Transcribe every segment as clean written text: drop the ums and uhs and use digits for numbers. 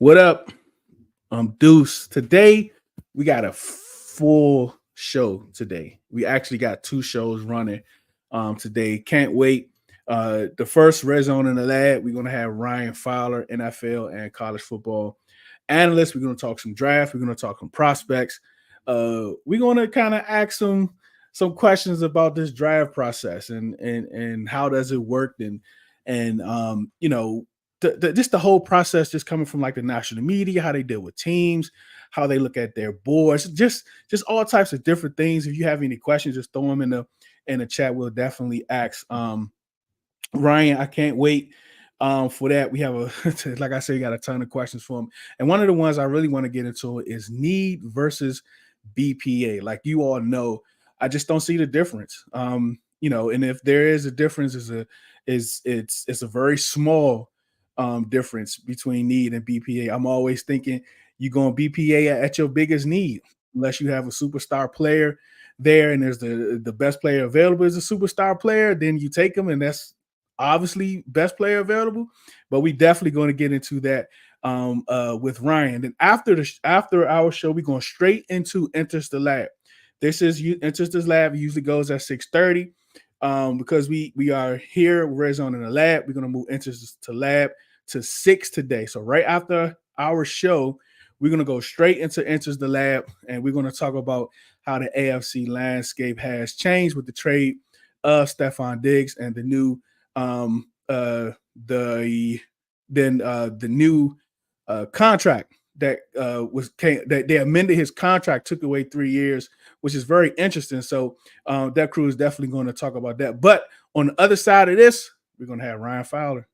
What up? I'm Deuce. Today we got a full show today. We actually got two shows running today. Can't wait. The first Redzone in the lab, we're gonna have Ryan Fowler, NFL and college football analyst. We're gonna talk some draft. We're gonna talk some prospects. We're gonna kind of ask some questions about this draft process and how does it work and just the whole process, just coming from like the national media, how they deal with teams, how they look at their boards, just all types of different things. If you have any questions, just throw them in the chat. We'll definitely ask Ryan. I can't wait for that. We have like I said, we got a ton of questions for him. And one of the ones I really want to get into is need versus BPA. Like you all know, I just don't see the difference. And if there is a difference, it's a very small difference between need and BPA. I'm always thinking you're going BPA at your biggest need, unless you have a superstar player there and there's the best player available is a superstar player, then you take them, and that's obviously best player available. But we definitely going to get into that with Ryan. Then after our show, we're going straight into Enters the Lab. This is Enters the Lab. It usually goes at 6:30. Because we are here, Redzone in the lab. We're going to move Enters to Lab to 6 today. So right after our show, we're going to go straight into Enters the Lab, and we're going to talk about how the AFC landscape has changed with the trade of Stephon Diggs and the new contract that they amended his contract, took away 3 years, which is very interesting. So that crew is definitely going to talk about that. But on the other side of this, we're going to have Ryan Fowler.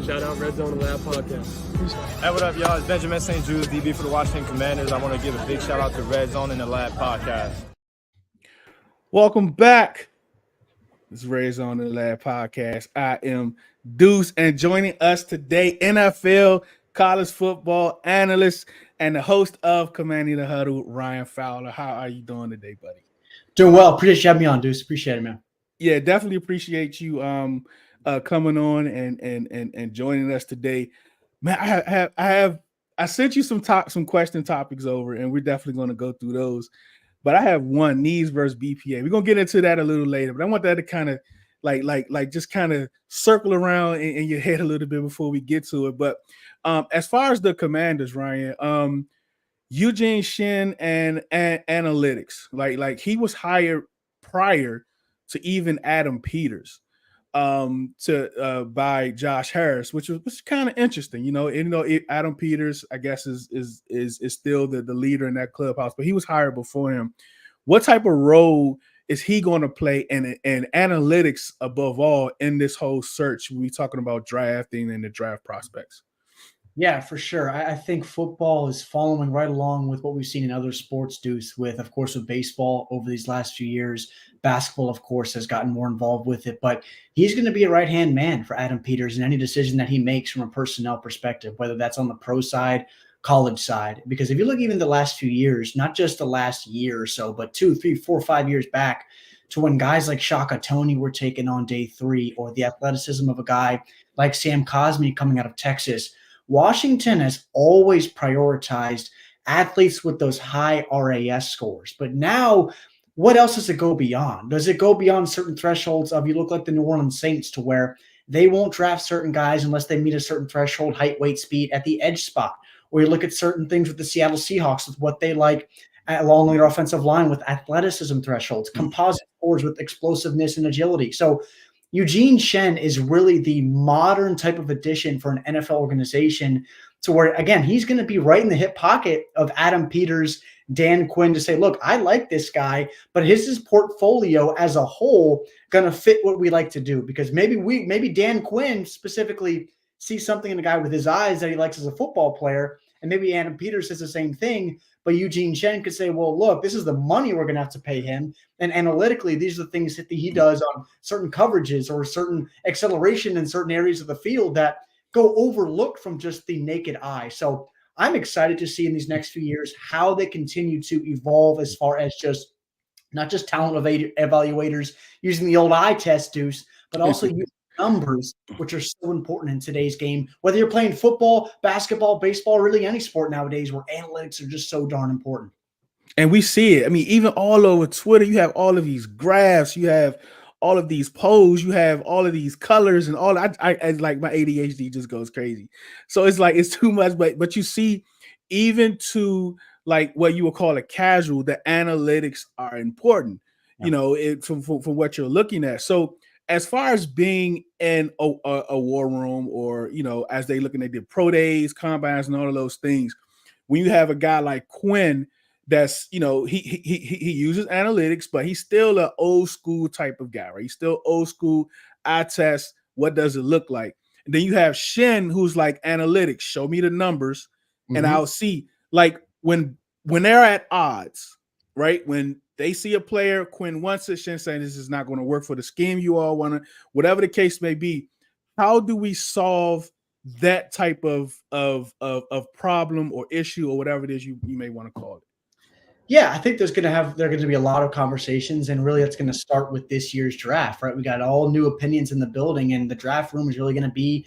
Shout out Redzone Lab Podcast. Hey, what up, y'all? It's Benjamin St. Jude's, DB for the Washington Commanders. I want to give a big shout out to Redzone and the Lab Podcast. Welcome back. This is Redzone and the Lab Podcast. I am Deuce, and joining us today, NFL college football analyst and the host of Commanding the Huddle, Ryan Fowler. How are you doing today, buddy? Doing well. Appreciate you having me on, Deuce. Appreciate it, man. Yeah, definitely appreciate you coming on and joining us today, man. I sent you some question topics over, and we're definitely going to go through those. But I have one: needs versus BPA. We're gonna get into that a little later, but I want that to kind of like just kind of circle around in your head a little bit before we get to it. But as far as the Commanders, Ryan, Eugene Shen and Analytics, like he was hired prior to even Adam Peters by Josh Harris, which was kind of interesting, Adam Peters, I guess, is still the leader in that clubhouse, but he was hired before him. What type of role is he going to play in analytics above all in this whole search when we're talking about drafting and the draft prospects? Yeah, for sure. I think football is following right along with what we've seen in other sports, Deuce, with baseball over these last few years. Basketball, of course, has gotten more involved with it, but he's going to be a right-hand man for Adam Peters in any decision that he makes from a personnel perspective, whether that's on the pro side, college side. Because if you look even the last few years, not just the last year or so, but 2, 3, 4, 5 years back to when guys like Shaka Toney were taken on day 3, or the athleticism of a guy like Sam Cosmi coming out of Texas, Washington has always prioritized athletes with those high RAS scores. But now, what else does it go beyond? Does it go beyond certain thresholds of, you look like the New Orleans Saints, to where they won't draft certain guys unless they meet a certain threshold, height, weight, speed at the edge spot? Or you look at certain things with the Seattle Seahawks with what they like along their offensive line with athleticism thresholds, composite scores with explosiveness and agility. So Eugene Shen is really the modern type of addition for an NFL organization, to where, again, he's going to be right in the hip pocket of Adam Peters, Dan Quinn, to say, look, I like this guy, but his portfolio as a whole going to fit what we like to do. Because maybe Dan Quinn specifically see something in a guy with his eyes that he likes as a football player. And maybe Adam Peters says the same thing, but Eugene Shen could say, well, look, this is the money we're going to have to pay him. And analytically, these are the things that he does on certain coverages or certain acceleration in certain areas of the field that go overlooked from just the naked eye. So I'm excited to see in these next few years how they continue to evolve as far as just not just talent evaluators using the old eye test, Deuce, but also using numbers, which are so important in today's game. Whether you're playing football, basketball, baseball, really any sport nowadays where analytics are just so darn important. And we see it. I mean, even all over Twitter, you have all of these graphs, you have all of these polls, you have all of these colors and all. I like my ADHD just goes crazy. So it's like it's too much, but you see, even to like what you would call a casual, the analytics are important. Yeah. You know, from what you're looking at. So as far as being in a war room, or you know, as they looking at the pro days, combines, and all of those things, when you have a guy like Quinn, that's, you know, he uses analytics, but he's still an old school type of guy, right? He's still old school. I test, what does it look like? And then you have Shen, who's like analytics, show me the numbers, and I'll see. Like when they're at odds, right? When they see a player, Quinn wants it, Shen saying this is not going to work for the scheme you all want to, whatever the case may be. How do we solve that type of problem or issue or whatever it is you may want to call it? Yeah, I think there are going to be a lot of conversations, and really it's going to start with this year's draft, right? We got all new opinions in the building, and the draft room is really going to be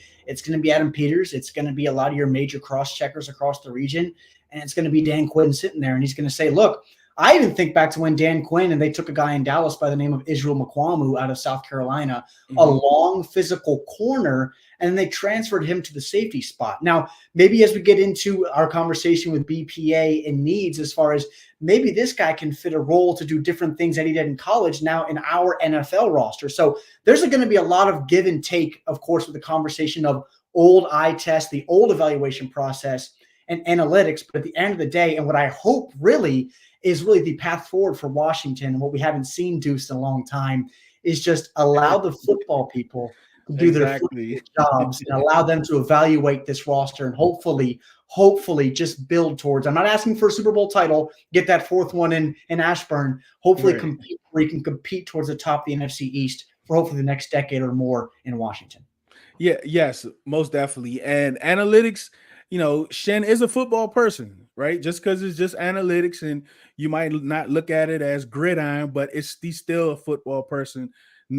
Adam Peters. It's going to be a lot of your major cross checkers across the region, and it's going to be Dan Quinn sitting there, and he's going to say, look, I even think back to when Dan Quinn and they took a guy in Dallas by the name of Israel Mukuamu out of South Carolina, a long physical corner, and they transferred him to the safety spot. Now, maybe as we get into our conversation with BPA and needs, as far as maybe this guy can fit a role to do different things that he did in college now in our NFL roster. So there's going to be a lot of give and take, of course, with the conversation of old eye test, the old evaluation process, and analytics. But at the end of the day, and what I hope really is the path forward for Washington, and what we haven't seen, Deuce, in a long time, is just allow the football people to do their jobs and allow them to evaluate this roster and hopefully just build towards. I'm not asking for a Super Bowl title, get that fourth one in Ashburn, hopefully compete where you can compete towards the top of the NFC East for hopefully the next decade or more in Washington. Yeah, yes, most definitely. And analytics, you know, Shen is a football person, right? Just because it's just analytics and you might not look at it as gridiron, but he's still a football person.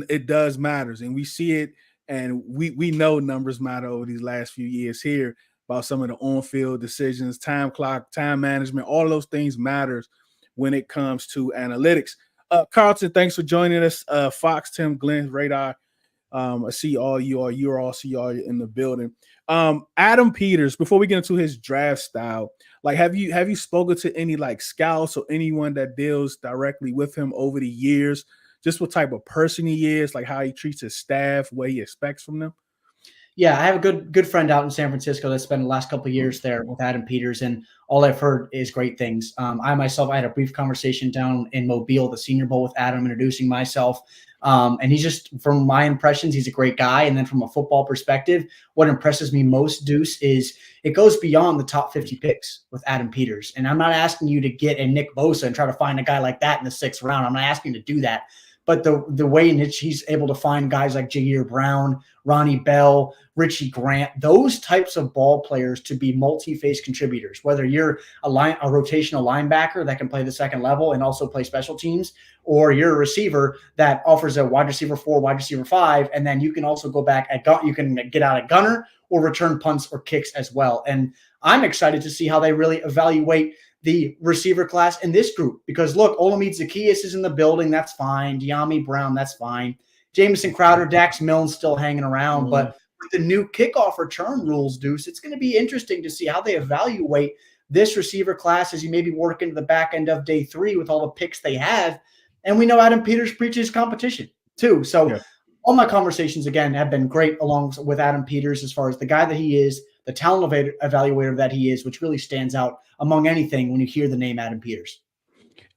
It does matters. And we see it, and we know numbers matter over these last few years here about some of the on-field decisions, time clock, time management, all of those things matters when it comes to analytics. Carlton, thanks for joining us. Fox, Tim, Glenn, Radar. I see all you all see y'all in the building. Adam Peters, before we get into his draft style, like have you spoken to any like scouts or anyone that deals directly with him over the years? Just what type of person he is, like how he treats his staff, what he expects from them? Yeah, I have a good friend out in San Francisco that spent the last couple of years there with Adam Peters, and all I've heard is great things. I had a brief conversation down in Mobile, the Senior Bowl, with Adam, introducing myself. And he's just, from my impressions, he's a great guy. And then from a football perspective, what impresses me most, Deuce, is it goes beyond the top 50 picks with Adam Peters. And I'm not asking you to get a Nick Bosa and try to find a guy like that in the 6th round. I'm not asking you to do that. But the way in which he's able to find guys like Jair Brown, Ronnie Bell, Richie Grant, those types of ball players to be multi-phase contributors, whether you're a rotational linebacker that can play the second level and also play special teams, or you're a receiver that offers a wide receiver 4, wide receiver 5, and then you can also go back you can get out at gunner or return punts or kicks as well. And I'm excited to see how they really evaluate the receiver class in this group, because look, Olamide Zaccheaus is in the building. That's fine. De'Ami Brown, that's fine. Jamison Crowder, Dax Milne's still hanging around. But with the new kickoff return rules, Deuce, it's going to be interesting to see how they evaluate this receiver class as you maybe work into the back end of day 3 with all the picks they have. And we know Adam Peters preaches competition too. So all my conversations, again, have been great along with Adam Peters as far as the guy that he is, the talent evaluator that he is, which really stands out among anything when you hear the name Adam Peters.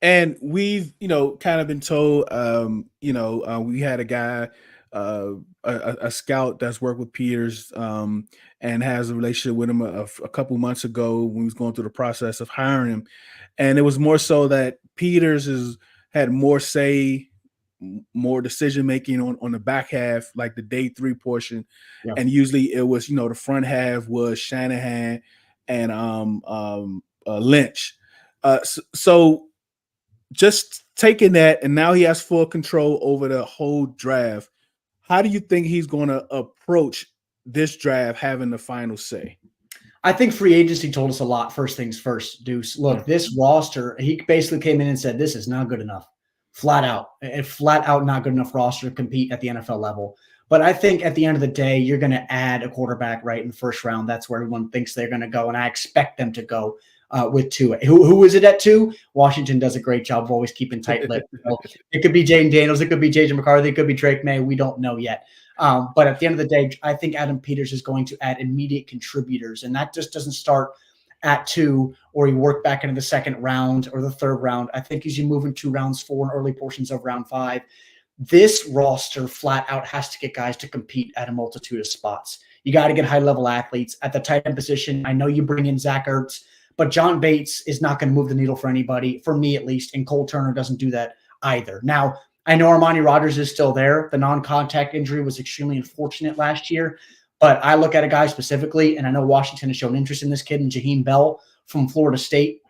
And we've, kind of been told, we had a guy a scout that's worked with Peters and has a relationship with him a couple months ago when he was going through the process of hiring him. And it was more so that Peters had more say, more decision making on the back half, like the day 3 portion. Yeah. And usually it was, the front half was Shanahan and Lynch. So just taking that, and now he has full control over the whole draft. How do you think he's going to approach this draft having the final say? I think free agency told us a lot. First things first, Deuce. Look, this roster, he basically came in and said, this is not good enough. Flat out not good enough roster to compete at the NFL level. But I think at the end of the day, you're going to add a quarterback right in the first round. That's where everyone thinks they're going to go. And I expect them to go with 2. Who is it at 2? Washington does a great job of always keeping tight lips. It could be Jaden Daniels. It could be JJ McCarthy. It could be Drake May. We don't know yet. But at the end of the day, I think Adam Peters is going to add immediate contributors. And that just doesn't start at 2 or you work back into the second round or the third round. I think as you move into rounds 4 and early portions of round 5, this roster flat out has to get guys to compete at a multitude of spots. You got to get high-level athletes. At the tight end position, I know you bring in Zach Ertz, but John Bates is not going to move the needle for anybody, for me at least, and Cole Turner doesn't do that either. Now, I know Armani Rodgers is still there. The non-contact injury was extremely unfortunate last year, but I look at a guy specifically, and I know Washington has shown interest in this kid, in Jaheim Bell from Florida State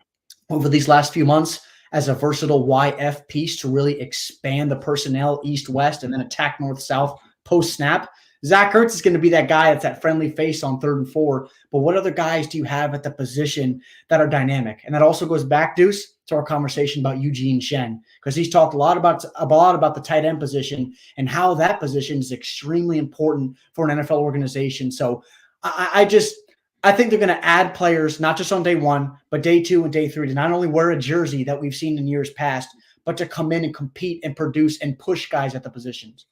over these last few months as a versatile YF piece to really expand the personnel east-west and then attack north-south post-snap. Zach Ertz is going to be that guy that's that friendly face on 3rd and 4. But what other guys do you have at the position that are dynamic? And that also goes back, Deuce, to our conversation about Eugene Shen, because he's talked a lot about the tight end position and how that position is extremely important for an NFL organization. So I think they're going to add players, not just on day 1, but day 2 and day 3, to not only wear a jersey that we've seen in years past, but to come in and compete and produce and push guys at the positions.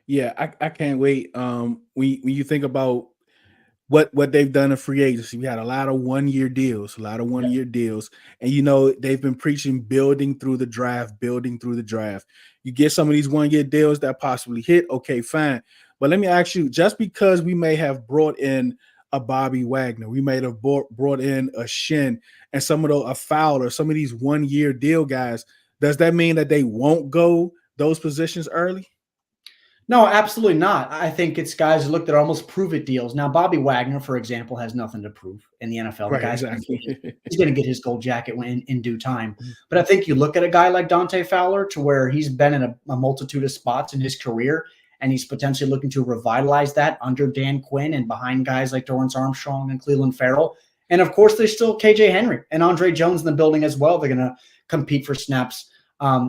Yeah, I can't wait. When you think about what they've done in free agency, we had a lot of one-year deals, and they've been preaching building through the draft. You get some of these one-year deals that possibly hit, okay, fine. But let me ask you, just because we may have brought in a Bobby Wagner, we may have brought in a Shen and a Fowler, some of these one-year deal guys, does that mean that they won't go those positions early? No, absolutely not. I think it's guys who look at almost prove-it deals. Now, Bobby Wagner, for example, has nothing to prove in the NFL. Right, exactly. He's going to get his gold jacket in due time. But I think you look at a guy like Dante Fowler, to where he's been in a multitude of spots in his career, and he's potentially looking to revitalize that under Dan Quinn and behind guys like Dorrance Armstrong and Cleveland Farrell. And, of course, there's still KJ Henry and Andre Jones in the building as well. They're going to compete for snaps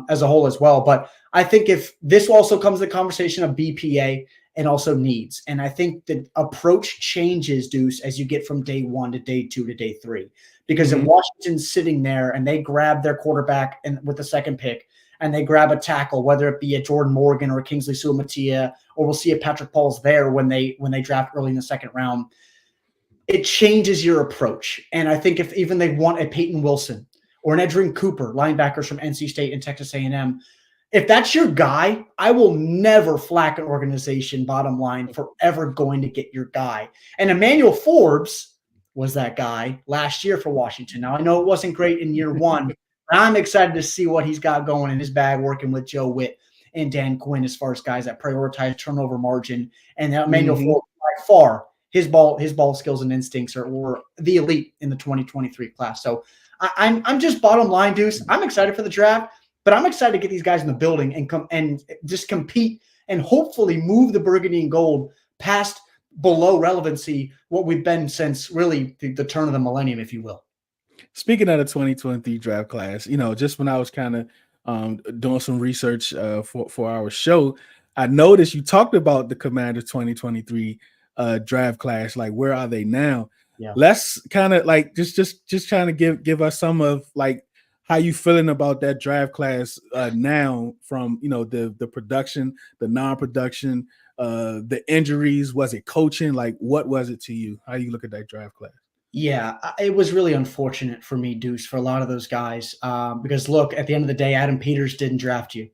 as a whole as well. But I think if this also comes to the conversation of BPA and also needs. And I think the approach changes, Deuce, as you get from day 1 to day 2 to day 3. Because if Washington's sitting there and they grab their quarterback with the second pick and they grab a tackle, whether it be a Jordan Morgan or a Kingsley Suamatia, or we'll see if Patrick Paul's there when they draft early in the second round, it changes your approach. And I think if even they want a Peyton Wilson or an Edrin Cooper, linebackers from NC State and Texas A&M, if that's your guy, I will never flack an organization, bottom line, for ever going to get your guy. And Emmanuel Forbes was that guy last year for Washington. Now, I know it wasn't great in year 1, but I'm excited to see what he's got going in his bag working with Joe Witt and Dan Quinn as far as guys that prioritize turnover margin. And Emmanuel Forbes, by far, his ball skills and instincts were the elite in the 2023 class. So I'm just bottom line, Deuce. I'm excited for the draft. But I'm excited to get these guys in the building and just compete and hopefully move the burgundy and gold past below relevancy, what we've been since really the turn of the millennium, if you will. Speaking of the 2023 draft class, just when I was kind of doing some research for our show, I noticed you talked about the Commanders 2023 draft class. Like, where are they now? Yeah. Let's kind of like just trying to give us some of like how you feeling about that draft class now, from the production, the non-production, the injuries. Was it coaching? Like, what was it to you? How do you look at that draft class? Yeah, it was really unfortunate for me, Deuce, for a lot of those guys. Because look, at the end of the day, Adam Peters didn't draft you.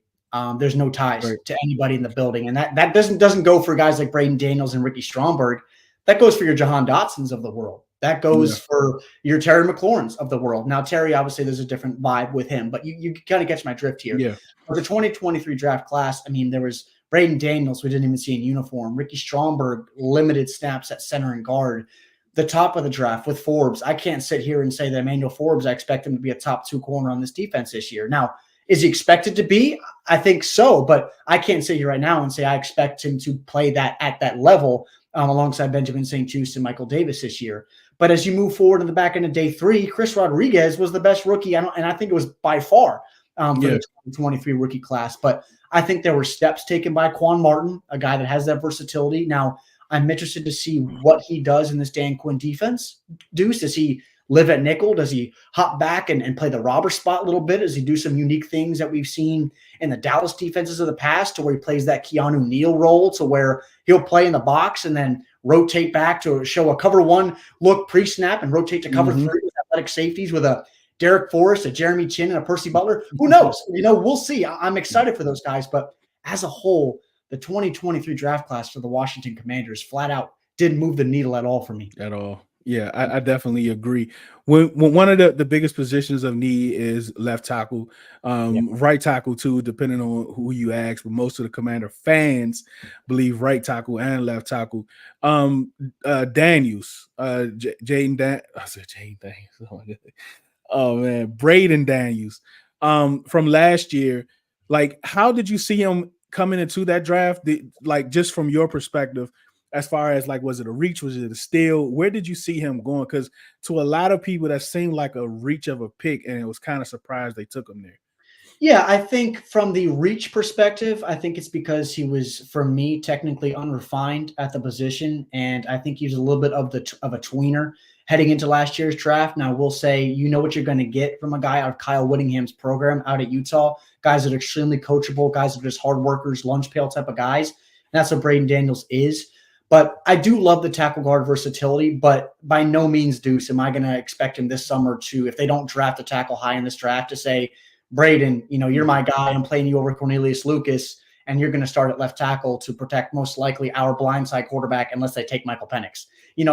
There's no ties Right. to anybody in the building. And that doesn't go for guys like Braden Daniels and Ricky Stromberg. That goes for your Jahan Dotsons of the world. That Yeah. goes for your Terry McLaurins of the world. Now, Terry, obviously, there's a different vibe with him, but you kind of catch my drift here. Yeah. For the 2023 draft class, I mean, there was Braden Daniels, we didn't even see in uniform. Ricky Stromberg, limited snaps at center and guard. The top of the draft with Forbes. I can't sit here and say that Emmanuel Forbes, I expect him to be a top 2 corner on this defense this year. Now, is he expected to be? I think so, but I can't sit here right now and say I expect him to play that at that level alongside Benjamin St-Juste and Michael Davis this year. But as you move forward in the back end of day 3, Chris Rodriguez was the best rookie, and I think it was by far for the 2023 rookie class. But I think there were steps taken by Quan Martin, a guy that has that versatility. Now, I'm interested to see what he does in this Dan Quinn defense. Deuce, does he live at nickel? Does he hop back and play the robber spot a little bit? Does he do some unique things that we've seen in the Dallas defenses of the past, to where he plays that Keanu Neal role, to where he'll play in the box and then rotate back to show a cover 1 look pre-snap and rotate to cover 3 with athletic safeties with a Derek Forrest, a Jeremy Chin, and a Percy Butler? Who knows? We'll see. I'm excited for those guys, but as a whole, the 2023 draft class for the Washington Commanders flat out didn't move the needle at all for me. At all. Yeah, I definitely agree. When one of the biggest positions of need is left tackle, right tackle too, depending on who you ask. But most of the Commander fans believe right tackle and left tackle. Daniels, Jaden I said Jaden Daniels. Oh man, Braden Daniels. From last year, like, how did you see him coming into that draft? Like, just from your perspective, as far as, like, was it a reach? Was it a steal? Where did you see him going? Because to a lot of people, that seemed like a reach of a pick, and it was kind of surprised they took him there. Yeah, I think from the reach perspective, I think it's because he was, for me, technically unrefined at the position, and I think he was a little bit of a tweener heading into last year's draft. Now, we'll say, you know what you're going to get from a guy out of Kyle Whittingham's program out at Utah, guys that are extremely coachable, guys that are just hard workers, lunch pail type of guys. And that's what Braden Daniels is. But I do love the tackle guard versatility, but by no means, Deuce, am I going to expect him this summer to, if they don't draft a tackle high in this draft, to say, Braden, you're my guy. I'm playing you over Cornelius Lucas, and you're going to start at left tackle to protect most likely our blindside quarterback unless they take Michael Penix.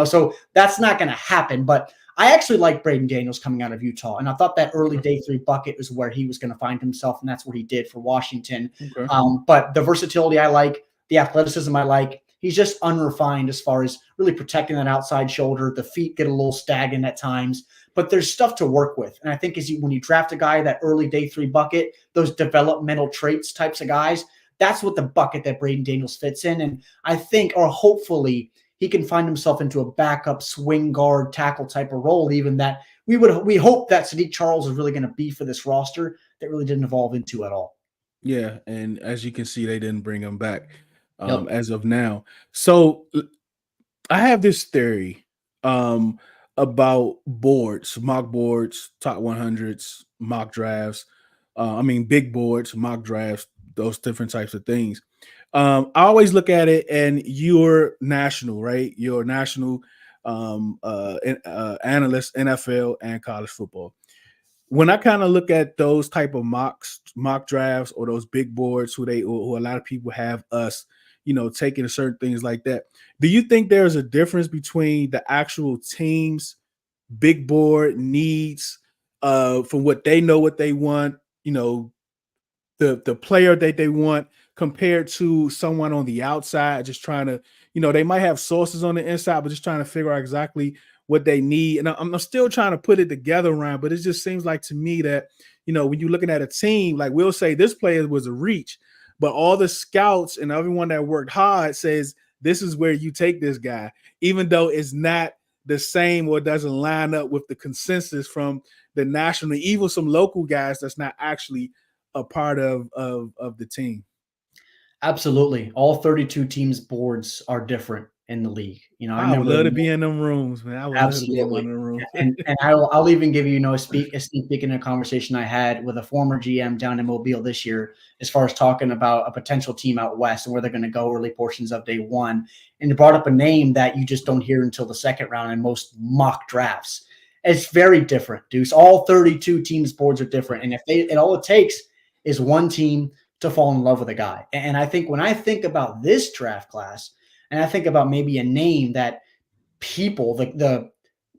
So that's not going to happen. But I actually like Braden Daniels coming out of Utah, and I thought that early day 3 bucket was where he was going to find himself, and that's what he did for Washington. Okay. But the versatility I like, the athleticism I like. He's just unrefined as far as really protecting that outside shoulder. The feet get a little stagnant at times, but there's stuff to work with. And I think when you draft a guy, that early day 3 bucket, those developmental traits types of guys, that's what the bucket that Braden Daniels fits in. And I think, or hopefully, he can find himself into a backup swing guard tackle type of role, even that we hope that Sadiq Charles is really going to be for this roster that really didn't evolve into at all. Yeah, and as you can see, they didn't bring him back Yep. as of now. So I have this theory about boards, mock boards, top 100s, mock drafts. Big boards, mock drafts, those different types of things. I always look at it, and you're national, right? You're a national analyst, NFL and college football. When I kind of look at those type of mock drafts, or those big boards, who a lot of people have us, taking certain things like that. Do you think there's a difference between the actual team's big board needs from what they know what they want, the player that they want, compared to someone on the outside just trying to, they might have sources on the inside, but just trying to figure out exactly what they need? And I'm still trying to put it together, Ryan, but it just seems like to me that, when you're looking at a team, like, we'll say this player was a reach, but all the scouts and everyone that worked hard says this is where you take this guy, even though it's not the same or doesn't line up with the consensus from the national, even some local guys that's not actually a part of the team. Absolutely. All 32 teams boards are different in the league. I would love to be in them rooms, man. I would love to be in one of them rooms. And I'll even give you, a sneak peek in a conversation I had with a former GM down in Mobile this year, as far as talking about a potential team out west and where they're going to go early portions of day 1. And he brought up a name that you just don't hear until the second round in most mock drafts. It's very different, Deuce. All 32 teams boards are different. And if all it takes is one team to fall in love with a guy. And I think when I think about this draft class, and I think about maybe a name that people, the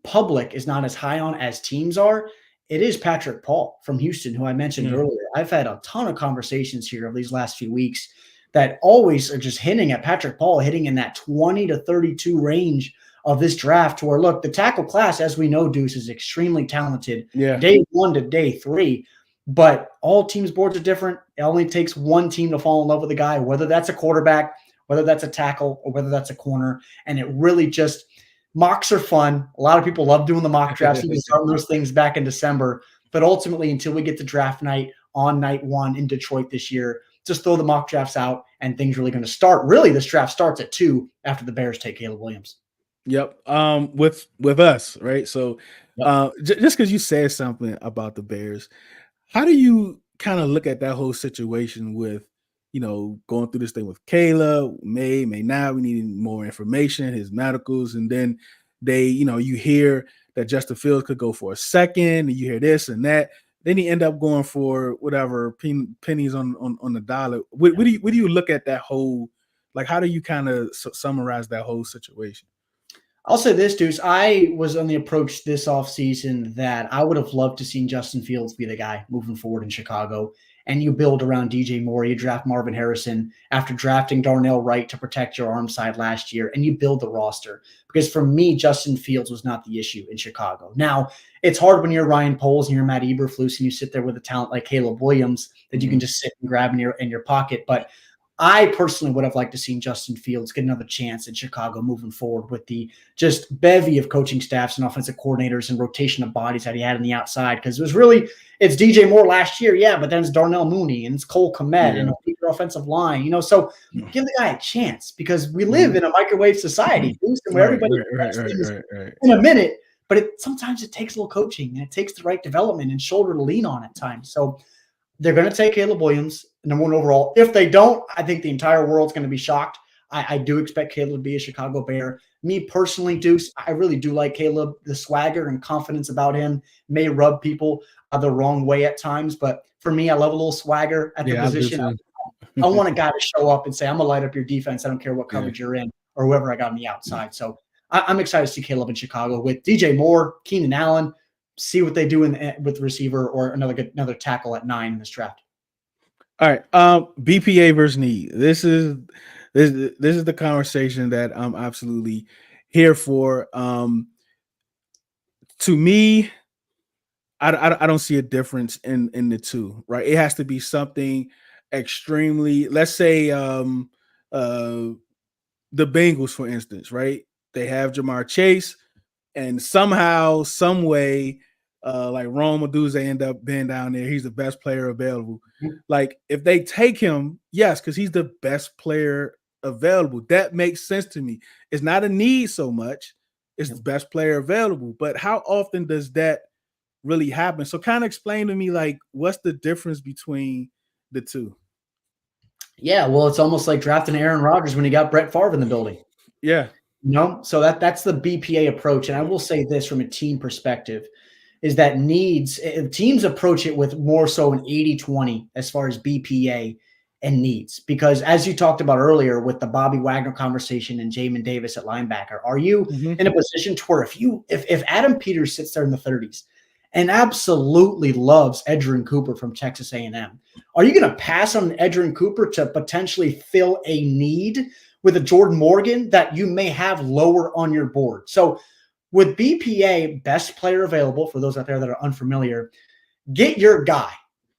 public is not as high on as teams are, it is Patrick Paul from Houston, who I mentioned earlier. I've had a ton of conversations here over these last few weeks that always are just hinting at Patrick Paul hitting in that 20 to 32 range of this draft, to where, look, the tackle class, as we know, Deuce, is extremely talented day 1 to day 3, but all teams' boards are different. It only takes one team to fall in love with a guy, whether that's a quarterback, whether that's a tackle, or whether that's a corner, and it really just – mocks are fun. A lot of people love doing the mock drafts. You can start those things back in December. But ultimately, until we get to draft night on night 1 in Detroit this year, just throw the mock drafts out and things are really going to start. Really, this draft starts at 2 after the Bears take Caleb Williams. Yep. With us, right? So just because you said something about the Bears, how do you kind of look at that whole situation with, going through this thing with Caleb, may not, we need more information, his medicals, and then you hear that Justin Fields could go for a second, and you hear this and that, then he end up going for whatever pennies on the dollar. What do you look at that whole, like, how do you kind of summarize that whole situation? I'll say this, Deuce. I was on the approach this offseason that I would have loved to seen Justin Fields be the guy moving forward in Chicago. And you build around DJ Moore, you draft Marvin Harrison after drafting Darnell Wright to protect your arm side last year, and you build the roster. Because for me, Justin Fields was not the issue in Chicago. Now, it's hard when you're Ryan Poles and you're Matt Eberflus and you sit there with a talent like Caleb Williams that you can just sit and grab in your pocket. But I personally would have liked to see Justin Fields get another chance in Chicago moving forward with the just bevy of coaching staffs and offensive coordinators and rotation of bodies that he had on the outside. Because it's DJ Moore last year, but then it's Darnell Mooney and it's Cole Kmet and a offensive line, so give the guy a chance, because we live in a microwave society, where everybody in a minute, but sometimes it takes a little coaching and it takes the right development and shoulder to lean on at times. So they're going to take Caleb Williams, number 1 overall. If they don't, I think the entire world's going to be shocked. I do expect Caleb to be a Chicago Bear. Me personally, Deuce, I really do like Caleb. The swagger and confidence about him may rub people the wrong way at times, but for me, I love a little swagger at the position. I want a guy to show up and say, I'm going to light up your defense. I don't care what coverage you're in or whoever I got on the outside. So I'm excited to see Caleb in Chicago with DJ Moore, Keenan Allen, see what they do with the receiver or another tackle at 9 in this draft. All right. BPA versus need. This is the conversation that I'm absolutely here for. To me, I don't see a difference in the two, right? It has to be something extremely, let's say the Bengals, for instance, right? They have Jamar Chase, and somehow, some way, like Rome Odunze end up being down there. He's the best player available. Like, if they take him, yes, because he's the best player available. That makes sense to me. It's not a need so much. It's the best player available. But how often does that really happen? So kind of explain to me, like, what's the difference between the two? Yeah, well, it's almost like drafting Aaron Rodgers when you got Brett Favre in the building. Yeah. So that's the BPA approach. And I will say this from a team perspective is that teams approach it with more so an 80-20 as far as BPA and needs. Because as you talked about earlier with the Bobby Wagner conversation and Jamin Davis at linebacker, are you in a position to where if Adam Peters sits there in the 30s and absolutely loves Edgerrin Cooper from Texas A&M, are you going to pass on Edgerrin Cooper to potentially fill a need with a Jordan Morgan that you may have lower on your board? So with BPA, best player available, for those out there that are unfamiliar, get your guy.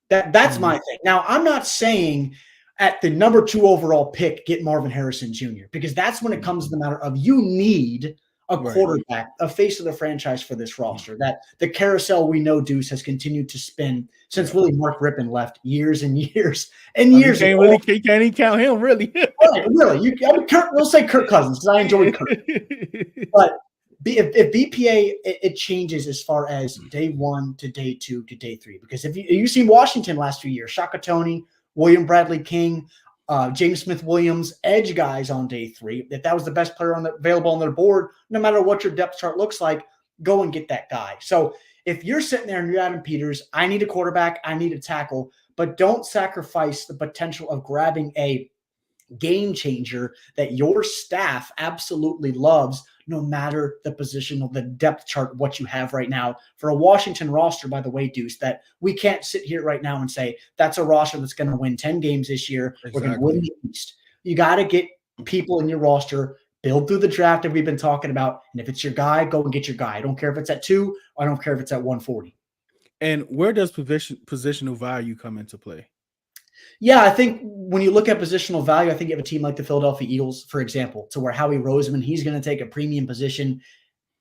That's my thing. Now, I'm not saying at the number 2 overall pick, get Marvin Harrison Jr., because that's when it comes to the matter of you need a quarterback, a face of the franchise for this roster. That the carousel we know, Deuce, has continued to spin since really Mark Rippon left years and years and years. You can't even count him, really. Really. We'll say Kirk Cousins, because I enjoy Kirk. But if BPA, it changes as far as day 1 to day 2 to day 3. Because if you've seen Washington last few years, Shaka Toney, William Bradley King, James Smith-Williams, edge guys on day 3, if that was the best player available on their board, no matter what your depth chart looks like, go and get that guy. So if you're sitting there and you're Adam Peters, I need a quarterback, I need a tackle, but don't sacrifice the potential of grabbing a game changer that your staff absolutely loves, no matter the position of the depth chart, what you have right now. For a Washington roster, by the way, Deuce, that we can't sit here right now and say that's a roster that's going to win 10 games this year. Exactly. We're going to win the East. You got to get people in your roster, build through the draft that we've been talking about. And if it's your guy, go and get your guy. I don't care if it's at 2, I don't care if it's at 140. And where does positional value come into play? Yeah, I think when you look at positional value, I think you have a team like the Philadelphia Eagles, for example, to where Howie Roseman, he's going to take a premium position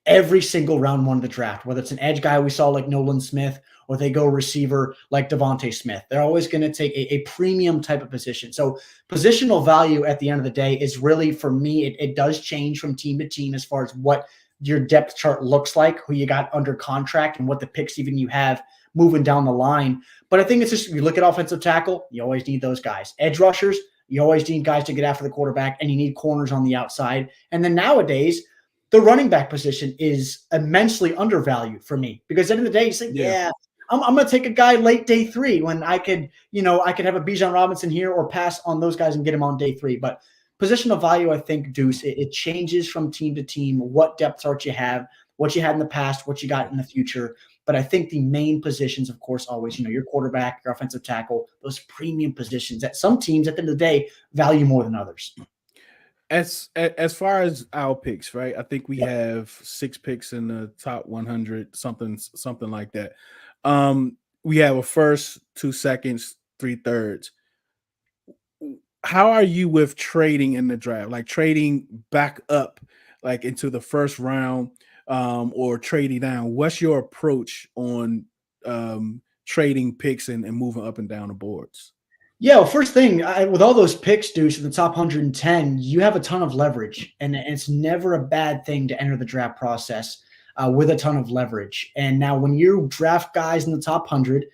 every single round one of the draft, whether it's an edge guy we saw like Nolan Smith or they go receiver like Devontae Smith. They're always going to take a premium type of position. So positional value at the end of the day is really, for me, it does change from team to team as far as what your depth chart looks like, who you got under contract, and what the picks even you have moving down the line. But I think it's just, you look at offensive tackle, you always need those guys. Edge rushers, you always need guys to get after the quarterback, and you need corners on the outside. And then nowadays, the running back position is immensely undervalued for me, because at the end of the day, you say, I'm going to take a guy late day 3 when I could have a Bijan Robinson here or pass on those guys and get him on day 3. But positional value, I think, Deuce, it changes from team to team, what depth chart you have, what you had in the past, what you got in the future. But I think the main positions, of course, always, your quarterback, your offensive tackle, those premium positions that some teams at the end of the day value more than others. As far as our picks, right? I think we have 6 picks in the top 100, something like that. We have a first, 2 seconds, 3 thirds. How are you with trading in the draft? Like trading back up, like into the first round, or trading down? What's your approach on trading picks and moving up and down the boards? Yeah, well, first thing, with all those picks, Deuce, in the top 110, you have a ton of leverage, and it's never a bad thing to enter the draft process with a ton of leverage. And now when you draft guys in the top 100,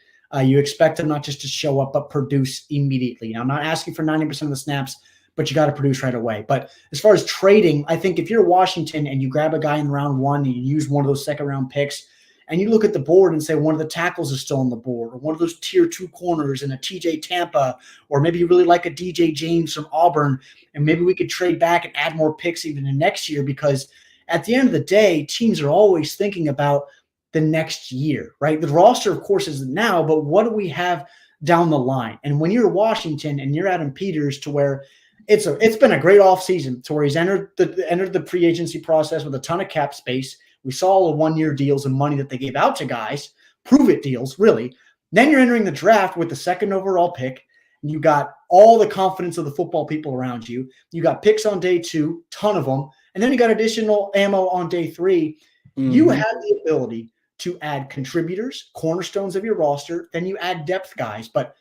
you expect them not just to show up, but produce immediately. Now, I'm not asking for 90% of the snaps, but you got to produce right away. But as far as trading, I think if you're Washington and you grab a guy in round 1 and you use one of those second round picks, and you look at the board and say one of the tackles is still on the board, or one of those tier 2 corners in a TJ Tampa, or maybe you really like a DJ James from Auburn, and maybe we could trade back and add more picks even in next year, because at the end of the day, teams are always thinking about the next year, right? The roster, of course, is now, but what do we have down the line? And when you're Washington and you're Adam Peters, to where it's been a great offseason, to where he's entered the free agency process with a ton of cap space. We saw all the 1-year deals and money that they gave out to guys, prove it deals, really. Then you're entering the draft with the 2nd overall pick. And you got all the confidence of the football people around you. You got picks on day 2, ton of them. And then you got additional ammo on day 3. Mm-hmm. You have the ability to add contributors, cornerstones of your roster. Then you add depth guys. But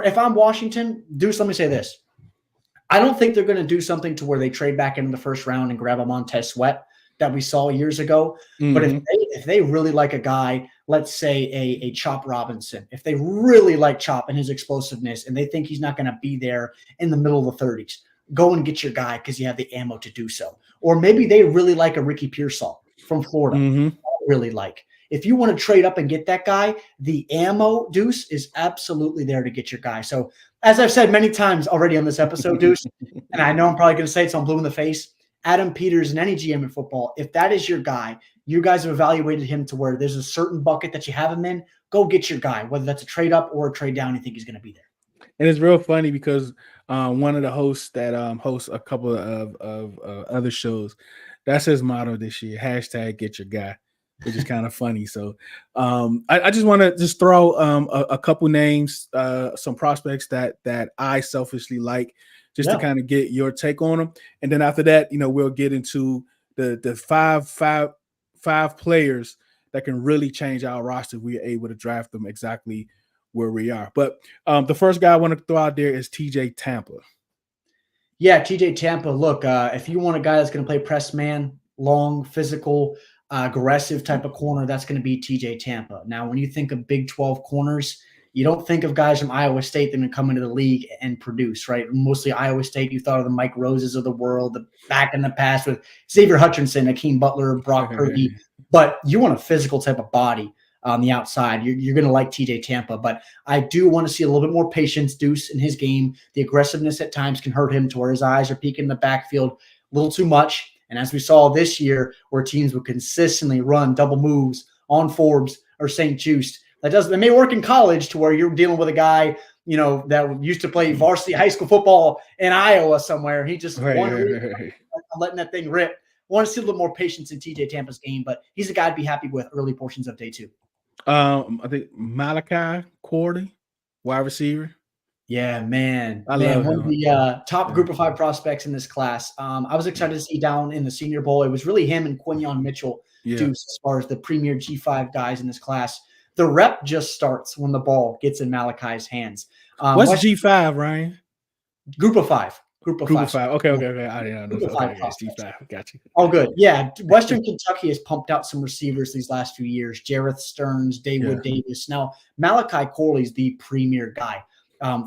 if I'm Washington, Deuce, let me say this. I don't think they're going to do something to where they trade back into the first round and grab a Montez Sweat that we saw years ago. Mm-hmm. But if they really like a guy, let's say a Chop Robinson, if they really like Chop and his explosiveness and they think he's not going to be there in the middle of the 30s, go and get your guy because you have the ammo to do so. Or maybe they really like a Ricky Pearsall from Florida. Mm-hmm. Really like. If you want to trade up and get that guy, the ammo, Deuce, is absolutely there to get your guy. So as I've said many times already on this episode, Deuce, and I know I'm probably going to say it, so I'm blue in the face, Adam Peters and any GM in football, if that is your guy, you guys have evaluated him to where there's a certain bucket that you have him in, go get your guy, whether that's a trade up or a trade down, you think he's going to be there. And it's real funny because one of the hosts that hosts a couple of other shows, that's his motto this year, # get your guy, which is kind of funny. So I just want to just throw a couple names, some prospects that I selfishly like, just to kind of get your take on them. And then after that, we'll get into the five players that can really change our roster if we are able to draft them exactly where we are. But the first guy I want to throw out there is TJ Tampa. Yeah, TJ Tampa. Look, if you want a guy that's going to play press man, long, physical, aggressive type of corner, that's going to be TJ Tampa. Now, when you think of Big 12 corners, you don't think of guys from Iowa State that can come into the league and produce, right? Mostly Iowa State, you thought of the Mike Roses of the world, the back in the past with Xavier Hutchinson, Akeem Butler, Brock Purdy. But you want a physical type of body. on the outside. You're going to like TJ Tampa, but I do want to see a little bit more patience, Deuce, in his game. The aggressiveness at times can hurt him to where his eyes are peeking in the backfield a little too much. And as we saw this year, where teams would consistently run double moves on Forbes or St. Just, that may work in college to where you're dealing with a guy, that used to play varsity high school football in Iowa somewhere. He just letting that thing rip. Want to see a little more patience in TJ Tampa's game, but he's a guy I'd be happy with early portions of day 2. I think Malachi Cordy, wide receiver. Yeah, man. I love one him. of the top group of 5 prospects in this class. I was excited to see down in the Senior Bowl. It was really him and Quinyon Mitchell, Deuce, as far as the premier G5 guys in this class. The rep just starts when the ball gets in Malachi's hands. What's G5, Ryan? Group of 5. Group of five. Okay. I didn't know. Okay, G5. Got you. Oh, good. Yeah. Western Kentucky has pumped out some receivers these last few years. Jareth Stearns, Dawood Davis. Now, Malachi Corley is the premier guy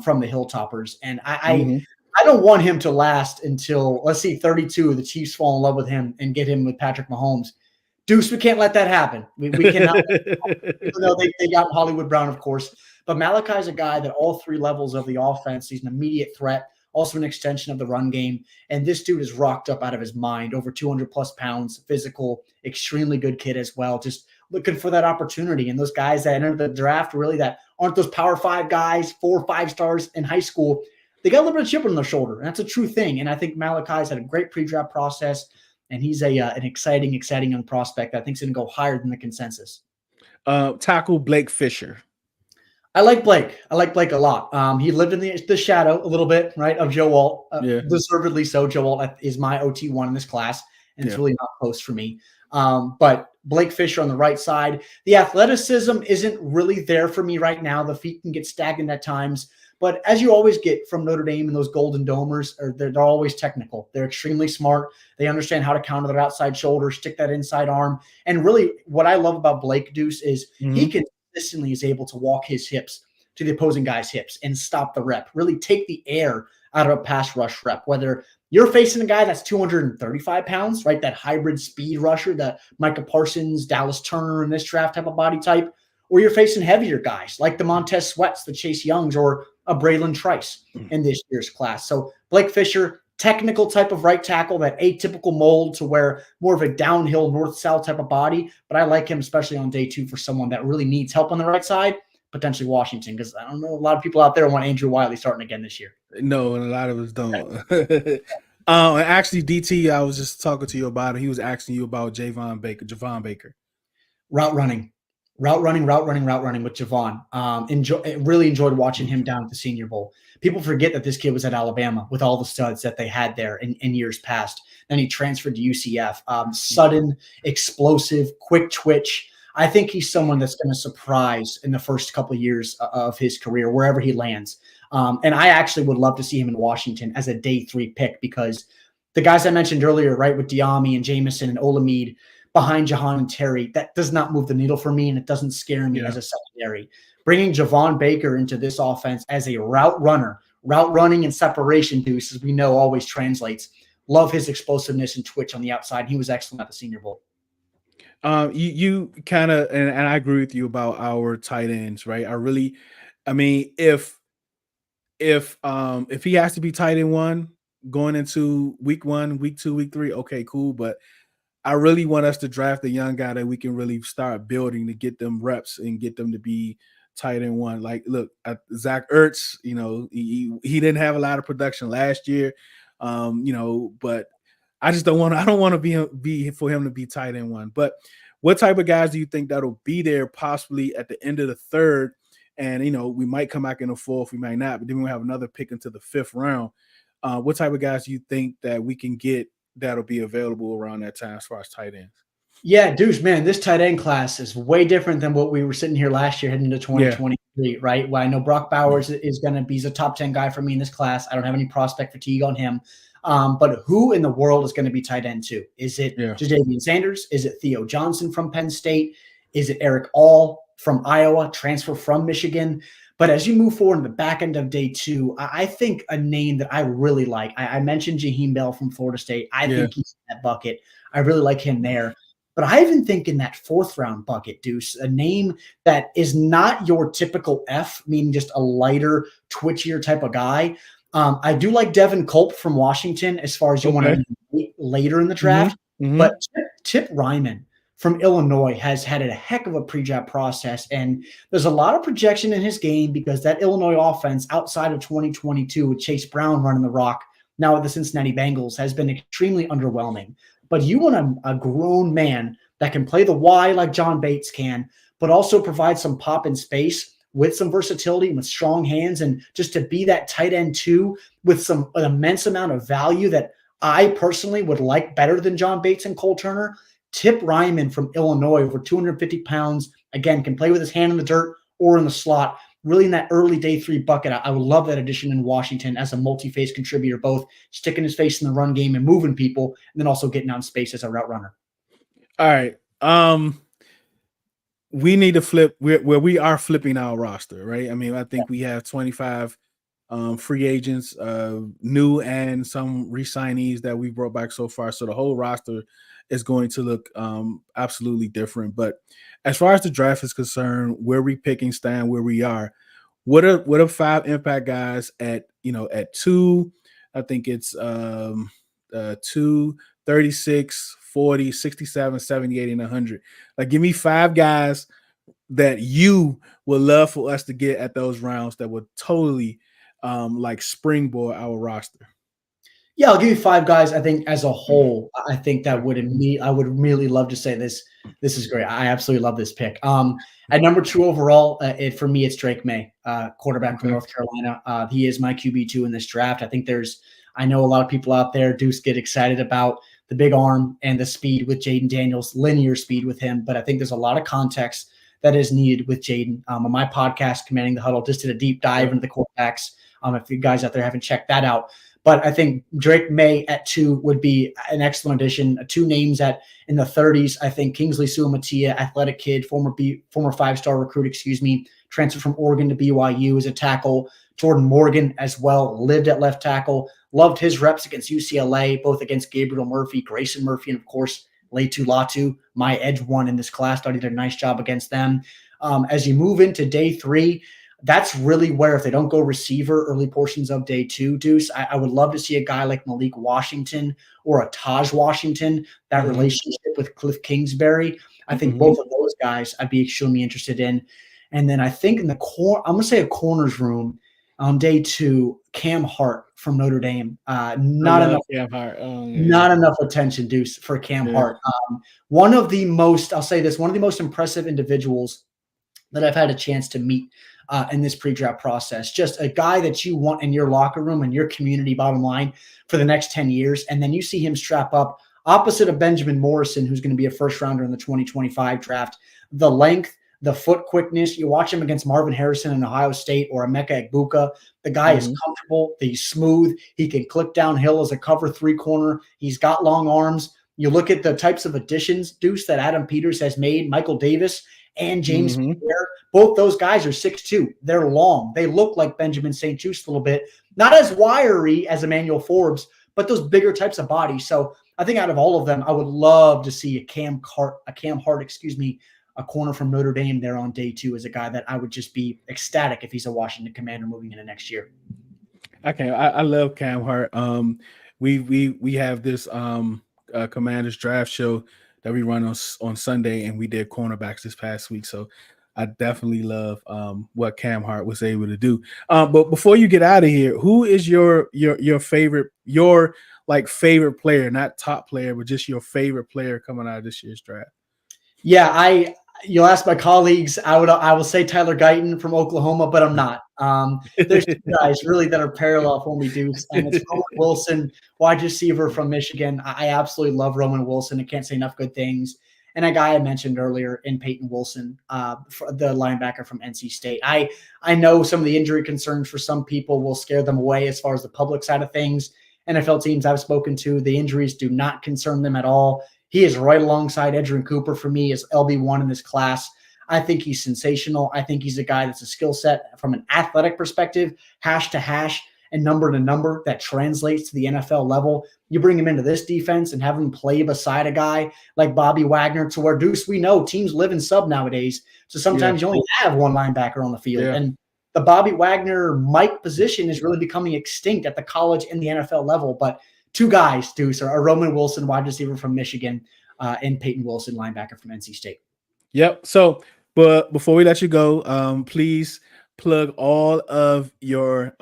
from the Hilltoppers. And I don't want him to last until, let's see, 32. The Chiefs fall in love with him and get him with Patrick Mahomes. Deuce, we can't let that happen. We cannot. Even though they got Hollywood Brown, of course. But Malachi is a guy that all 3 levels of the offense, he's an immediate threat. Also an extension of the run game. And this dude is rocked up out of his mind, over 200-plus pounds, physical, extremely good kid as well, just looking for that opportunity. And those guys that enter the draft, really, that aren't those Power 5 guys, 4 or 5 stars in high school, they got a little bit of chip on their shoulder. And that's a true thing. And I think Malachi's had a great pre-draft process, and he's an exciting young prospect that I think is going to go higher than the consensus. Tackle Blake Fisher. I like Blake. I like Blake a lot. He lived in the shadow a little bit, right, of Joe Alt. Deservedly so. Joe Alt is my OT1 in this class, and it's really not close for me. But Blake Fisher on the right side, the athleticism isn't really there for me right now. The feet can get stagnant at times. But as you always get from Notre Dame and those Golden Domers, they're always technical. They're extremely smart. They understand how to counter their outside shoulder, stick that inside arm. And really what I love about Blake, Deuce, is he consistently is able to walk his hips to the opposing guy's hips and stop the rep, really take the air out of a pass rush rep, whether you're facing a guy that's 235 pounds, right, that hybrid speed rusher, the Micah Parsons, Dallas Turner in this draft type of body type, or you're facing heavier guys like the Montez Sweats, the Chase Youngs, or a Braylon Trice in this year's class. So Blake Fisher, technical type of right tackle, that atypical mold to where more of a downhill north-south type of body. But I like him, especially on day 2, for someone that really needs help on the right side, potentially Washington, because I don't know, a lot of people out there want Andrew Wiley starting again this year. No, and a lot of us don't. And actually, DT, I was just talking to you about it. He was asking you about Javon Baker. Route running with Javon. Really enjoyed watching him down at the Senior Bowl. People forget that this kid was at Alabama with all the studs that they had there in years past. Then he transferred to UCF. Sudden, explosive, quick twitch. I think he's someone that's going to surprise in the first couple of years of his career, wherever he lands. And I actually would love to see him in Washington as a day 3 pick, because the guys I mentioned earlier, right, with Diami and Jamison and Olamide behind Jahan and Terry, that does not move the needle for me, and it doesn't scare me as a secondary. Bringing Javon Baker into this offense as a route running and separation, Deuce, as we know, always translates. Love his explosiveness and twitch on the outside. He was excellent at the Senior Bowl. You kind of, and I agree with you about our tight ends, right? If he has to be tight end 1 going into week 1, week 2, week 3, okay, cool. But I really want us to draft a young guy that we can really start building to get them reps and get them to be tight end 1. Like, look, Zach Ertz, he didn't have a lot of production last year, but I don't want to be for him to be tight end 1. But what type of guys do you think that'll be there possibly at the end of the 3rd? And, we might come back in the 4th, we might not, but then we'll have another pick into the 5th round. What type of guys do you think that we can get that'll be available around that time as far as tight ends? Yeah, Deuce, man, this tight end class is way different than what we were sitting here last year heading into 2023, right? Well, I know Brock Bowers is going to be a top 10 guy for me in this class. I don't have any prospect fatigue on him. But who in the world is going to be tight end 2? Is it Jadavian Sanders? Is it Theo Johnson from Penn State? Is it Eric All from Iowa, transfer from Michigan? But as you move forward in the back end of day 2, I think a name that I really like, I mentioned Jaheim Bell from Florida State. I think he's in that bucket. I really like him there. But I even think in that 4th round bucket, Deuce, a name that is not your typical F, meaning just a lighter, twitchier type of guy. I do like Devin Culp from Washington as far as you want to later in the draft. But Tip Ryman from Illinois has had a heck of a pre-draft process, and there's a lot of projection in his game because that Illinois offense outside of 2022 with Chase Brown running the rock now with the Cincinnati Bengals has been extremely underwhelming. But you want a grown man that can play the Y like John Bates can, but also provide some pop in space with some versatility, with strong hands, and just to be that tight end too with an immense amount of value that I personally would like better than John Bates and Cole Turner. Tip Ryman from Illinois, over 250 pounds, again, can play with his hand in the dirt or in the slot. Really in that early day 3 bucket, I would love that addition in Washington as a multi-phase contributor, both sticking his face in the run game and moving people, and then also getting out in space as a route runner. All right. We need to flip where we are flipping our roster, right? I mean, I think we have 25 free agents, new and some re-signees that we brought back so far. So the whole roster is going to look absolutely different. But as far as the draft is concerned, where we picking, stand where we are, what are 5 impact guys at 2? I think it's 2, 36, 40, 67, 78, and 100. Like, give me 5 guys that you would love for us to get at those rounds that would totally like springboard our roster. Yeah, I'll give you 5 guys. I think as a whole, I think that I would really love to say this is great. I absolutely love this pick. At number 2 overall, for me, it's Drake May, quarterback from North Carolina. He is my QB2 in this draft. I know a lot of people out there do get excited about the big arm and the speed with Jaden Daniels, linear speed with him. But I think there's a lot of context that is needed with Jaden. On my podcast, Commanding the Huddle, just did a deep dive into the quarterbacks. If you guys out there haven't checked that out. But I think Drake May at 2 would be an excellent addition. 2 names in the 30s. I think Kingsley Suamatia, athletic kid, former 5-star recruit, transferred from Oregon to BYU as a tackle. Jordan Morgan as well, lived at left tackle. Loved his reps against UCLA, both against Gabriel Murphy, Grayson Murphy, and of course, Leitu Latu, my edge one in this class. Thought he did a nice job against them. As you move into day 3, that's really where, if they don't go receiver early portions of day 2, Deuce, I would love to see a guy like Malik Washington or a Taj Washington, that relationship with Cliff Kingsbury. I think both of those guys I'd be extremely interested in. And then I think in the core, I'm going to say a corner's room on day 2, Cam Hart from Notre Dame. Not enough attention, Deuce, for Cam Hart. One of the most impressive individuals that I've had a chance to meet in this pre-draft process. Just a guy that you want in your locker room and your community, bottom line, for the next 10 years. And then you see him strap up opposite of Benjamin Morrison, who's going to be a first rounder in the 2025 draft. The length, the foot quickness. You watch him against Marvin Harrison in Ohio State or Emeka Egbuka. The guy is comfortable. He's smooth. He can click downhill as a cover 3 corner. He's got long arms. You look at the types of additions, Deuce, that Adam Peters has made, Michael Davis and James Pierre. Both those guys are 6'2". They're long. They look like Benjamin St. Juste a little bit. Not as wiry as Emmanuel Forbes, but those bigger types of bodies. So I think out of all of them, I would love to see a Cam Hart, a corner from Notre Dame there on day 2 as a guy that I would just be ecstatic if he's a Washington Commander moving into next year. Okay, I love Cam Hart. We have this Commanders draft show that we run on Sunday, and we did cornerbacks this past week. So I definitely love what Cam Hart was able to do. But before you get out of here, who is your favorite, favorite player, not top player, but just your favorite player coming out of this year's draft? Yeah, you'll ask my colleagues. I will say Tyler Guyton from Oklahoma, but I'm not. There's 2 guys really that are parallel for me, Deuce, and it's Roman Wilson, wide receiver from Michigan. I absolutely love Roman Wilson. I can't say enough good things. And a guy I mentioned earlier in Peyton Wilson, the linebacker from NC State. I know some of the injury concerns for some people will scare them away as far as the public side of things. NFL teams I've spoken to, the injuries do not concern them at all. He is right alongside Edgerrin Cooper for me as LB1 in this class. I think he's sensational. I think he's a guy that's a skill set from an athletic perspective, hash to hash, and number to number that translates to the NFL level. You bring him into this defense and have him play beside a guy like Bobby Wagner, to where, Deuce, we know teams live in sub nowadays. So sometimes you only have one linebacker on the field. Yeah. And the Bobby Wagner Mike position is really becoming extinct at the college and the NFL level. But two guys, Deuce, are Roman Wilson, wide receiver from Michigan, and Peyton Wilson, linebacker from NC State. Yep. So, but before we let you go, please plug all of your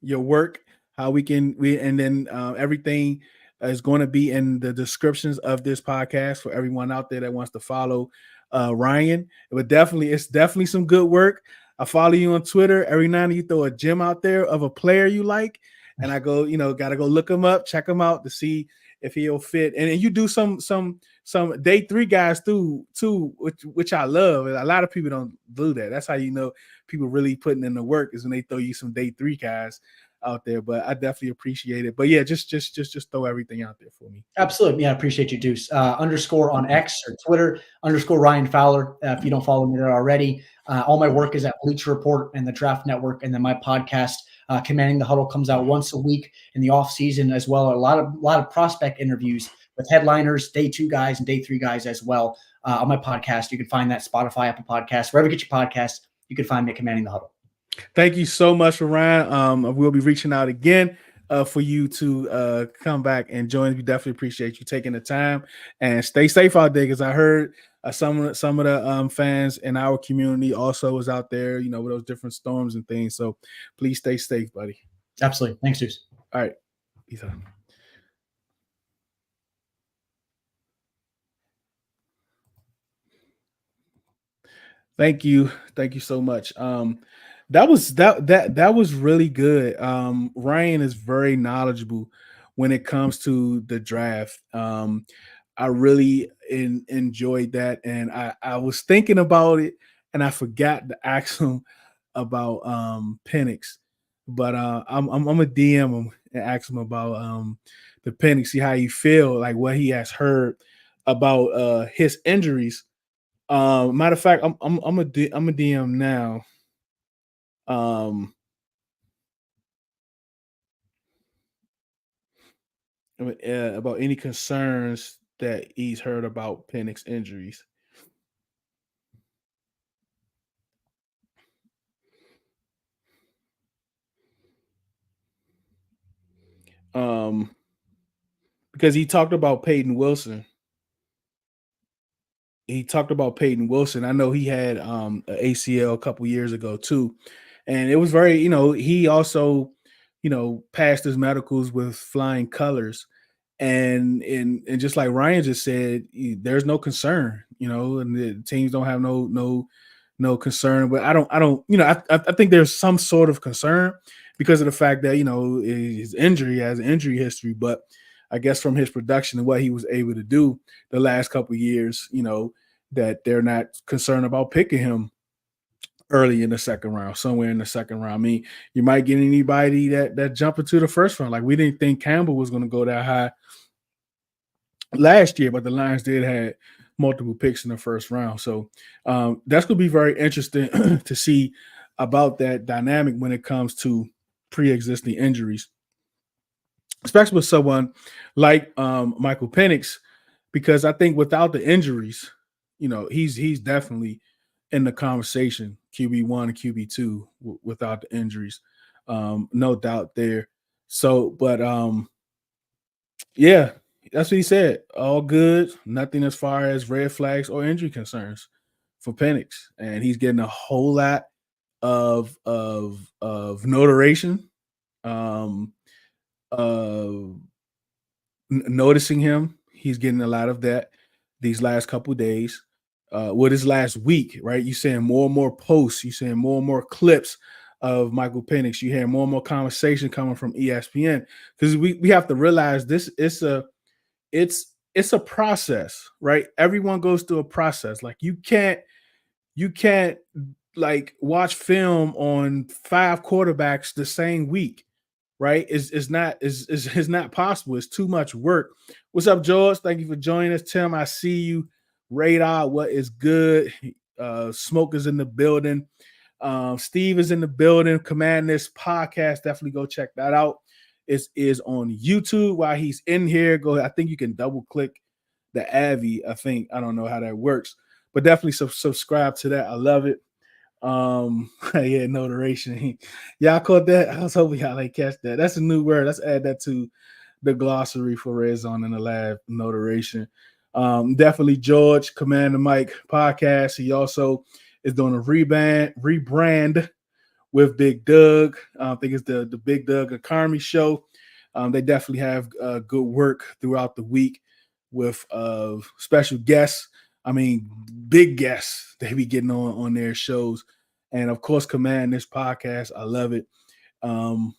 work, how and then everything is going to be in the descriptions of this podcast for everyone out there that wants to follow Ryan. It's definitely some good work. I follow you on Twitter. Every now and then you throw a gem out there of a player you like, and I go, gotta go look him up, check him out to see if he'll fit. And you do some day 3 guys too, which I love. A lot of people don't do that. That's how you know people really putting in the work, is when they throw you some day 3 guys out there. But I definitely appreciate it. But yeah, just throw everything out there for me. Absolutely. Yeah, I appreciate you, Deuce. _, on X or Twitter, _ Ryan Fowler. If you don't follow me there already. All my work is at Bleacher Report and the Draft Network, and then my podcast, Commanding the Huddle, comes out once a week in the off season as well. A lot of prospect interviews with headliners, day 2 guys and day 3 guys as well. On my podcast, you can find that Spotify, Apple Podcasts, wherever you get your podcasts. You can find me at Commanding the Huddle. Thank you so much, Ryan. We'll be reaching out again for you to come back and join. We definitely appreciate you taking the time, and stay safe out there, because I heard some of the fans in our community also is out there, with those different storms and things. So please stay safe, buddy. Absolutely. Thanks, Deuce. All right. Peace out. Thank you so much. That was really good. Ryan is very knowledgeable when it comes to the draft. I really enjoyed that, and I was thinking about it, and I forgot to ask him about Penix, but I'm gonna DM him and ask him about the Penix, see how he feel, like what he has heard about his injuries. Matter of fact, I'm a DM now. About any concerns that he's heard about Penix injuries. Because he talked about Peyton Wilson. I know he had an ACL a couple years ago too, and it was very, he also, passed his medicals with flying colors, and just like Ryan just said, there's no concern, and the teams don't have no concern. But I don't, I think there's some sort of concern because of the fact that his injury has an injury history, but I guess from his production and what he was able to do the last couple of years, that they're not concerned about picking him early in the second round, somewhere in the second round. I mean, you might get anybody that jump into the first round. Like, we didn't think Campbell was going to go that high last year, but the Lions did have multiple picks in the first round. So that's going to be very interesting to see about that dynamic when it comes to pre-existing injuries, especially with someone like Michael Penix, because I think without the injuries, he's definitely in the conversation, QB1 and QB2 without the injuries. No doubt there. So, but yeah, that's what he said. All good, nothing as far as red flags or injury concerns for Penix. And he's getting a whole lot of notoriation. Noticing him, he's getting a lot of that these last couple of days. This last week, right? You're seeing more and more posts, you're seeing more and more clips of Michael Penix. You hear more and more conversation coming from ESPN, because we have to realize this is it's a process, right? Everyone goes through a process. Like, you can't like watch film on 5 quarterbacks the same week, right? It's not possible. It's too much work. What's up, George? Thank you for joining us. Tim, I see you. Radar, what is good? Smoke is in the building. Steve is in the building. Command This podcast. Definitely go check that out. It is on YouTube. While he's in here, I think you can double click the Avi. I don't know how that works, but definitely subscribe to that. I love it. Yeah, notaration. Y'all caught that? I was hoping y'all like catch that. That's a new word. Let's add that to the glossary for Redzone in the Lab, notaration. Definitely George, Command the Mic podcast. He also is doing a rebrand with Big Doug. I think it's the Big Doug and Carmi show. They definitely have good work throughout the week with special guests. I mean, big guests they be getting on their shows. And of course, Command This podcast. I love it.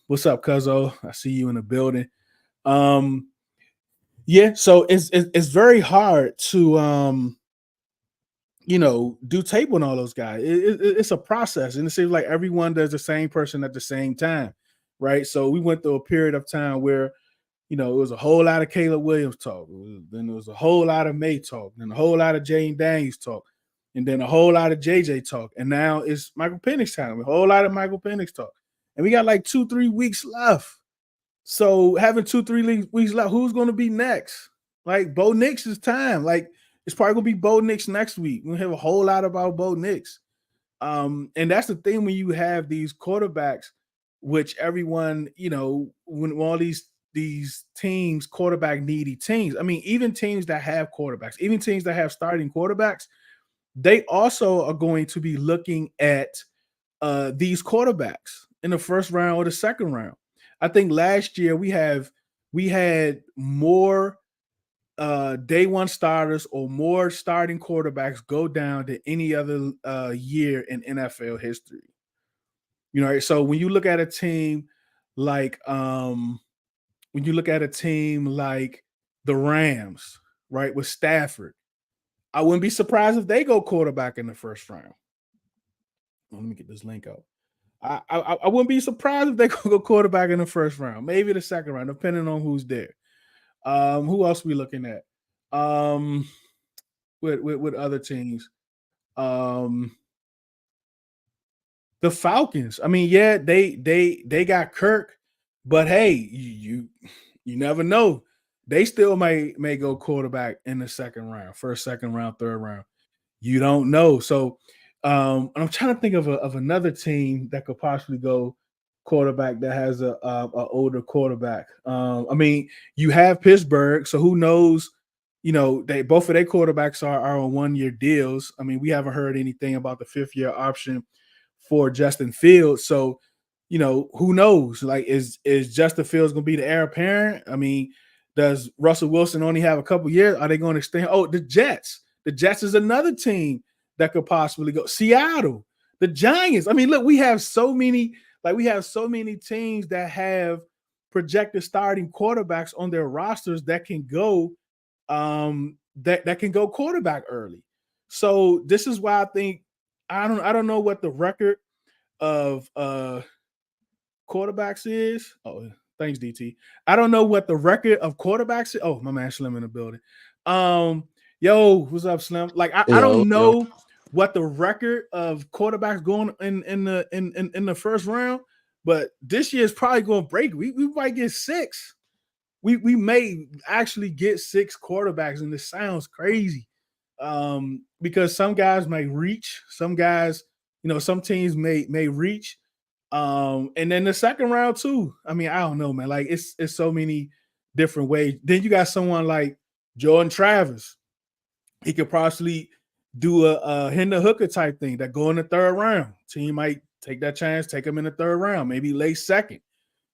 What's up, Cuzzo? I see you in the building. Yeah, so it's very hard to do tape on all those guys. It's a process, and it seems like everyone does the same person at the same time, right? So we went through a period of time where it was a whole lot of Caleb Williams talk, then there was a whole lot of May talk, then a whole lot of Jane Daniels talk, and then a whole lot of JJ talk, and now it's Michael Penix time, a whole lot of Michael Penix talk, and we got like 2-3 weeks left. So having 2-3 weeks left, who's going to be next? Like Bo Nix is time. Like it's probably going to be Bo Nix next week. We'll have a whole lot about Bo Nix. And that's the thing when you have these quarterbacks, which everyone, when all these teams, quarterback needy teams, I mean, even teams that have quarterbacks, even teams that have starting quarterbacks, they also are going to be looking at these quarterbacks in the first round or the second round. I think last year we had more day one starters or more starting quarterbacks go down than any other year in NFL history. So when you look at a team like the Rams, right, with Stafford, I wouldn't be surprised if they go quarterback in the first round. Let me get this link out. I wouldn't be surprised if they go quarterback in the first round, maybe the second round, depending on who's there. Who else we looking at? With other teams. The Falcons. I mean, yeah, they got Kirk, but hey, you never know. They still may go quarterback in the second round, first, second round, third round. You don't know. So I'm trying to think of another team that could possibly go quarterback that has a older quarterback. I mean, you have Pittsburgh, so who knows? They both of their quarterbacks are on 1-year deals. I mean, we haven't heard anything about the 5th-year option for Justin Fields. So, who knows? Like, is Justin Fields going to be the heir apparent? I mean, does Russell Wilson only have a couple years? Are they going to extend? Oh, the Jets. The Jets is another team that could possibly go. Seattle, the Giants. I mean, look, we have so many teams that have projected starting quarterbacks on their rosters that can go that can go quarterback early. So this is why I think I don't know what the record of quarterbacks is. Oh, thanks, DT. I don't know what the record of quarterbacks is. Oh, my man Slim in the building. Yo, what's up, Slim? Like I don't know what the record of quarterbacks going in the first round, but this year is probably going to break. We might get 6. We may actually get 6 quarterbacks, and this sounds crazy. Because some guys may reach, some guys, some teams may reach. And then the second round too. I mean, I don't know, man. Like it's so many different ways. Then you got someone like Jordan Travis. He could possibly do a Hendon Hooker type thing that go in the third round. Team might take that chance, take him in the third round, maybe late second.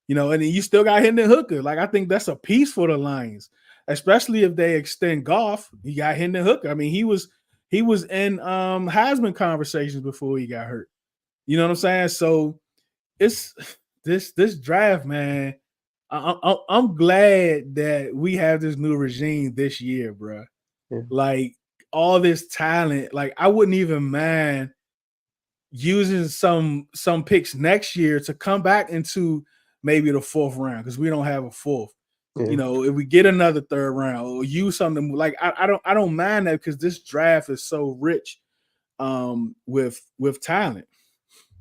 And then you still got Hendon Hooker. Like I think that's a piece for the Lions, especially if they extend Goff. You got Hendon Hooker. I mean, he was in Heisman conversations before he got hurt. You know what I'm saying? So it's this draft, man. I'm glad that we have this new regime this year, bro. Yeah. Like all this talent, like I wouldn't even mind using some picks next year to come back into maybe the 4th round because we don't have a 4th. Yeah. If we get another 3rd round or use something like I don't mind that because this draft is so rich with talent.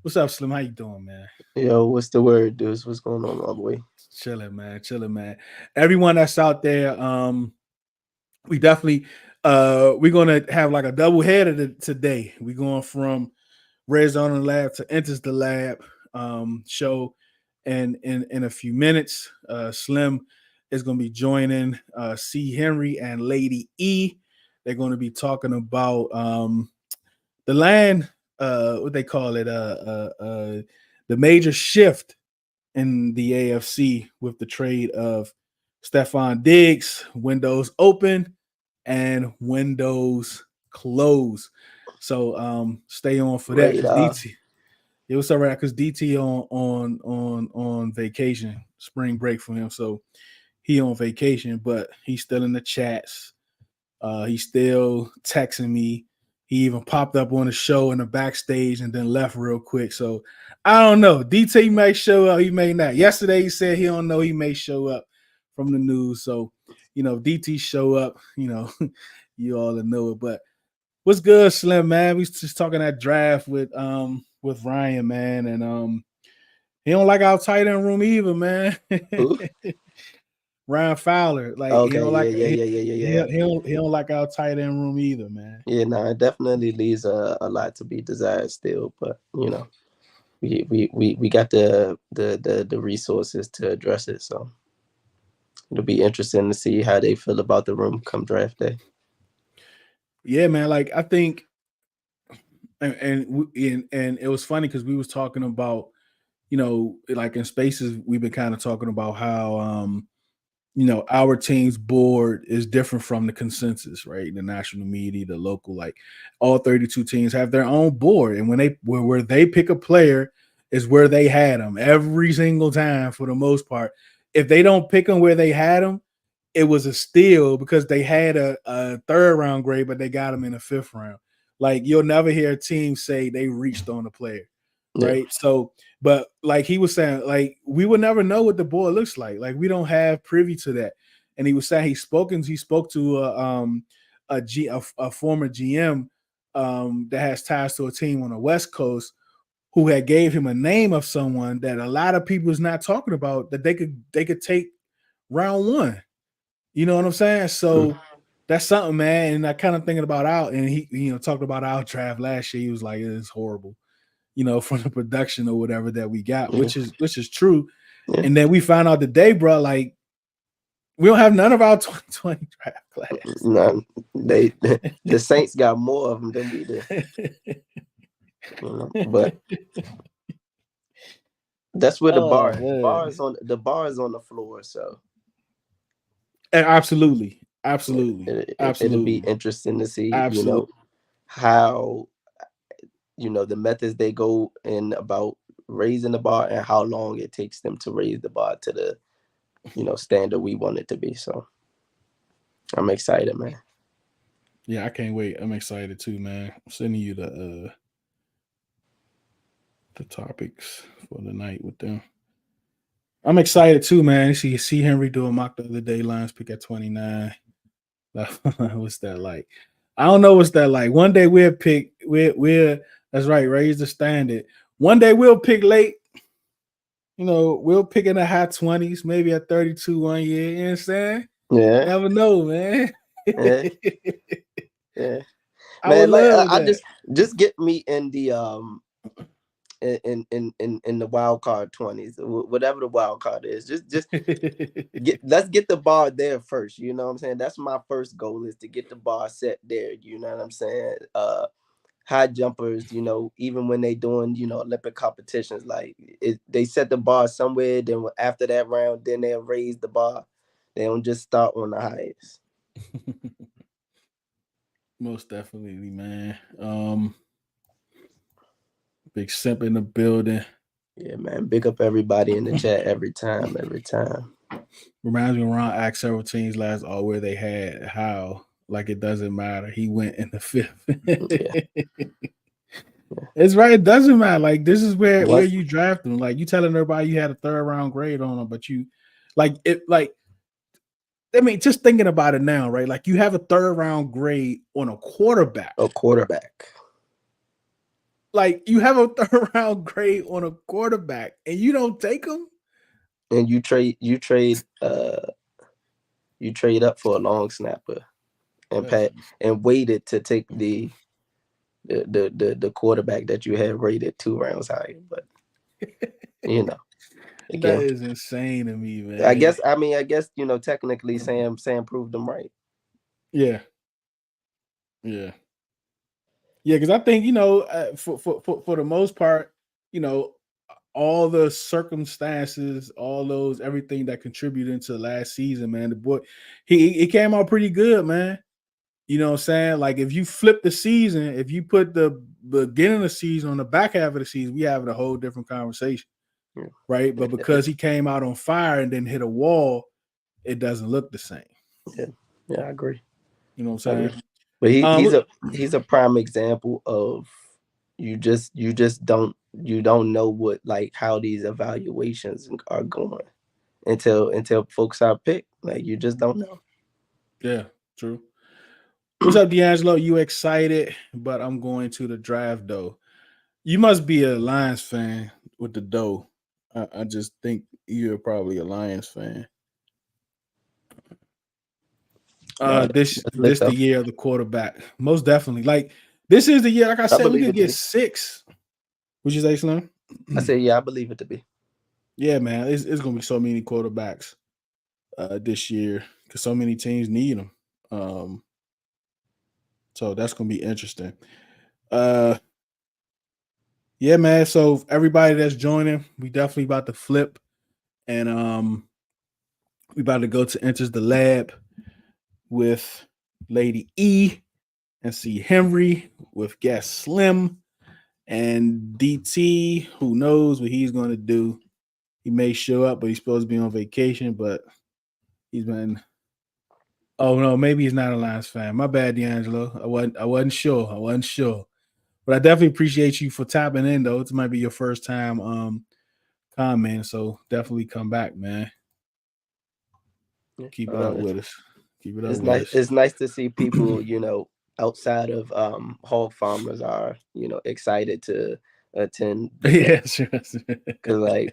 What's up, Slim? How you doing, man? Yo, what's the word, dudes? What's going on all the way? Chilling, man. Chilling, man. Everyone that's out there, we definitely we're gonna have like a double header today. We're going from Redzone and Lab to Enters the Lab show, and in a few minutes, Slim is going to be joining C. Henry and Lady E. They're going to be talking about the land, what they call it, the major shift in the AFC with the trade of Stephon Diggs, windows open and windows close. So stay on for that because DT. It was all right because DT on vacation, spring break for him. So he on vacation, but he's still in the chats. He's still texting me. He even popped up on the show in the backstage and then left real quick. So I don't know. DT may show up. He may not. Yesterday he said he don't know. He may show up from the news. So, DT show up, you all know it. But what's good, Slim, man? We just talking that draft with Ryan, man. And he don't like our tight end room either, man. Ryan Fowler, like okay, he don't like yeah. He don't like our tight end room either, man. Yeah, no, it definitely leaves a lot to be desired still, but we got the resources to address it, so it'll be interesting to see how they feel about the room come draft day. Yeah, man. Like I think, and it was funny because we was talking about, like in spaces we've been kind of talking about how our team's board is different from the consensus, right? The national media, the local, like all 32 teams have their own board. And when where they pick a player is where they had them every single time for the most part. If they don't pick them where they had them, it was a steal because they had a third round grade, but they got them in the fifth round. Like you'll never hear a team say they reached on a player. Right. Yeah. So, but like he was saying, like we would never know what the board looks like. Like we don't have privy to that. And he was saying he spoke to a former GM that has ties to a team on the West Coast who had gave him a name of someone that a lot of people is not talking about that they could take round one. You know what I'm saying? So that's something, man. And I kind of thinking about out, and he talked about our draft last year. He was like, it's horrible. From the production or whatever that we got, which is true. Yeah. And then we found out today, bro, like we don't have none of our 2020 draft class. No, the Saints got more of them than we did. But that's where the bar is on the floor. So absolutely. It'll be interesting to see, how the methods they go in about raising the bar and how long it takes them to raise the bar to the, standard we want it to be. So I'm excited, man. Yeah, I can't wait. I'm excited too, man. I'm sending you the topics for the night with them. I'm excited too, man. See Henry do a mock the other day, Lions pick at 29. What's that like? I don't know what's that like. One day we'll pick, that's right, raise the standard. One day we'll pick late. We'll pick in the high 20s, maybe at 32 one year. You know what I'm saying? Yeah. Never know, man. Yeah. Man, I just get me in the in the wild card 20s, whatever the wild card is. Just let's get the bar there first. You know what I'm saying? That's my first goal, is to get the bar set there. You know what I'm saying? High jumpers, even when they doing, Olympic competitions, like they set the bar somewhere, then after that round, then they'll raise the bar. They don't just start on the highest. Most definitely, man. Big simp in the building. Yeah, man. Big up everybody in the chat every time. Reminds me when Ron asked several teams last where they had how. Like it doesn't matter. He went in the fifth. It's right. It doesn't matter. Like this is where you draft them. Like you telling everybody you had a third round grade on them, but you like it. Like I mean, just thinking about it now, right? Like you have a third round grade on a quarterback. A quarterback. Like you have a third round grade on a quarterback, and you don't take him. And you trade up for a long snapper and waited to take the quarterback that you had rated 2 rounds higher. But again, that is insane to me, man. I guess technically Sam proved them right. Yeah. Because I think for the most part, all the circumstances, all those everything that contributed into last season, man. The boy, he came out pretty good, man. You know what I'm saying? Like if you flip the season, if you put the beginning of the season on the back half of the season, we having a whole different conversation, right? But because he came out on fire and then hit a wall, it doesn't look the same. Yeah, I agree. You know what I'm saying? But he's a prime example of you just don't know what how these evaluations are going until folks are picked. Like you just don't know. Yeah, true. What's up, D'Angelo? You excited? But I'm going to the draft though. You must be a Lions fan with the dough. I just think you're probably a Lions fan. This the year of the quarterback. Most definitely. Like this is the year. Like I said, we could get 6. Would you say, Slim? I say, yeah, I believe it to be. Yeah, man. It's gonna be so many quarterbacks this year because so many teams need them. So that's gonna be interesting. Yeah, man. So everybody that's joining, we definitely about to flip, and we about to go to Enters the Lab with Lady E and see Henry with guest Slim and DT. Who knows what he's going to do? He may show up, but he's supposed to be on vacation. But he's been. Oh no, maybe he's not a Lions fan. My bad, D'Angelo. I wasn't sure. But I definitely appreciate you for tapping in, though. This might be your first time comment, so definitely come back, man. Keep it up with us. Keep it up with us. It's nice to see people, outside of hog farmers are, excited to attend. Yeah, sure. Because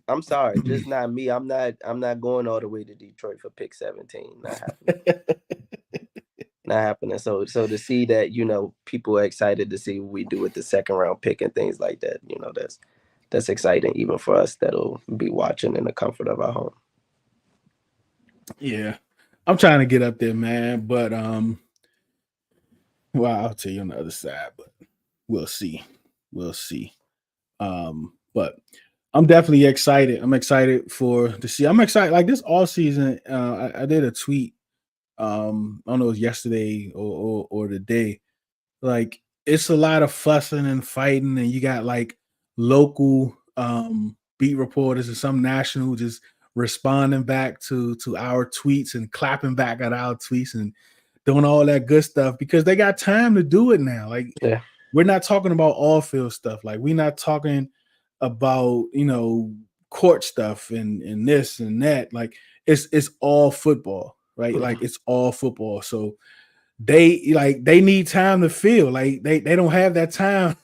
I'm sorry, just not me. I'm not going all the way to Detroit for pick 17. Not happening. Not happening. So to see that, people are excited to see what we do with the second round pick and things like that, that's exciting even for us that'll be watching in the comfort of our home. Yeah. I'm trying to get up there, man, but well, I'll tell you on the other side, but we'll see. But I'm definitely excited. I'm excited to see. I'm excited. Like this all season, I did a tweet. I don't know, it was yesterday or today. Like it's a lot of fussing and fighting, and you got like local beat reporters and some national just responding back to our tweets and clapping back at our tweets and doing all that good stuff because they got time to do it now. Like we're not talking about all field stuff. Like we're not talking about court stuff and this and that. Like it's all football, right? Like it's all football. So they need time to feel like they don't have that time.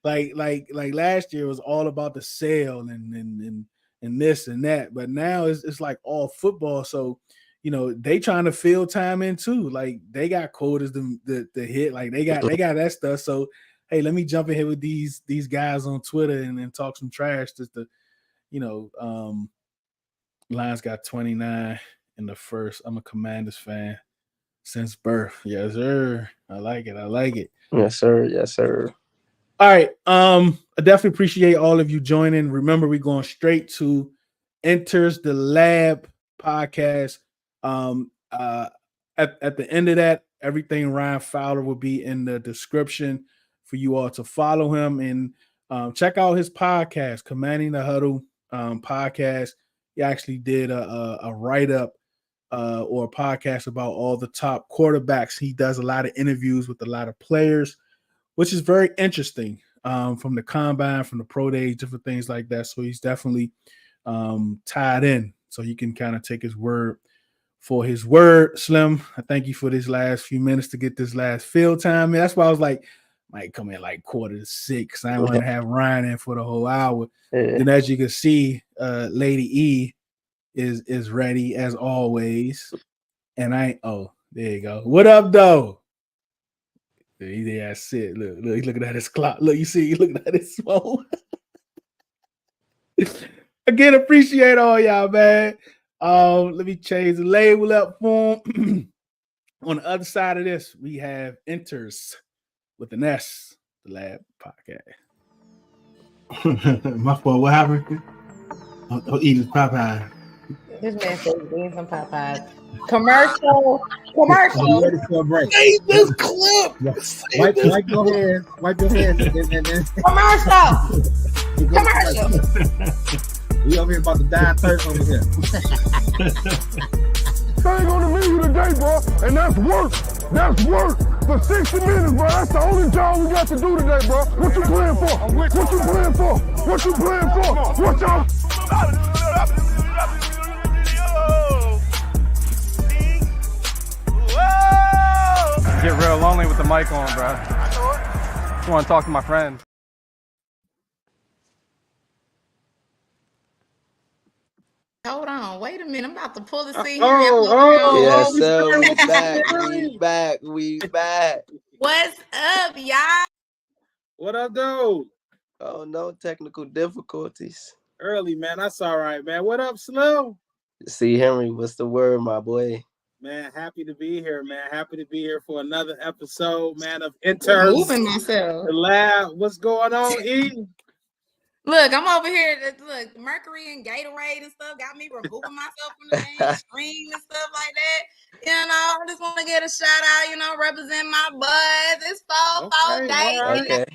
like last year was all about the sale and this and that, but now it's like all football. So they trying to fill time in too. Like they got quotas to hit. Like they got that stuff. So hey, let me jump in here with these guys on Twitter and talk some trash. Just to Lions got 29 in the first. I'm a Commanders fan since birth. Yes, sir. I like it. Yes, sir. All right. I definitely appreciate all of you joining. Remember, we're going straight to Enters the Lab podcast. At the end of that, everything Ryan Fowler will be in the description for you all to follow him and check out his podcast, Commanding the Huddle podcast. He actually did a write-up or a podcast about all the top quarterbacks. He does a lot of interviews with a lot of players, which is very interesting from the combine, from the pro days, different things like that. So he's definitely tied in. So you can kind of take his word for his word. Slim, I thank you for this last few minutes to get this last field time. And that's why I was like, might come in like 5:45. I didn't want to have Ryan in for the whole hour. Then as you can see, Lady E is ready as always. And there you go. What up, though? Yeah, sit. Look, he's looking at his clock. Look, you see, he's looking at his phone. Again, appreciate all y'all, man. Let me change the label up for him. On the other side of this, we have Enters with an S, the Lab Podcast. My fault. What happened? I'm eating Popeye. This man says he's eating some Popeyes. Commercial. I'm ready for a break. Save this clip. Wipe your hands. Wipe your hands. Commercial. We over here about to die of thirst over here. Thing on the menu today, bro, and that's work. That's work for 60 minutes, bro. That's the only job we got to do today, bro. What you playing for? What you playing for? What you playing for? What y'all? Get real lonely with the mic on, bro. Just want to talk to my friends. Hold on, wait a minute. I'm about to pull the scene. Yes, sir. We back. What's up, y'all? What up, dude? Oh, no technical difficulties. Early, man. That's all right, man. What up, Slow? See, Henry, what's the word, my boy? Man, happy to be here, man. Happy to be here for another episode, man, of Interns. Moving myself. The Lab. What's going on, E? Look, I'm over here. Look, Mercury and Gatorade and stuff got me removing myself from the main screen and stuff like that. You know, I just want to get a shout out, you know, represent my buzz. It's 4 days in the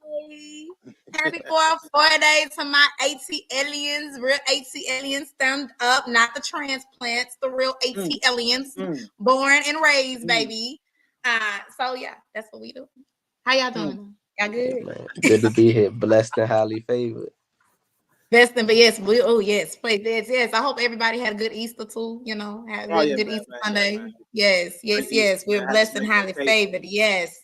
alley. Happy 4 days to my AT aliens, real AT aliens stand up, not the transplants, the real AT aliens, born and raised, baby. So yeah, that's what we do. How y'all doing? Y'all good? Man, good to be here. Blessed and highly favored. Best and yes, yes. I hope everybody had a good Easter too. You know, had a good Easter Sunday. Man. Yes. We're blessed and highly favored. Yes,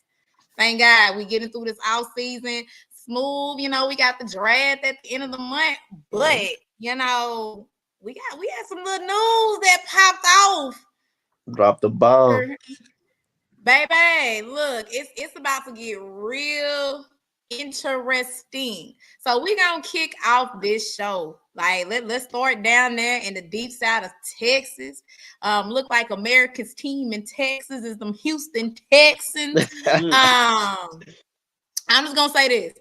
thank God we getting through this off season smooth. You know, we got the draft at the end of the month, but you know, we had some little news that popped off. Drop the bomb. Baby, look, it's about to get real interesting. So we're gonna kick off this show. Like, let's start down there in the deep side of Texas. Look like America's team in Texas is them Houston Texans. I'm just gonna say this.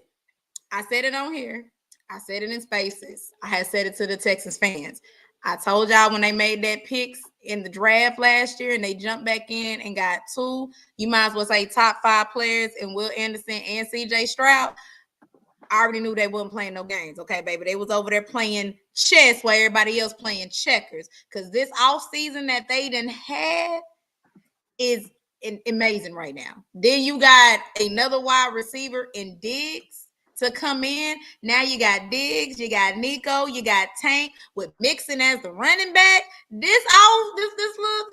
I said it on here. I said it in Spaces. I had said it to the Texans fans. I told y'all when they made that picks in the draft last year and they jumped back in and got 2, you might as well say top 5 players in Will Anderson and CJ Stroud. I already knew they wasn't playing no games. Okay, baby. They was over there playing chess while everybody else playing checkers. Because this offseason that they done had is amazing right now. Then you got another wide receiver in Diggs to come in. Now you got Diggs, you got Nico, you got Tank with Mixon as the running back. This little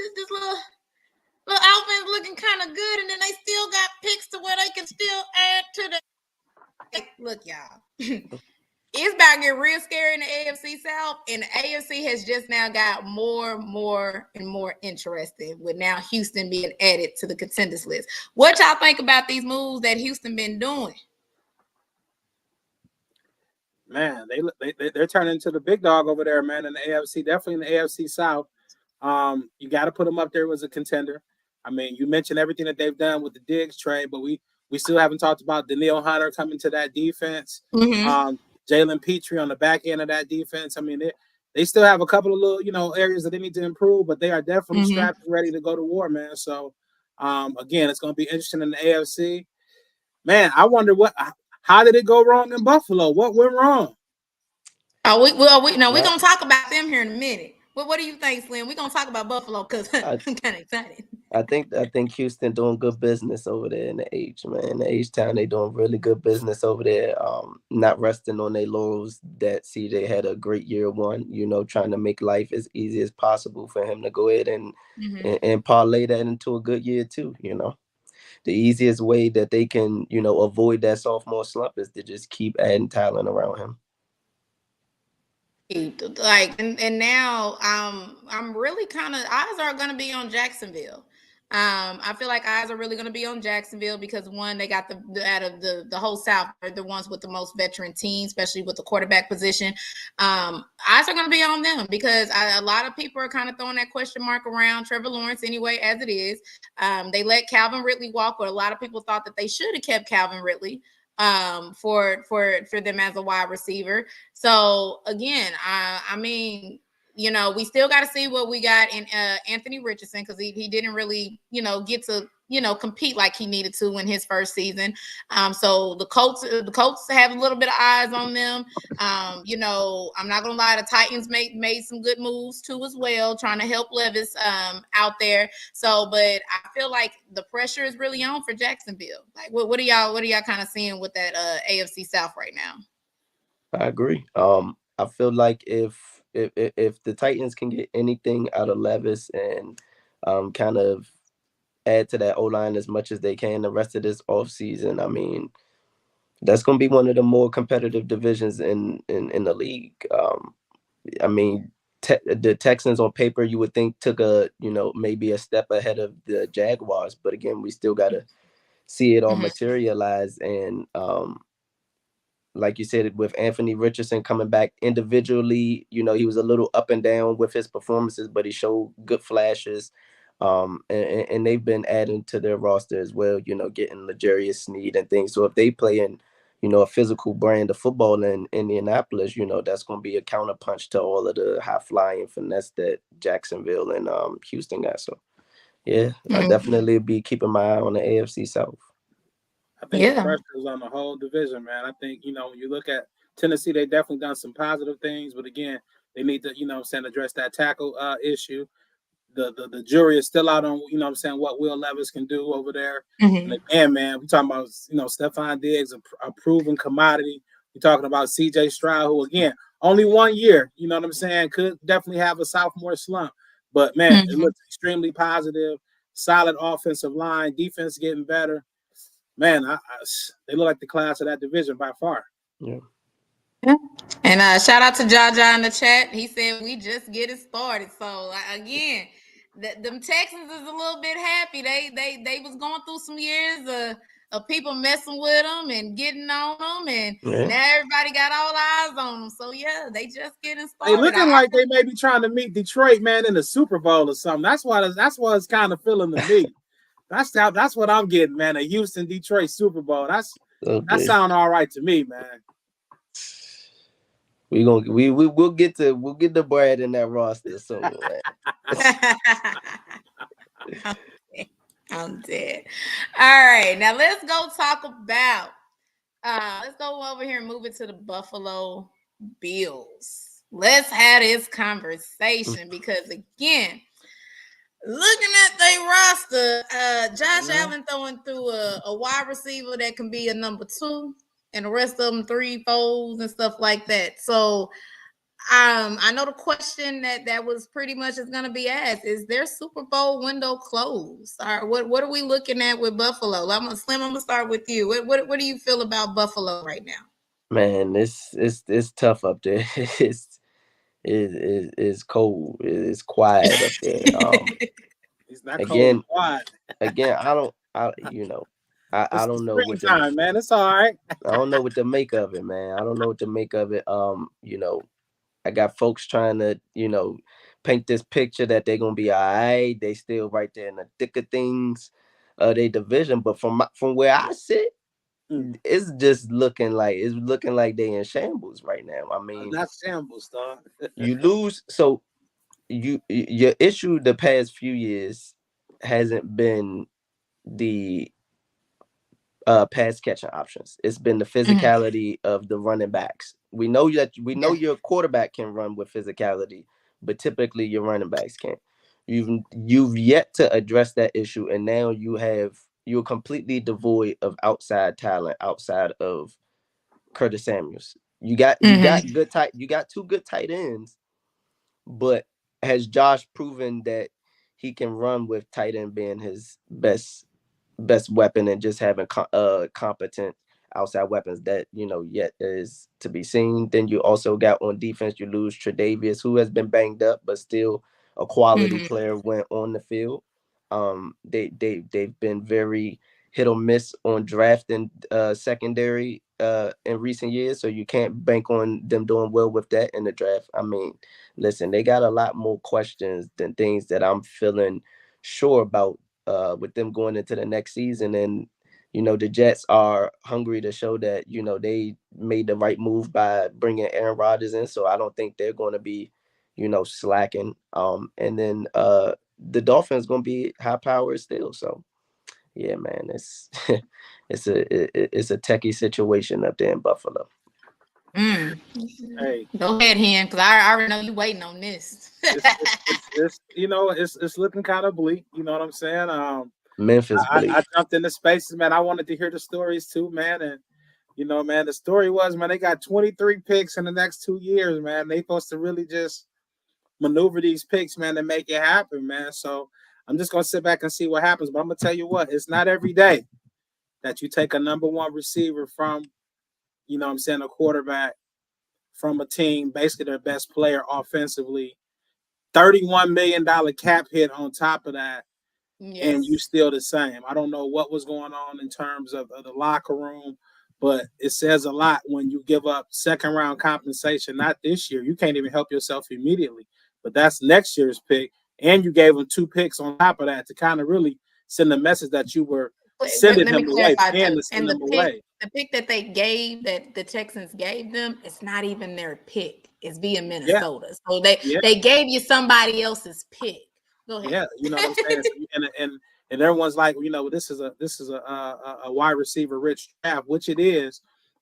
outfit's looking kind of good, and then they still got picks to where they can still add to the. Look, y'all, it's about to get real scary in the AFC South, and the AFC has just now got more and more interesting with now Houston being added to the contenders list. What y'all think about these moves that Houston been doing? Man, they're turning into the big dog over there, man, in the AFC, definitely in the AFC South. You got to put them up there as a contender. I mean, you mentioned everything that they've done with the Diggs trade, but we still haven't talked about Danielle Hunter coming to that defense. Jalen Petrie on the back end of that defense. I mean, they still have a couple of little, areas that they need to improve, but they are definitely strapped and ready to go to war, man. So, again, it's going to be interesting in the AFC. Man, I wonder how did it go wrong in Buffalo? What went wrong? We're going to talk about them here in a minute. What do you think, Slim? We're going to talk about Buffalo because I'm kind of excited. I think Houston doing good business over there in the H, man. In the H town, they doing really good business over there. Not resting on their laurels that CJ had a great year one, trying to make life as easy as possible for him to go ahead and parlay that into a good year too, The easiest way that they can, avoid that sophomore slump is to just keep adding talent around him. Like and now I'm really kind of eyes are going to be on Jacksonville. I feel like eyes are really going to be on Jacksonville because one, they got out of the whole South, they're the ones with the most veteran teams, especially with the quarterback position. Eyes are going to be on them because a lot of people are kind of throwing that question mark around Trevor Lawrence anyway, as it is. They let Calvin Ridley walk, but a lot of people thought that they should have kept Calvin Ridley for them as a wide receiver. So again, I mean, we still got to see what we got in Anthony Richardson because he didn't really, get to, compete like he needed to in his first season. So the Colts have a little bit of eyes on them. I'm not gonna lie, the Titans made some good moves too as well, trying to help Levis out there. So, but I feel like the pressure is really on for Jacksonville. Like, what are y'all kind of seeing with that AFC South right now? I agree. I feel like if the Titans can get anything out of Levis and kind of add to that O-line as much as they can the rest of this offseason, I mean, that's going to be one of the more competitive divisions in the league. I mean, the Texans on paper, you would think took maybe a step ahead of the Jaguars. But again, we still got to see it all materialize. And like you said, with Anthony Richardson coming back individually, he was a little up and down with his performances, but he showed good flashes. And they've been adding to their roster as well, getting L'Jarius Sneed and things. So if they play in, a physical brand of football in Indianapolis, that's going to be a counterpunch to all of the high flying finesse that Jacksonville and Houston got. So, yeah, I definitely be keeping my eye on the AFC South. I think the pressure is on the whole division, man. I think, when you look at Tennessee, they definitely done some positive things, but again, they need to, address that tackle issue. The jury is still out on, what Will Levis can do over there. And again, man, we're talking about, Stephon Diggs, a proven commodity. We're talking about CJ Stroud, who, again, only 1 year, could definitely have a sophomore slump. But, man, it looks extremely positive, solid offensive line, defense getting better. Man, they look like the class of that division by far. Yeah. And shout out to Jaja in the chat. He said we just getting started. So again, them Texans is a little bit happy. They was going through some years of people messing with them and getting on them, and now everybody got all eyes on them. So yeah, they just getting started. They looking like they may be trying to meet Detroit, man, in the Super Bowl or something. That's why it's kind of feeling to me. That's what I'm getting, man. A Houston Detroit Super Bowl. That sound all right to me, man. We'll get the Brad in that roster soon, man. I'm dead. All right, now let's go talk about. Let's go over here and move it to the Buffalo Bills. Let's have this conversation because again, looking at their roster, Josh Allen throwing through a wide receiver that can be a number 2, and the rest of them 3, 4s and stuff like that. So I know the question that was pretty much is going to be asked: is their Super Bowl window closed? Or what are we looking at with Buffalo? I'm gonna start with you. What do you feel about Buffalo right now? Man, it's tough up there. It's cold. It's quiet up there. It's not cold. Quiet. Again, I don't know what time, man. It's all right. I don't know what to make of it, man. I don't know what to make of it. I got folks trying to, paint this picture that they're gonna be all right. They still right there in the thick of things, their division. But from where I sit, it's just looking like they in shambles right now. I mean, not shambles, dog. You lose, so your issue the past few years hasn't been the pass catching options. It's been the physicality of the running backs. We know your quarterback can run with physicality, but typically your running backs can't. You've yet to address that issue, and now you're completely devoid of outside talent outside of Curtis Samuels. You got you got two good tight ends, but has Josh proven that he can run with tight end being his best weapon and just having competent outside weapons? That yet is to be seen. Then you also got on defense, you lose Tre'Davious, who has been banged up but still a quality player when on the field. They've been very hit or miss on drafting secondary in recent years, so you can't bank on them doing well with that in the draft. I mean, listen, they got a lot more questions than things that I'm feeling sure about with them going into the next season. And the Jets are hungry to show that they made the right move by bringing Aaron Rodgers in, so I don't think they're going to be slacking. And then the Dolphins going to be high powered still. So yeah, man, it's it's a techie situation up there in Buffalo. Hey, go ahead, Hen, because I already know you waiting on this. it's looking kind of bleak. You know what I'm saying? Memphis bleak. I jumped into spaces, man. I wanted to hear the stories too, man. And man, the story was, man, they got 23 picks in the next 2 years, man. They supposed to really just maneuver these picks, man, to make it happen, man. So I'm just gonna sit back and see what happens. But I'm gonna tell you what, it's not every day that you take a number one receiver from, a quarterback from a team, basically their best player offensively, $31 million cap hit on top of that, and you still the same. I don't know what was going on in terms of the locker room, but it says a lot when you give up second round compensation. Not this year. You can't even help yourself immediately, but that's next year's pick. And you gave them 2 picks on top of that to kind of really send the message that you were sending him away, and to send them away. The pick that they gave, that the Texans gave them, it's not even their pick. It's via Minnesota. Yeah. So they gave you somebody else's pick. Go ahead. Yeah, you know what I'm saying. and everyone's like, this is a wide receiver rich draft, which it is.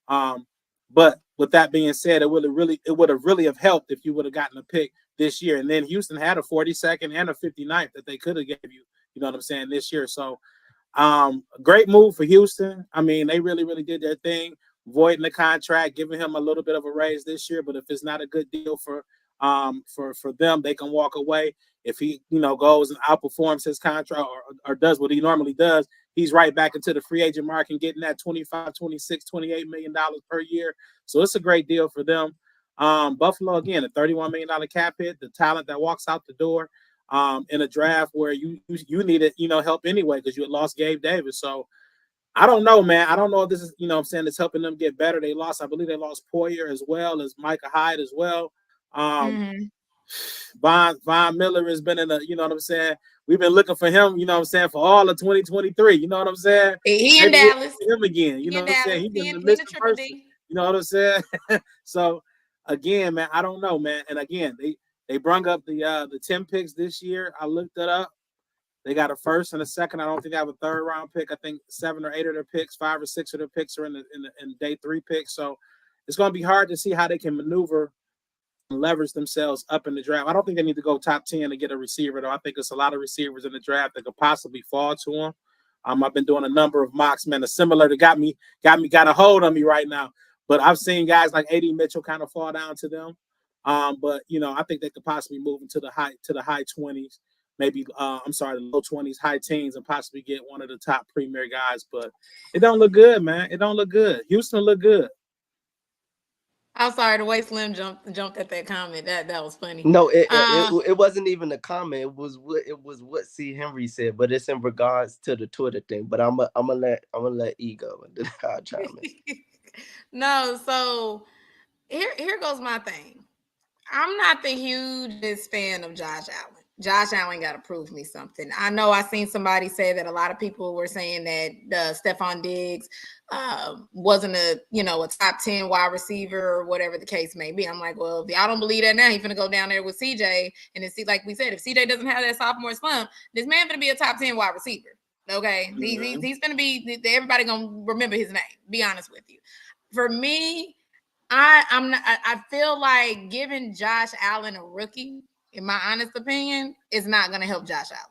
But with that being said, it would have really have helped if you would have gotten a pick this year. And then Houston had a 42nd and a 59th that they could have gave you. You know what I'm saying, this year. So great move for Houston. I mean, they really, really did their thing, voiding the contract, giving him a little bit of a raise this year. But if it's not a good deal for them, they can walk away. If he, goes and outperforms his contract or does what he normally does, he's right back into the free agent market and getting that $25, $26, $28 million per year. So it's a great deal for them. Buffalo, again, a $31 million cap hit, the talent that walks out the door in a draft where you needed, help anyway because you had lost Gabe Davis. So I don't know, man. I don't know if this is, it's helping them get better. I believe they lost Poyer as well as Micah Hyde as well. Von Miller has been in a, we've been looking for him, for all of 2023. You know what I'm saying? He in Dallas. Him again. You know what I'm saying? He's been the missing person. You know what I'm saying? So again, man, I don't know, man. And again, they brung up the 10 picks this year. I looked it up. They got a first and a second. I don't think they have a third round pick. I think 7 or 8 of their picks, 5 or 6 of their picks are in day 3 picks. So it's going to be hard to see how they can maneuver and leverage themselves up in the draft. I don't think they need to go top 10 to get a receiver, though. I think it's a lot of receivers in the draft that could possibly fall to them. I've been doing a number of mocks, man. Similar to got a hold on me right now. But I've seen guys like A.D. Mitchell kind of fall down to them. But I think they could possibly move into the high 20s, maybe the low 20s, high teens, and possibly get one of the top premier guys. But it don't look good, man. It don't look good. Houston look good. I'm sorry, the way Slim jumped at that comment. That was funny. No, it wasn't even a comment. It was what C. Henry said, but it's in regards to the Twitter thing. But I'm gonna let E go and then I'll chime in. No, so here goes my thing. I'm not the hugest fan of Josh Allen. Josh Allen got to prove me something. I know I seen somebody say that a lot of people were saying that Stephon Diggs wasn't a top 10 wide receiver or whatever the case may be. I'm like, well, if y'all don't believe that now, he's gonna go down there with CJ, and it's like we said, if CJ doesn't have that sophomore slump, this man gonna be a top 10 wide receiver. Okay, he's gonna be. Everybody gonna remember his name. Be honest with you. For me, I feel like giving Josh Allen a rookie in my honest opinion, is not going to help Josh Allen.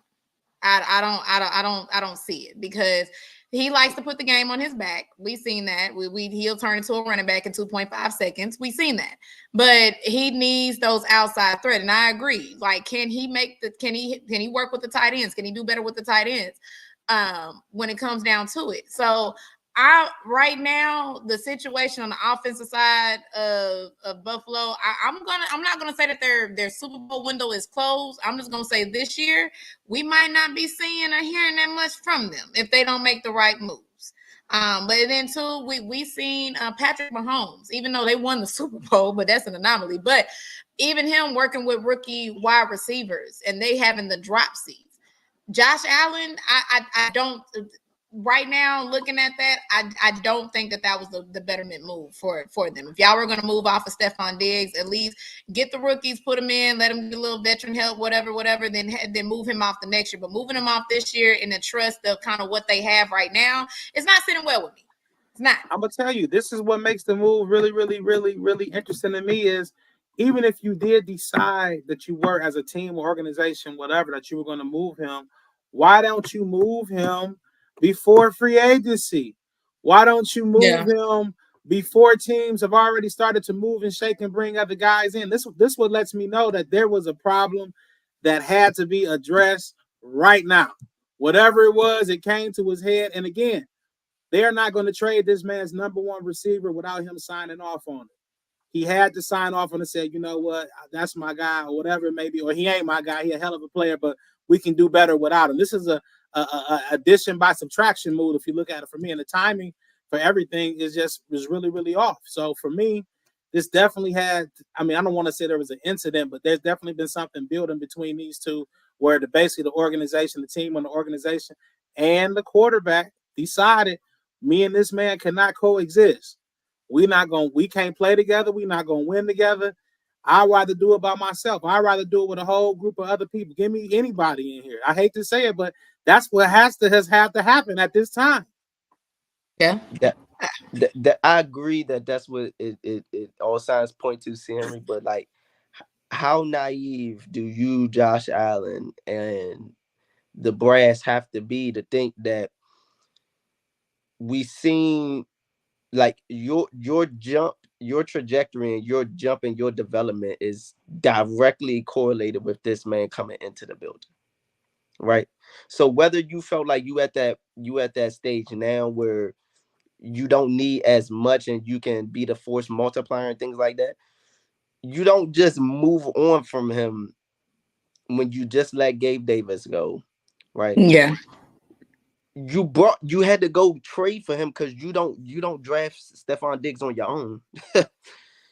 I don't see it because he likes to put the game on his back. We've seen that. He'll turn into a running back in 2.5 seconds. We've seen that. But he needs those outside threat. And I agree. Like, can he work with the tight ends? Can he do better with the tight ends when it comes down to it? So right now, the situation on the offensive side of Buffalo, I'm not gonna say that their Super Bowl window is closed. I'm just gonna say this year we might not be seeing or hearing that much from them if they don't make the right moves. But then too, we seen Patrick Mahomes, even though they won the Super Bowl, but that's an anomaly. But even him working with rookie wide receivers and they having the drop seats. Josh Allen, I don't. Right now, looking at that, I don't think that was the betterment move for them. If y'all were going to move off of Stephon Diggs, at least get the rookies, put them in, let them get a little veteran help, whatever, then move him off the next year. But moving him off this year in the trust of kind of what they have right now, it's not sitting well with me. It's not. I'm going to tell you, this is what makes the move really, really, really, really interesting to me is even if you did decide that you were as a team or organization, whatever, that you were going to move him, why don't you move him before free agency? Why don't you move him before teams have already started to move and shake and bring other guys in? This what lets me know that there was a problem that had to be addressed right now. Whatever it was, it came to his head. And again, they are not going to trade this man's number one receiver without him signing off on it. He had to sign off on it and say, you know what, that's my guy or whatever it may be, or he ain't my guy. He a hell of a player, but we can do better without him. This is a addition by subtraction move if you look at it for me. And the timing for everything is really, really off. So for me, this definitely had, I mean, I don't want to say there was an incident, but there's definitely been something building between these two where basically the organization, the team on the organization and the quarterback decided me and this man cannot coexist. We can't play together. We're not going to win together. I'd rather do it by myself. I'd rather do it with a whole group of other people. Give me anybody in here. I hate to say it, but that's what has to happen at this time. Yeah. That I agree that's what it all signs point to, Henry. But like, how naive do you, Josh Allen, and the brass have to be to think that we seen like your jump, your trajectory, and your jump in your development is directly correlated with this man coming into the building, right? So whether you felt like you at that stage now where you don't need as much and you can be the force multiplier and things like that, you don't just move on from him when you just let Gabe Davis go, right? Yeah. You had to go trade for him because you don't draft Stephon Diggs on your own.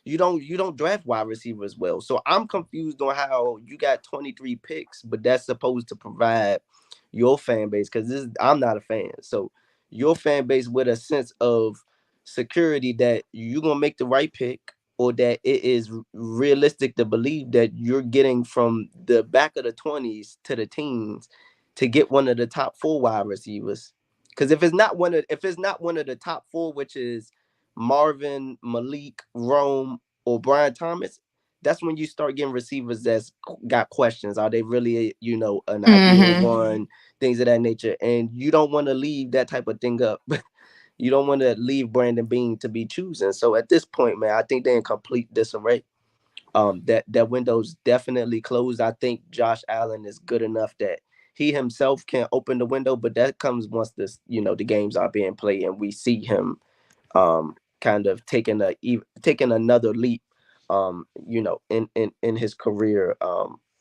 You don't draft wide receivers well. So I'm confused on how you got 23 picks, but that's supposed to provide your fan base, because I'm not a fan. So your fan base with a sense of security that you're gonna make the right pick, or that it is realistic to believe that you're getting from the back of the 20s to the teens to get one of the top 4 wide receivers. Because if it's not one of the top 4, which is Marvin, Malik, Rome, or Brian Thomas, that's when you start getting receivers that's got questions. Are they really, an ideal one? Things of that nature. And you don't want to leave that type of thing up. You don't want to leave Brandon Beane to be choosing. So at this point, man, I think they're in complete disarray. That window's definitely closed. I think Josh Allen is good enough that he himself can open the window, but that comes once the games are being played and we see him kind of taking another leap in his career.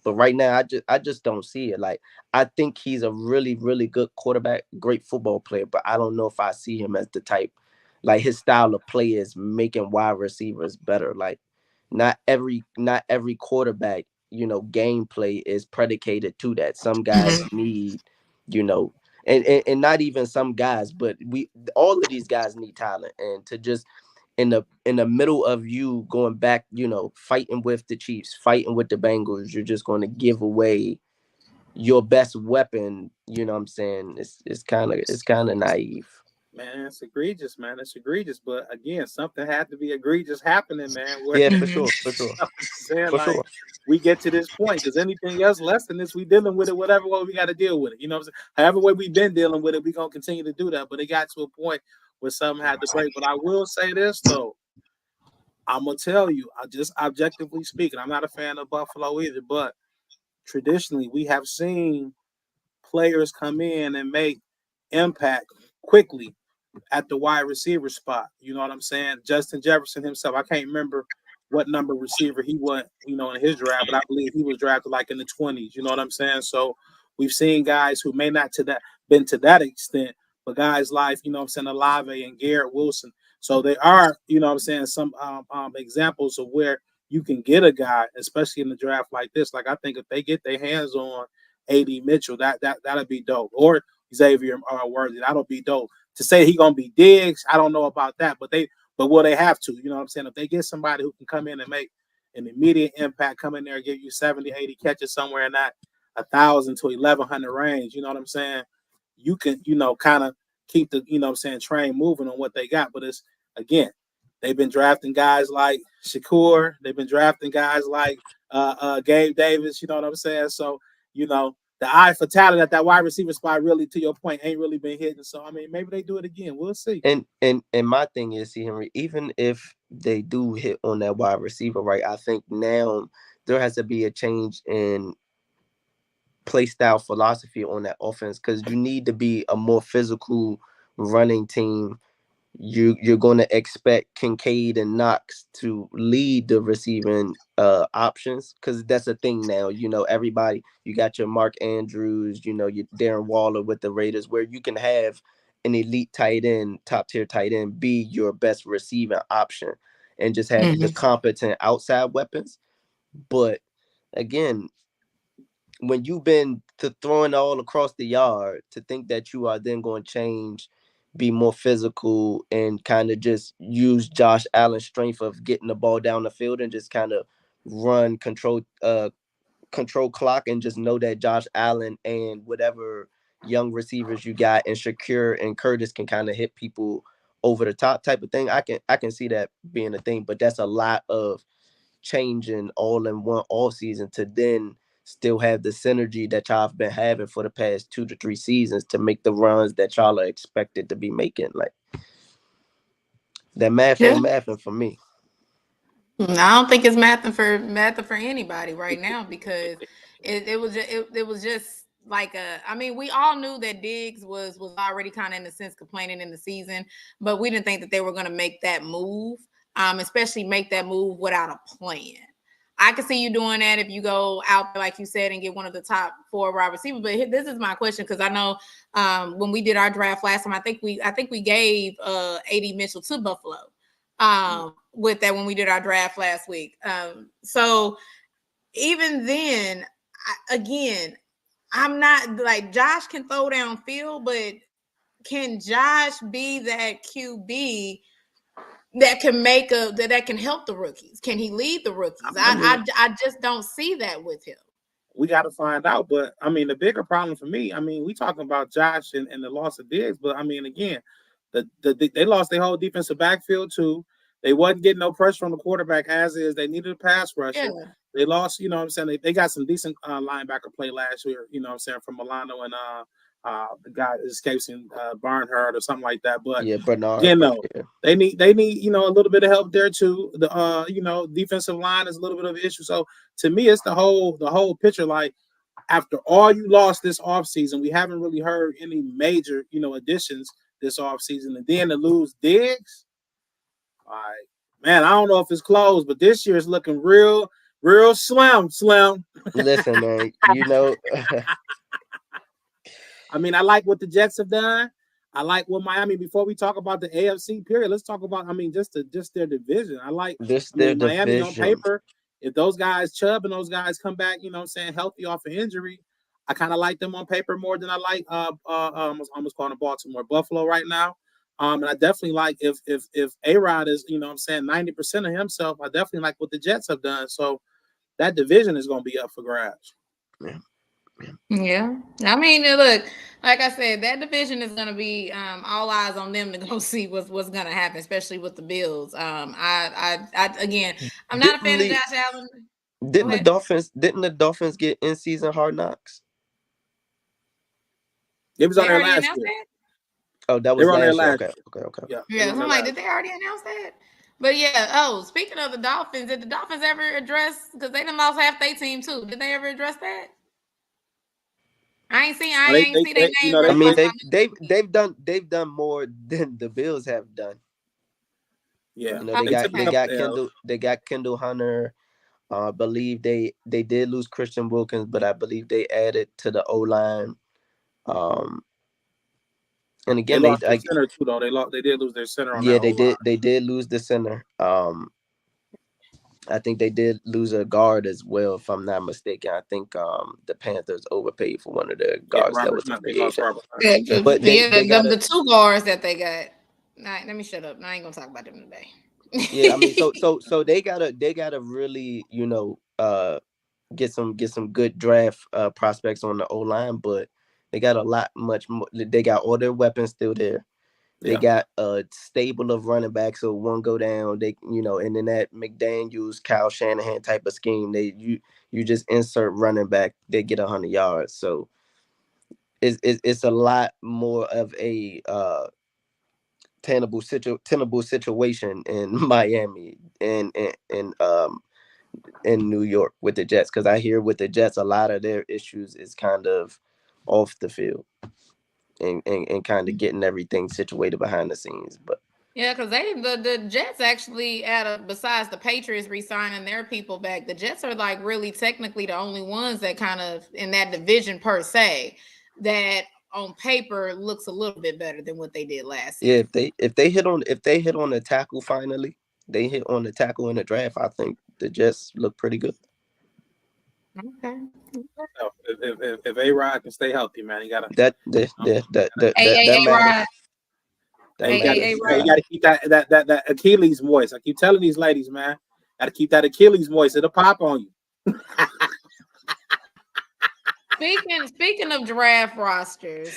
But right now I just don't see it. Like, I think he's a really, really good quarterback, great football player, but I don't know if I see him as the type, like his style of play is making wide receivers better. Like, not every quarterback, gameplay is predicated to that. Some guys need, and not even some guys, but all of these guys need talent. And to just in the middle of you going back, fighting with the Chiefs, fighting with the Bengals, you're just going to give away your best weapon. You know what I'm saying? It's kind of naive. Man, it's egregious, man. It's egregious. But again, something had to be egregious happening, man. Where, Yeah, for Mhm. sure, for sure, I'm saying, for like, sure. we get to this point, because anything else less than this, we dealing with it, whatever way we got to deal with it. You know what I'm saying? However way we've been dealing with it, we're going to continue to do that. But it got to a point where something had to break. But I will say this, though. I'm going to tell you, I just objectively speaking, I'm not a fan of Buffalo either, but traditionally we have seen players come in and make impact quickly at the wide receiver spot. You know what I'm saying? Justin Jefferson himself, I can't remember what number receiver he went, in his draft, but I believe he was drafted like in the 20s. You know what I'm saying? So we've seen guys who may not been to that extent, but guys like, Olave and Garrett Wilson. So they are, some examples of where you can get a guy, especially in the draft like this. Like, I think if they get their hands on A.D. Mitchell, that'll be dope. Or Xavier Worthy, that'll be dope. To say he gonna be Diggs, I don't know about that, but will they have to? You know what I'm saying? If they get somebody who can come in and make an immediate impact, come in there and give you 70, 80 catches somewhere in that 1,000 to 1,100 range, you know what I'm saying? You can, kind of keep the, train moving on what they got. But it's, again, they've been drafting guys like Shakur. They've been drafting guys like Gabe Davis. You know what I'm saying? So, the eye for talent at that wide receiver spot, really, to your point, ain't really been hitting. So, I mean, maybe they do it again. We'll see. And my thing is, see, Henry, even if they do hit on that wide receiver, right, I think now there has to be a change in play style philosophy on that offense, because you need to be a more physical running team. You're going to expect Kincaid and Knox to lead the receiving options, because that's a thing now. Everybody, you got your Mark Andrews, your Darren Waller with the Raiders, where you can have an elite tight end, top tier tight end, be your best receiving option and just have the competent outside weapons. But again, when you've been to throwing all across the yard, to think that you are then going to change, be more physical, and kind of just use Josh Allen's strength of getting the ball down the field and just kind of run control clock, and just know that Josh Allen and whatever young receivers you got and Shakur and Curtis can kind of hit people over the top type of thing. I can see that being a thing, but that's a lot of changing all in one all season to then still have the synergy that y'all have been having for the past 2 to 3 seasons to make the runs that y'all are expected to be making. Like, that math ain't mathing for me. I don't think it's mathing for anybody right now, because it was just like I mean, we all knew that Diggs was already kind of, in a sense, complaining in the season, but we didn't think that they were going to make that move, especially make that move without a plan. I can see you doing that if you go out there, like you said, and get one of the top 4 wide receivers. But this is my question, because I know when we did our draft last time, I think we gave A.D. Mitchell to Buffalo. With that, when we did our draft last week. So even then, I'm not like, Josh can throw downfield, but can Josh be that QB that can that can help the rookies? Can he lead the rookies? I just don't see that with him. We got to find out. But I mean, the bigger problem for me, I mean, we talking about Josh and the loss of Diggs, but I mean, again, they lost their whole defensive backfield too. They wasn't getting no pressure on the quarterback as is. They needed a pass rusher. Yeah. They lost, you know what I'm saying? They got some decent linebacker play last year, you know what I'm saying, from Milano and the guy escapes in Barnhart or something like that. But yeah, Bernard. They need a little bit of help there too. The defensive line is a little bit of an issue. So to me, it's the whole picture. Like, after all you lost this offseason, we haven't really heard any major, additions this offseason. And then to lose Diggs, like, man, I don't know if it's close, but this year is looking real slim. Listen, man, I mean, I like what the Jets have done. I like what Miami. Before we talk about the AFC period, let's talk about, just their division. Miami on paper. If those guys, Chubb and those guys, come back, healthy off an injury, I kind of like them on paper more than I like almost calling it Buffalo right now. And I definitely like if A-Rod is, 90% of himself, I definitely like what the Jets have done. So that division is going to be up for grabs. Yeah. Yeah, I mean, look, like I said, that division is going to be all eyes on them to go see what's going to happen, especially with the Bills. Again, I'm not a fan of Didn't Josh Allen. didn't the Dolphins get in season hard knocks? It was They on there already last announced year. that. Oh, that They was were on there last year. last Okay, year. okay. Yeah. Yeah, so I'm like, did they already announce that? But yeah, speaking of the Dolphins, did the Dolphins ever address, because they done lost half their team too? Did they ever address that? I ain't see their name. I mean, they've done more than the Bills have done. Yeah, you know, they got Kendall Hunter. I believe they did lose Christian Wilkins, but I believe they added to the O line. And again, they lost their center too, though. They did lose their center on that O-line. They did lose the center. I think they did lose a guard as well, if I'm not mistaken. I think the Panthers overpaid for one of the guards that was a free agent. But the two guards that they got. Nah, let me shut up. I ain't gonna talk about them today. Yeah, I mean, so they gotta really, get some good draft prospects on the O line, but they got much more. They got all their weapons still there. They got a stable of running backs, so one go down, and then that McDaniels, Kyle Shanahan type of scheme, you just insert running back, they get 100 yards. So it's a lot more of a tenable situation in Miami and in New York with the Jets, because I hear with the Jets a lot of their issues is kind of off the field and kind of getting everything situated behind the scenes. But yeah, because the Jets actually besides the Patriots re-signing their people back, the Jets are like really technically the only ones that kind of in that division per se that on paper looks a little bit better than what they did last season. Yeah, if they hit on the tackle finally, they hit on the tackle in the draft, I think the Jets look pretty good. Okay. If A-Rod can stay healthy, man, he gotta that matters. You gotta keep that Achilles moist. I keep telling these ladies, man, gotta keep that Achilles moist. It'll pop on you. Speaking of draft rosters,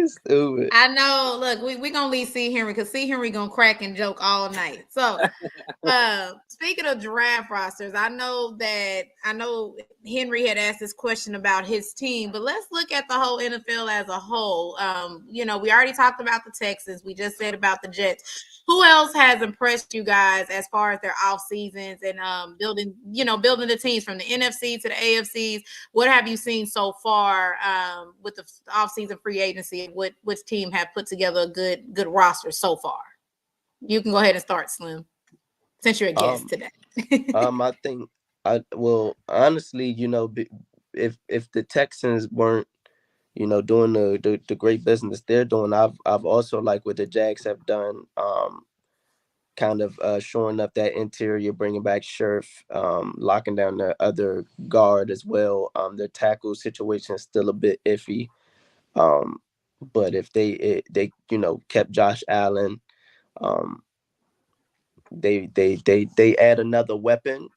stupid. I know. Look, we gonna leave C. Henry because C. Henry gonna crack and joke all night. So, speaking of draft rosters, I know Henry had asked this question about his team, but let's look at the whole NFL as a whole. We already talked about the Texans. We just said about the Jets. Who else has impressed you guys as far as their off seasons and building the teams from the NFC to the AFCs? What have you seen so far with the off-season free agency? Which team have put together a good roster so far? You can go ahead and start, Slim, since you're a guest today. I think honestly, if the Texans weren't doing the great business they're doing, I've also liked what the Jags have done, kind of shoring up that interior, bringing back Scherf, locking down the other guard as well. Their tackle situation is still a bit iffy, but if they kept Josh Allen, they add another weapon,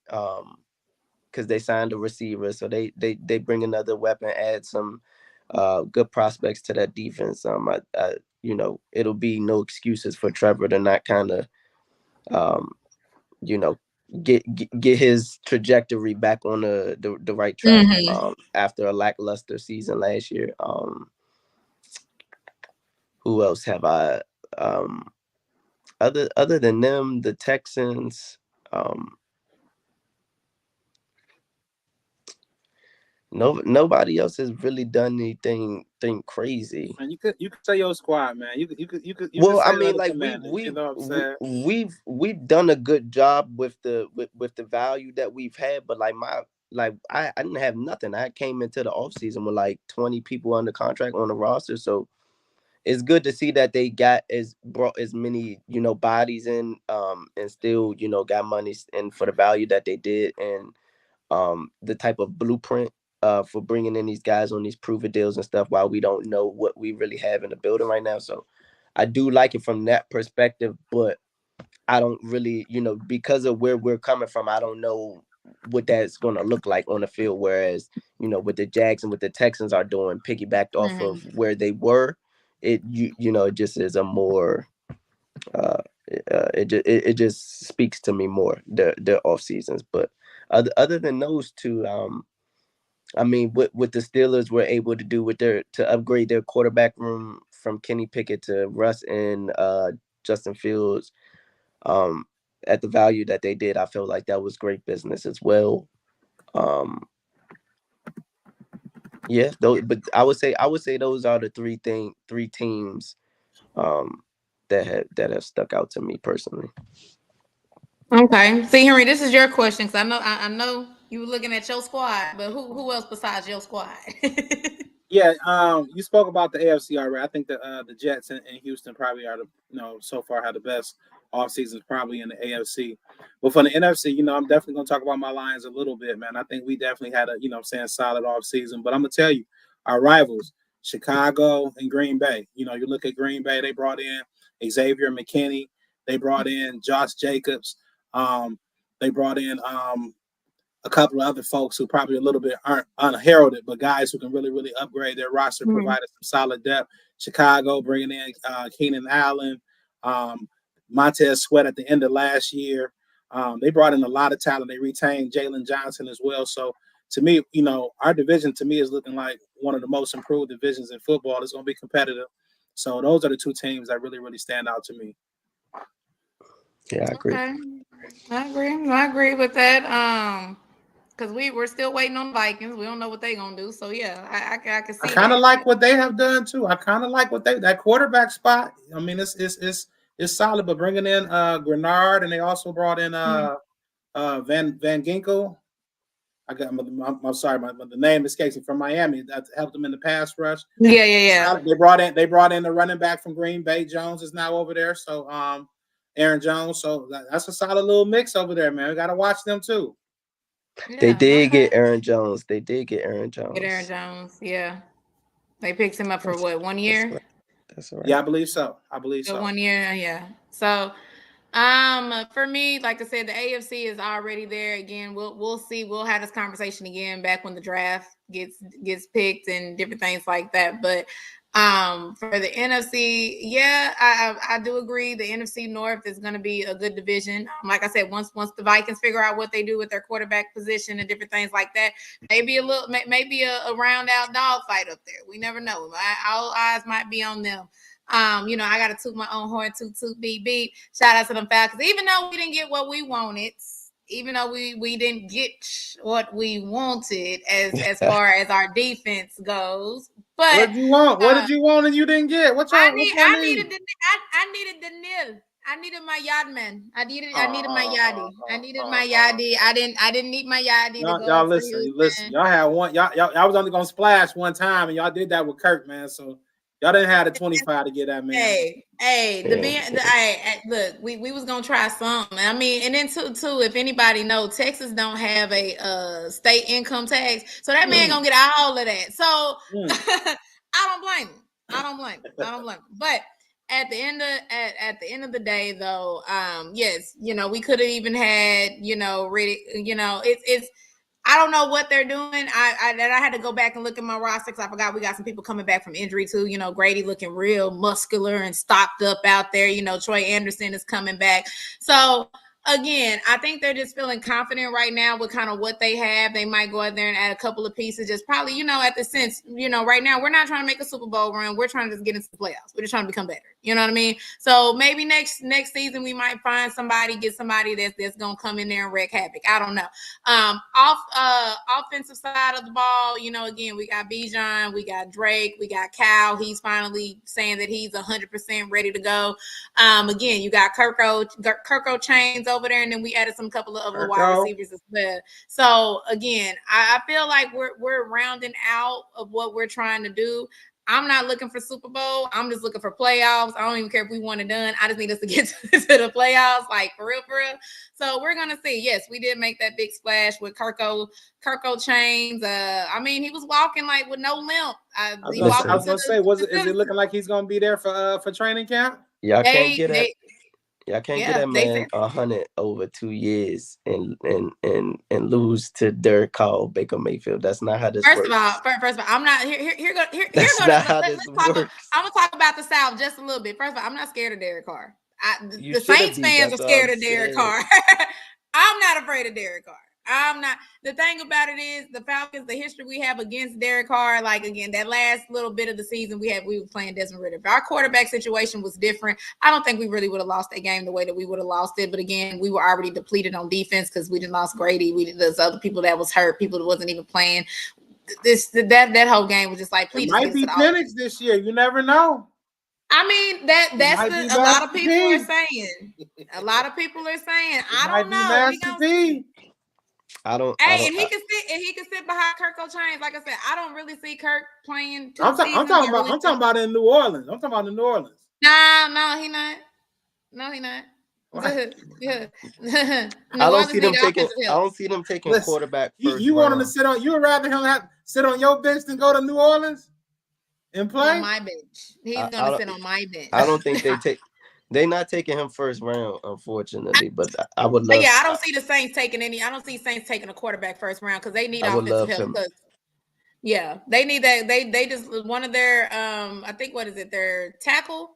because they signed a receiver, so they bring another weapon, add some good prospects to that defense. It'll be no excuses for Trevor to not kind of get his trajectory back on the right track, after a lackluster season last year. Who else have I other than them, the Texans? Nobody else has really done anything crazy. And you could say your squad, man. You could. Well, I mean, like we've done a good job with the value that we've had, but I didn't have nothing. I came into the offseason with like 20 people under contract on the roster, so it's good to see that they brought as many bodies in, and still got money in for the value that they did, and the type of blueprint for bringing in these guys on these proven deals and stuff, while we don't know what we really have in the building right now. So I do like it from that perspective, but I don't really, because of where we're coming from, I don't know what that's going to look like on the field. Whereas, you know, what the Jags and what the Texans are doing, piggybacked off of where they were, it just is a more it just speaks to me more, the off seasons. But other than those two, I mean, what the Steelers were able to do with to upgrade their quarterback room from Kenny Pickett to Russ and Justin Fields, at the value that they did, I feel like that was great business as well. Yeah, but I would say those are the three teams that have stuck out to me personally. Okay. See, Henry, this is your question because I know you were looking at your squad, but who else besides your squad? Yeah, you spoke about the AFC already. I think the Jets and Houston probably are so far have the best off seasons probably in the AFC. But for the NFC, I'm definitely going to talk about my Lions a little bit, man. I think we definitely had a, solid off season. But I'm going to tell you, our rivals, Chicago and Green Bay. You look at Green Bay, they brought in Xavier McKinney. They brought in Josh Jacobs. They brought in a couple of other folks who probably a little bit aren't unheralded, but guys who can really, really upgrade their roster, provided some solid depth. Chicago bringing in Keenan Allen, Montez Sweat at the end of last year. They brought in a lot of talent. They retained Jalen Johnson as well. So to me, our division to me is looking like one of the most improved divisions in football. It's going to be competitive. So those are the two teams that really, really stand out to me. Yeah, I agree. Okay. I agree with that. Because we're still waiting on Vikings. We don't know what they're gonna do. So yeah, I can see. I kind of like what they have done too. I kind of like what that quarterback spot. I mean, it's solid. But bringing in Grenard, and they also brought in Van Ginkel. I'm sorry, the name escapes me, from Miami. That helped them in the pass rush. Yeah. They brought in the running back from Green Bay. Jones is now over there. So Aaron Jones. So that's a solid little mix over there, man. We got to watch them too. Yeah, They did get Aaron Jones. Yeah. They picked him up for what, 1 year? That's right. Yeah, I believe so. 1 year, yeah. So for me, like I said, the AFC is already there. Again, we'll see. We'll have this conversation again back when the draft gets picked and different things like that. But for the NFC, yeah, I do agree. The NFC North is going to be a good division. Like I said, once the Vikings figure out what they do with their quarterback position and different things like that, maybe a round out dog fight up there. We never know. All eyes might be on them. I got to toot my own horn, toot beep beep. Shout out to them Falcons. Even though we didn't get what we wanted, even though we didn't get what we wanted as far as our defense goes. But what did you want? What did you want and you didn't get? I needed the nil. I needed my Yardman. I needed my Yardie. I needed my Yardie. I didn't need my Yardie to go. Y'all listen. Y'all had one. Y'all was only gonna splash one time, and y'all did that with Kirk, man. So y'all didn't have the 25 to get that man. Look, we was gonna try something. I mean, and then too, if anybody knows, Texas don't have a state income tax, so that man gonna get all of that. So I don't blame him. But at the end of the day, though, yes, we could have even had, Riddick. It's. I don't know what they're doing. I had to go back and look at my roster because I forgot we got some people coming back from injury too. Grady looking real muscular and stocked up out there. Troy Anderson is coming back. So again, I think they're just feeling confident right now with kind of what they have. They might go out there and add a couple of pieces, just probably, at the sense, right now we're not trying to make a Super Bowl run. We're trying to just get into the playoffs. We're just trying to become better. You know what I mean? So maybe next season we might find get somebody that's gonna come in there and wreak havoc. I don't know. Offensive side of the ball, again, we got Bijan, we got Drake, we got Cal. He's finally saying that he's 100% ready to go. Again, you got Kirko Chains over there, and then we added some couple of other wide receivers as well. So again, I feel like we're rounding out of what we're trying to do. I'm not looking for Super Bowl. I'm just looking for playoffs. I don't even care if we want it done. I just need us to get to the playoffs, like for real. So we're gonna see. Yes, we did make that big splash with Kirko Chains. I mean, he was walking like with no limp. I was gonna say, is it looking like he's gonna be there for training camp? Y'all can't get Yeah, I can't get Yeah, that they man said 100 over 2 years and lose to Derek Carr, Baker Mayfield. That's not how this first of all, works. I'm not here go That's go not to how let's this talk. works. I'm gonna talk about the South just a little bit. First of all, I'm not scared of Derek Carr. You The shouldn't Saints be. fans are That's what I'm scared of Derek saying. Carr. I'm not afraid of Derek Carr. I'm not. The thing about it is the Falcons, the history we have against Derek Carr, like again, that last little bit of the season we were playing Desmond Ridder. If our quarterback situation was different, I don't think we really would have lost that game the way that we would have lost it. But again, we were already depleted on defense because we didn't lost Grady. There's other people that was hurt, people that wasn't even playing. That whole game was just like, please It just might get us be to the Penix this year. You never know. I mean, a lot of people are saying. A lot of people are saying, I don't know. We gonna see. I don't. Hey, and he can sit behind Kirk O'Chain. Like I said, I don't really see Kirk playing I'm talking about in New Orleans. I'm talking about in New Orleans. No, he not. No, he not. Yeah. I don't see them taking. I don't see them taking quarterback first. You want him to sit on? You would rather him sit on your bench than go to New Orleans and play on my bench. He's gonna sit on my bench. I don't think they take. They're not taking him first round, unfortunately. But I would love. Yeah, I don't see the Saints taking any. I don't see Saints taking a quarterback first round because they need offensive help. Yeah, they need that. They just one of their I think what is it? Their tackle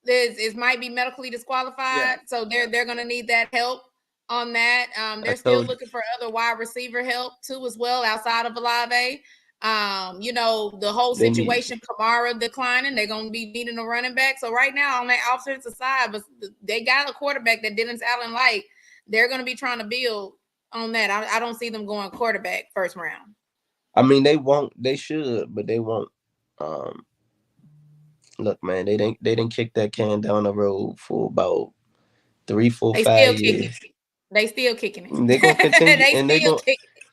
is might be medically disqualified, so they're gonna need that help on that. They're still looking for other wide receiver help too as well outside of Olave. The whole situation, Kamara declining, they're going to be needing a running back. So right now on that offensive side, but they got a quarterback that Dennis Allen like. They're going to be trying to build on that. I don't see them going quarterback first round. I mean, they won't. They should, but they won't. Look, man, they didn't kick that can down the road for about 3, 4, 5 years. They still kicking it. They're gonna continue,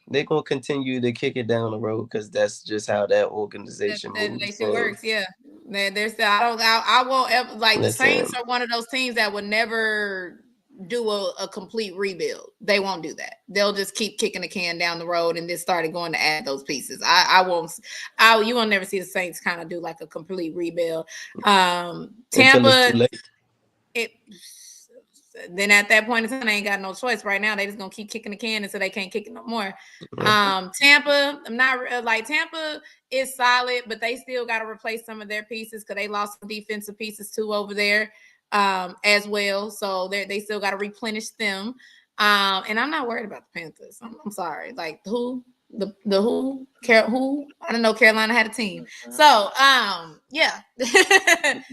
they're gonna continue to kick it down the road because that's just how that organization moves. That works, yeah. There's I won't ever the Saints are one of those teams that would never do a complete rebuild. They won't do that. They'll just keep kicking the can down the road and just started going to add those pieces. You will never see the Saints kind of do like a complete rebuild. Tampa, then at that point in time, they ain't got no choice. Right now, they just gonna keep kicking the can until they can't kick it no more. Tampa, I'm not Tampa is solid, but they still got to replace some of their pieces because they lost some defensive pieces too over there as well. So they still got to replenish them. And I'm not worried about the Panthers. I'm sorry. Like who? The who? I don't know. Carolina had a team. So yeah. That's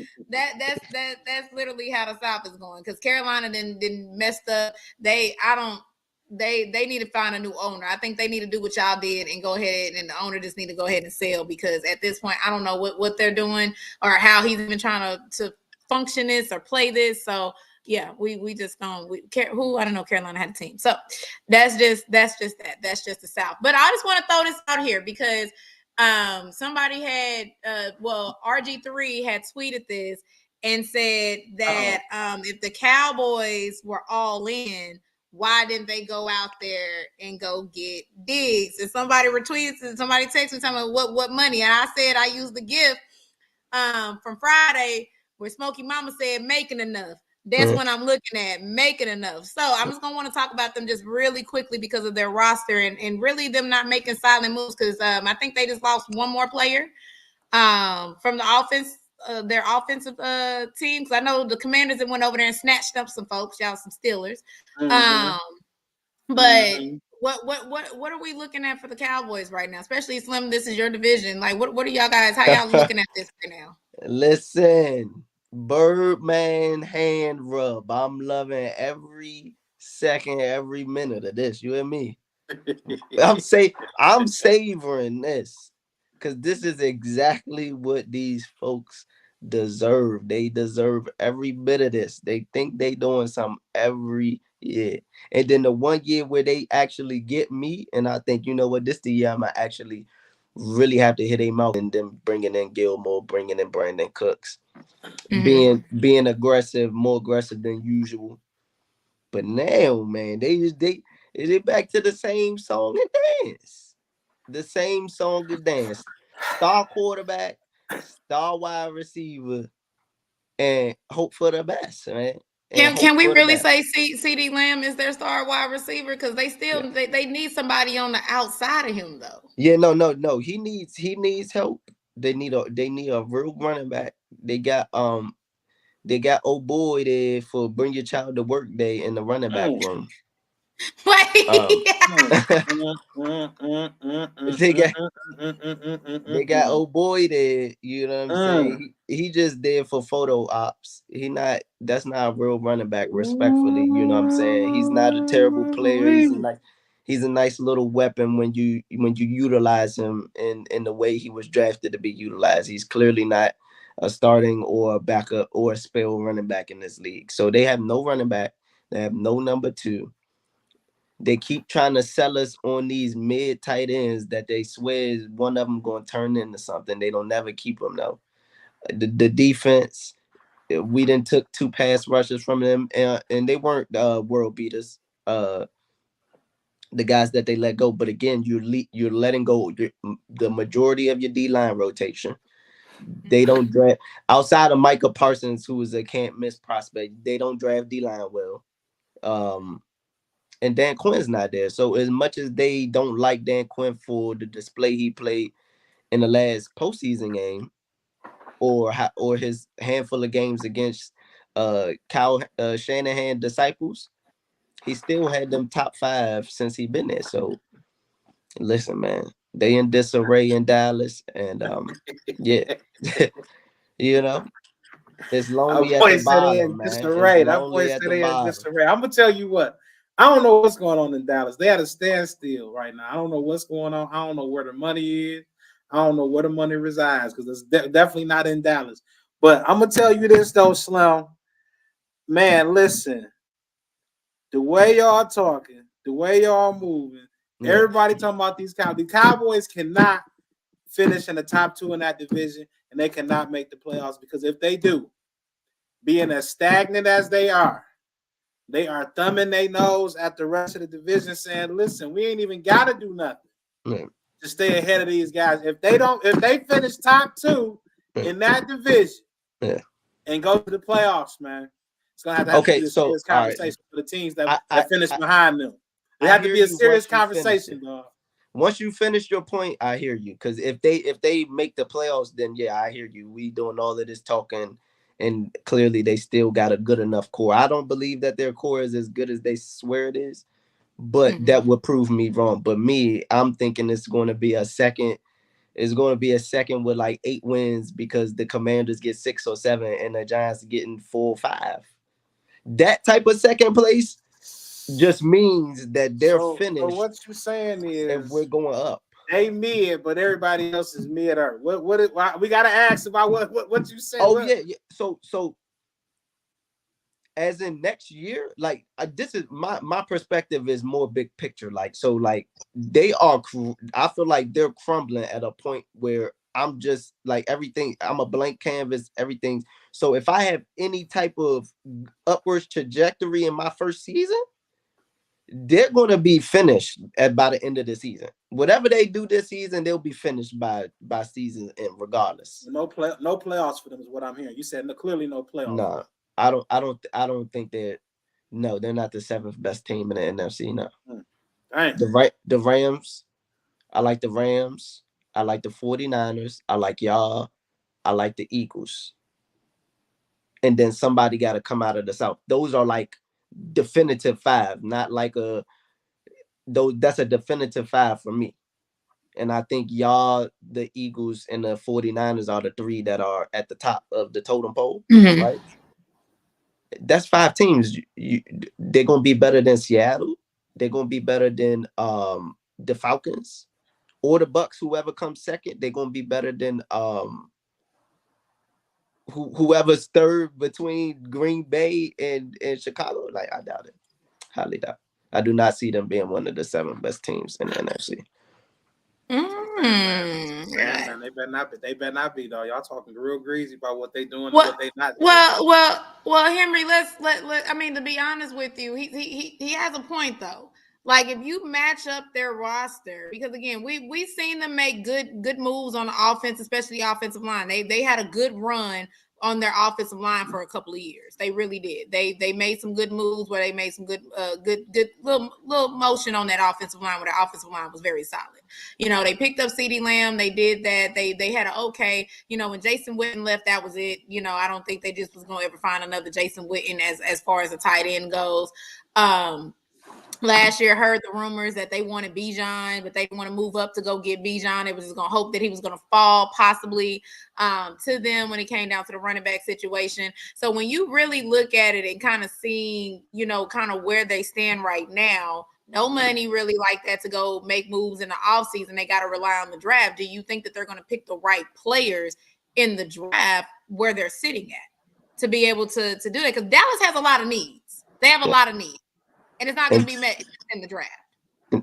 literally how the South is going because Carolina didn't messed up. They need to find a new owner. I think they need to do what y'all did and go ahead, and the owner just need to go ahead and sell because at this point I don't know what they're doing or how he's even trying to function this or play this. So yeah, we just I don't know. Carolina had a team, so that's just that. That's just the South. But I just want to throw this out here because somebody had RG3 had tweeted this and said that if the Cowboys were all in, why didn't they go out there and go get Diggs? And somebody retweets and somebody texts me telling me what money, and I said I used the gift from Friday where Smokey Mama said making enough. That's what I'm looking at, making enough. So I'm just going to want to talk about them just really quickly because of their roster and really them not making silent moves because I think they just lost one more player from the offense, their offensive team. Because I know the Commanders that went over there and snatched up some folks, y'all, some Steelers. But what are we looking at for the Cowboys right now? Especially Slim, this is your division. Like, what are y'all guys? How y'all looking at this right now? Listen. Birdman hand rub. I'm loving every second, every minute of this. You and me. I'm savoring this because this is exactly what these folks deserve. They deserve every bit of this. They think they doing something every year. And then the one year where they actually get me, and I think, you know what, this the year I'm going to actually really have to hit a mouth and then bringing in Gilmore, bringing in Brandon Cooks. Being aggressive, more aggressive than usual. But now, man, they back to the same song and dance. The same song and dance. Star quarterback, star wide receiver, and hope for the best, man. and hope Can we for the really best. say CD Lamb is their star wide receiver? Because they still Yeah. they need somebody on the outside of him though. Yeah, no. He needs help. They need a real running back. They got old boy there for Bring Your Child to Work Day in the running back room. Wait. They got old boy there, you know what I'm saying? He just there for photo ops. That's not a real running back, respectfully, you know what I'm saying? He's not a terrible player. He's a nice little weapon when you utilize him in the way he was drafted to be utilized. He's clearly not a starting or a backup or a spell running back in this league. So they have no running back. They have no number 2. They keep trying to sell us on these mid tight ends that they swear is one of them going to turn into something. They don't never keep them though. The defense, we done took 2 pass rushes from them, and they weren't world beaters. The guys that they let go, but again, you're letting go the majority of your D-line rotation. They don't draft outside of Micah Parsons, who is a can't miss prospect. They don't draft D-line well. And Dan Quinn's not there. So as much as they don't like Dan Quinn for the display he played in the last postseason game, or his handful of games against Kyle Shanahan disciples, he still had them top 5 since he been there. So listen, man, they in disarray in Dallas, and yeah, you know, it's lonely at the bottom, man. Disarray. It's That boy lonely at said the they in bottom. disarray. I'm gonna tell you what. I don't know what's going on in Dallas. They had a standstill right now. I don't know what's going on. I don't know where the money is. I don't know where the money resides because it's definitely not in Dallas. But I'm gonna tell you this though, Slim. Man, listen. The way y'all talking, the way y'all moving, everybody talking about these Cowboys. The Cowboys cannot finish in the top 2 in that division, and they cannot make the playoffs because if they do, being as stagnant as they are thumbing their nose at the rest of the division, saying, "Listen, we ain't even got to do nothing to stay ahead of these guys. If they finish top 2 in that division and go to the playoffs, man, it's gonna have to be a serious conversation for the teams that finish behind them. It have to be a serious conversation, dog. Once you finish your point, I hear you. Because if they make the playoffs, then yeah, I hear you. We doing all of this talking, and clearly they still got a good enough core. I don't believe that their core is as good as they swear it is, but that would prove me wrong. But I'm thinking it's going to be a second. It's going to be a second with like 8 wins because the Commanders get 6 or 7 and the Giants getting 4 or 5. That type of second place just means that they're finished. So what you saying is, and we're going up. They mid, but everybody else is mid. Or what we gotta ask about what you said. Oh yeah. So as in next year, like this is my perspective is more big picture. Like they are. I feel like they're crumbling at a point where I'm just like everything. I'm a blank canvas. Everything. So if I have any type of upwards trajectory in my first season, they're going to be finished by the end of the season. Whatever they do this season, they'll be finished by season end, regardless. No playoffs for them is what I'm hearing. You said clearly no playoffs. No, I don't think they're not the 7th best team in the NFC. No. The Rams. I like the Rams. I like the 49ers. I like y'all. I like the Eagles. And then somebody got to come out of the South. Those are like definitive 5, not like that's a definitive 5 for me. And I think y'all, the Eagles and the 49ers are the 3 that are at the top of the totem pole, right? That's 5 teams. They're going to be better than Seattle. They're going to be better than the Falcons or the Bucks. Whoever comes second, they're going to be better than whoever's third between Green Bay and Chicago. Like, I doubt it. Highly doubt. I do not see them being one of the 7 best teams in the NFC. Yeah, they better not be though. Y'all talking real greasy about what they doing and what they not doing. Well, Henry, let I mean, to be honest with you, he has a point though. Like if you match up their roster, because again, we've seen them make good moves on the offense, especially the offensive line. They had a good run on their offensive line for a couple of years. They really did. They made some good moves where they made some good little motion on that offensive line where the offensive line was very solid. They picked up CeeDee Lamb. They did that. They had an okay. When Jason Witten left, that was it. I don't think they just was going to ever find another Jason Witten as far as a tight end goes. Last year, heard the rumors that they wanted Bijan, but they didn't want to move up to go get Bijan. They was just going to hope that he was going to fall possibly to them when it came down to the running back situation. So when you really look at it and kind of seeing, kind of where they stand right now, no money really like that to go make moves in the offseason. They got to rely on the draft. Do you think that they're going to pick the right players in the draft where they're sitting at to be able to do that? Because Dallas has a lot of needs. They have a lot of needs. And it's not going to be met in the draft.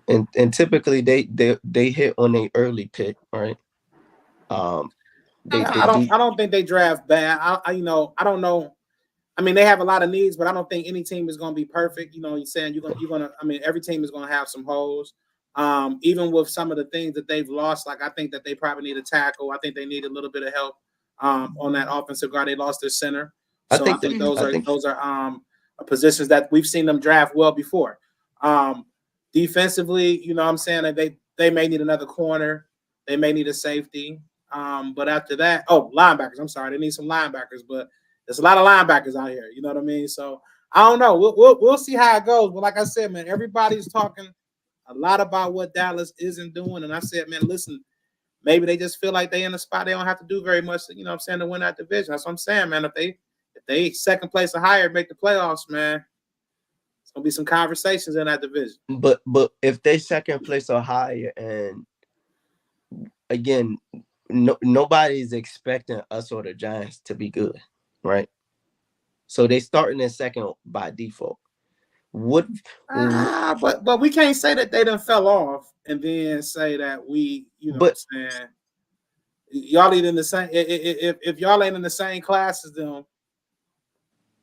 And typically they hit on an early pick, right? I don't think they draft bad. I don't know. I mean, they have a lot of needs, but I don't think any team is going to be perfect. You're saying you're gonna. I mean, every team is going to have some holes. Even with some of the things that they've lost, like I think that they probably need a tackle. I think they need a little bit of help on that offensive guard. They lost their center, so I think those are positions that we've seen them draft well before. Defensively, I'm saying that they may need another corner. They may need a safety. But after that, linebackers. I'm sorry, they need some linebackers, but there's a lot of linebackers out here. You know what I mean? So I don't know. We'll see how it goes. But like I said, man, everybody's talking a lot about what Dallas isn't doing. And I said, man, listen, maybe they just feel like they in a spot they don't have to do very much, to win that division. That's what I'm saying, man. If they second place or higher, make the playoffs, man, it's gonna be some conversations in that division. But if they second place or higher, and again, nobody's expecting us or the Giants to be good, right? So they starting in second by default. But we can't say that they done fell off and then say that we, what I'm saying, y'all ain't in the same. If y'all ain't in the same class as them,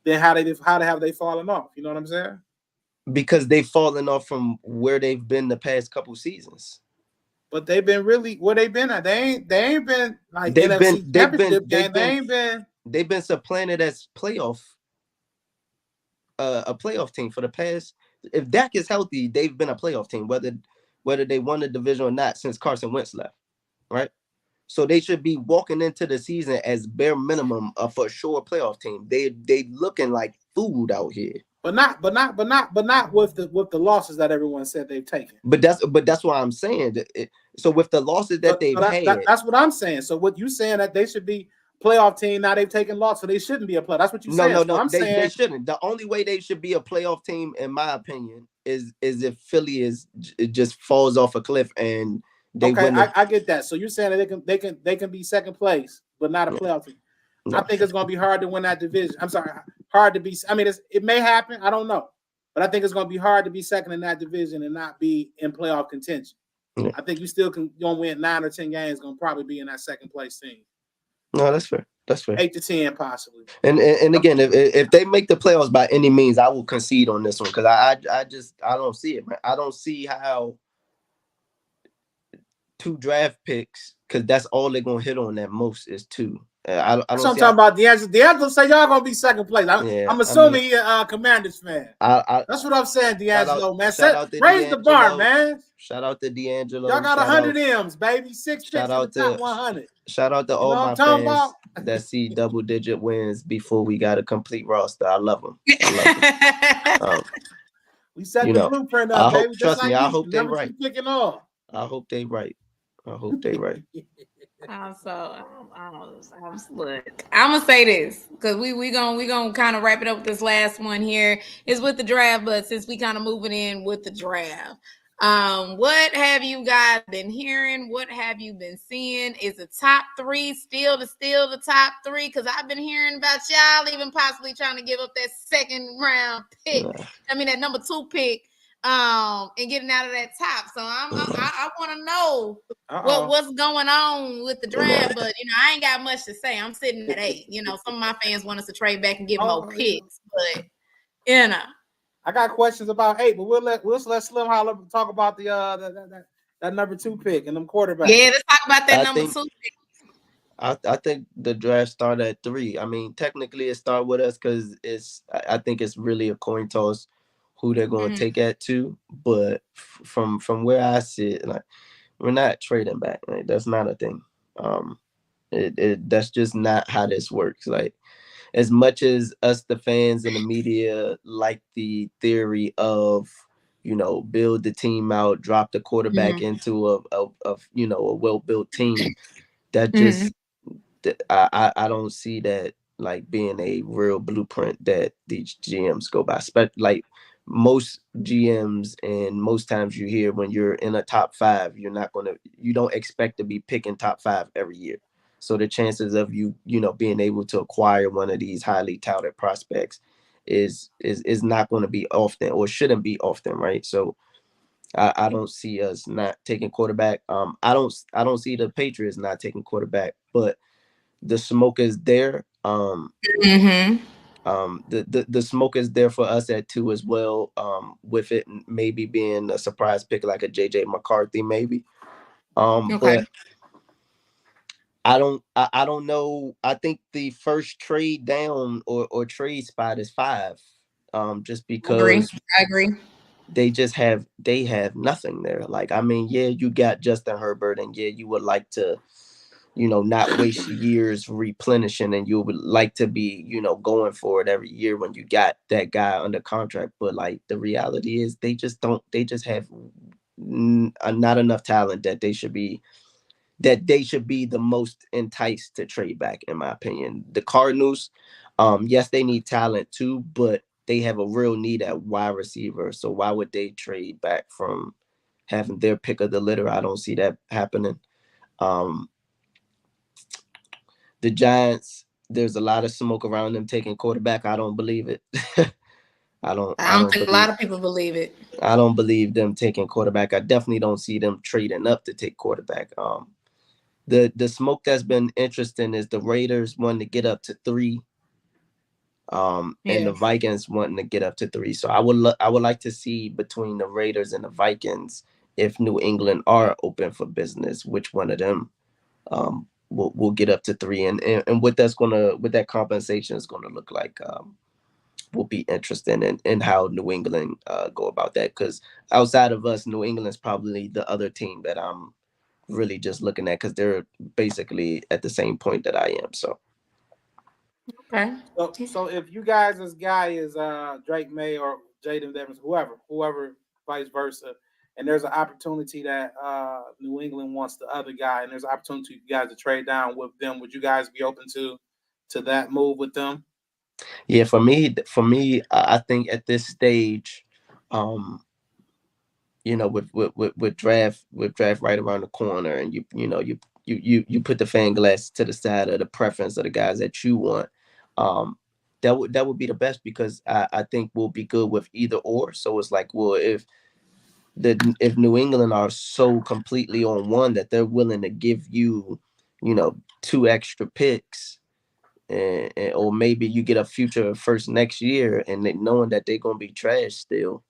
then how have they fallen off? You know what I'm saying? Because they've fallen off from where they've been the past couple seasons. But they've been really where they've been at. They ain't been like they've been supplanted as a playoff team for the past. If Dak is healthy, they've been a playoff team, whether they won the division or not since Carson Wentz left, right? So they should be walking into the season as bare minimum a for sure playoff team. They looking like food out here. But not with the losses that everyone said they've taken. But that's what I'm saying. So with the losses that they've had, that's what I'm saying. So what you saying that they should be playoff team, now they've taken loss, so they shouldn't be a playoff. That's what you saying. No, they shouldn't. The only way they should be a playoff team, in my opinion, is if Philly just falls off a cliff and they win. I get that. So you're saying that they can be second place, but not a playoff team. No. I think it's going to be hard to win that division. I'm sorry, hard to be. I mean, it may happen. I don't know, but I think it's going to be hard to be second in that division and not be in playoff contention. Yeah. I think you still can win 9 or 10 games. Going to probably be in that second place team. No, that's fair. That's fair. 8 to 10 possibly. And again, if they make the playoffs by any means, I will concede on this one because I don't see it, man. I don't see how 2 draft picks, because that's all they're gonna hit on at most is 2. I don't. So I'm talking about D'Angelo. D'Angelo say y'all gonna be second place. I'm assuming he's a Commanders fan. That's what I'm saying, D'Angelo, man. Raise the bar, man. Shout out to D'Angelo. Y'all got 100 M's, baby. 6 picks in the top 100. Shout out to all my fans that see double-digit wins before we got a complete roster. I love them. We set the blueprint up, baby. Trust me, I hope they right. I hope they right. Look, I'm gonna say this because we gonna kind of wrap it up with this last one here. Is with the draft, but since we kind of moving in with the draft, what have you guys been hearing? What have you been seeing? Is the top 3 still the top 3? Because I've been hearing about y'all even possibly trying to give up that second round pick. I mean that number 2 pick. And getting out of that top. So I want to know what's going on with the draft, but I ain't got much to say. I'm sitting at 8. Some of my fans want us to trade back and get more picks, but I got questions about 8, but we'll let Slim Holler talk about the that number 2 pick and them quarterbacks. Yeah, let's talk about that number 2 pick. I think the draft started at 3. I mean, technically it started with us because I think it's really a coin toss who they're going to take at 2. But from where I sit, like we're not trading back. Like, that's not a thing. That's just not how this works. Like as much as us, the fans and the media, like the theory of build the team out, drop the quarterback into a well built team. That just I don't see that like being a real blueprint that these GMs go by. Like most GMs and most times you hear when you're in a top 5, you don't expect to be picking top 5 every year. So the chances of you being able to acquire one of these highly touted prospects is not going to be often, or shouldn't be often, right? So I don't see us not taking quarterback. I don't see the Patriots not taking quarterback, but the smoke is there. The smoke is there for us at 2 as well. With it maybe being a surprise pick like a JJ McCarthy, maybe. But I don't know. I think the first trade down or trade spot is 5. Just because I agree. they have nothing there. Like, I mean, yeah, you got Justin Herbert, and yeah, you would like to not waste years replenishing, and you would like to be, going for it every year when you got that guy under contract. But like the reality is they just have not enough talent that they should be the most enticed to trade back, in my opinion. The Cardinals, yes, they need talent too, but they have a real need at wide receiver. So why would they trade back from having their pick of the litter? I don't see that happening. The Giants, there's a lot of smoke around them taking quarterback. I don't believe it. I don't think a lot of people believe it. I don't believe them taking quarterback. I definitely don't see them trading up to take quarterback. The smoke that's been interesting is the Raiders wanting to get up to 3. And the Vikings wanting to get up to 3. So I would like to see between the Raiders and the Vikings, if New England are open for business, which one of them will get up to 3, and what that compensation is gonna look like will be interesting, in how New England go about that. Because outside of us, New England's probably the other team that I'm really just looking at, because they're basically at the same point that I am. So okay. So if you guys' guy is Drake May or Jaden Evans, whoever, vice versa, and there's an opportunity that New England wants the other guy, and there's an opportunity for you guys to trade down with them, would you guys be open to that move with them? Yeah, for me, I think at this stage, with draft right around the corner, and you put the fan glass to the side of the preference of the guys that you want, that would be the best, because I think we'll be good with either or. So it's like, well, if New England are so completely on one that they're willing to give you, 2 extra picks, or maybe you get a future first next year, and knowing that they're gonna be trash still,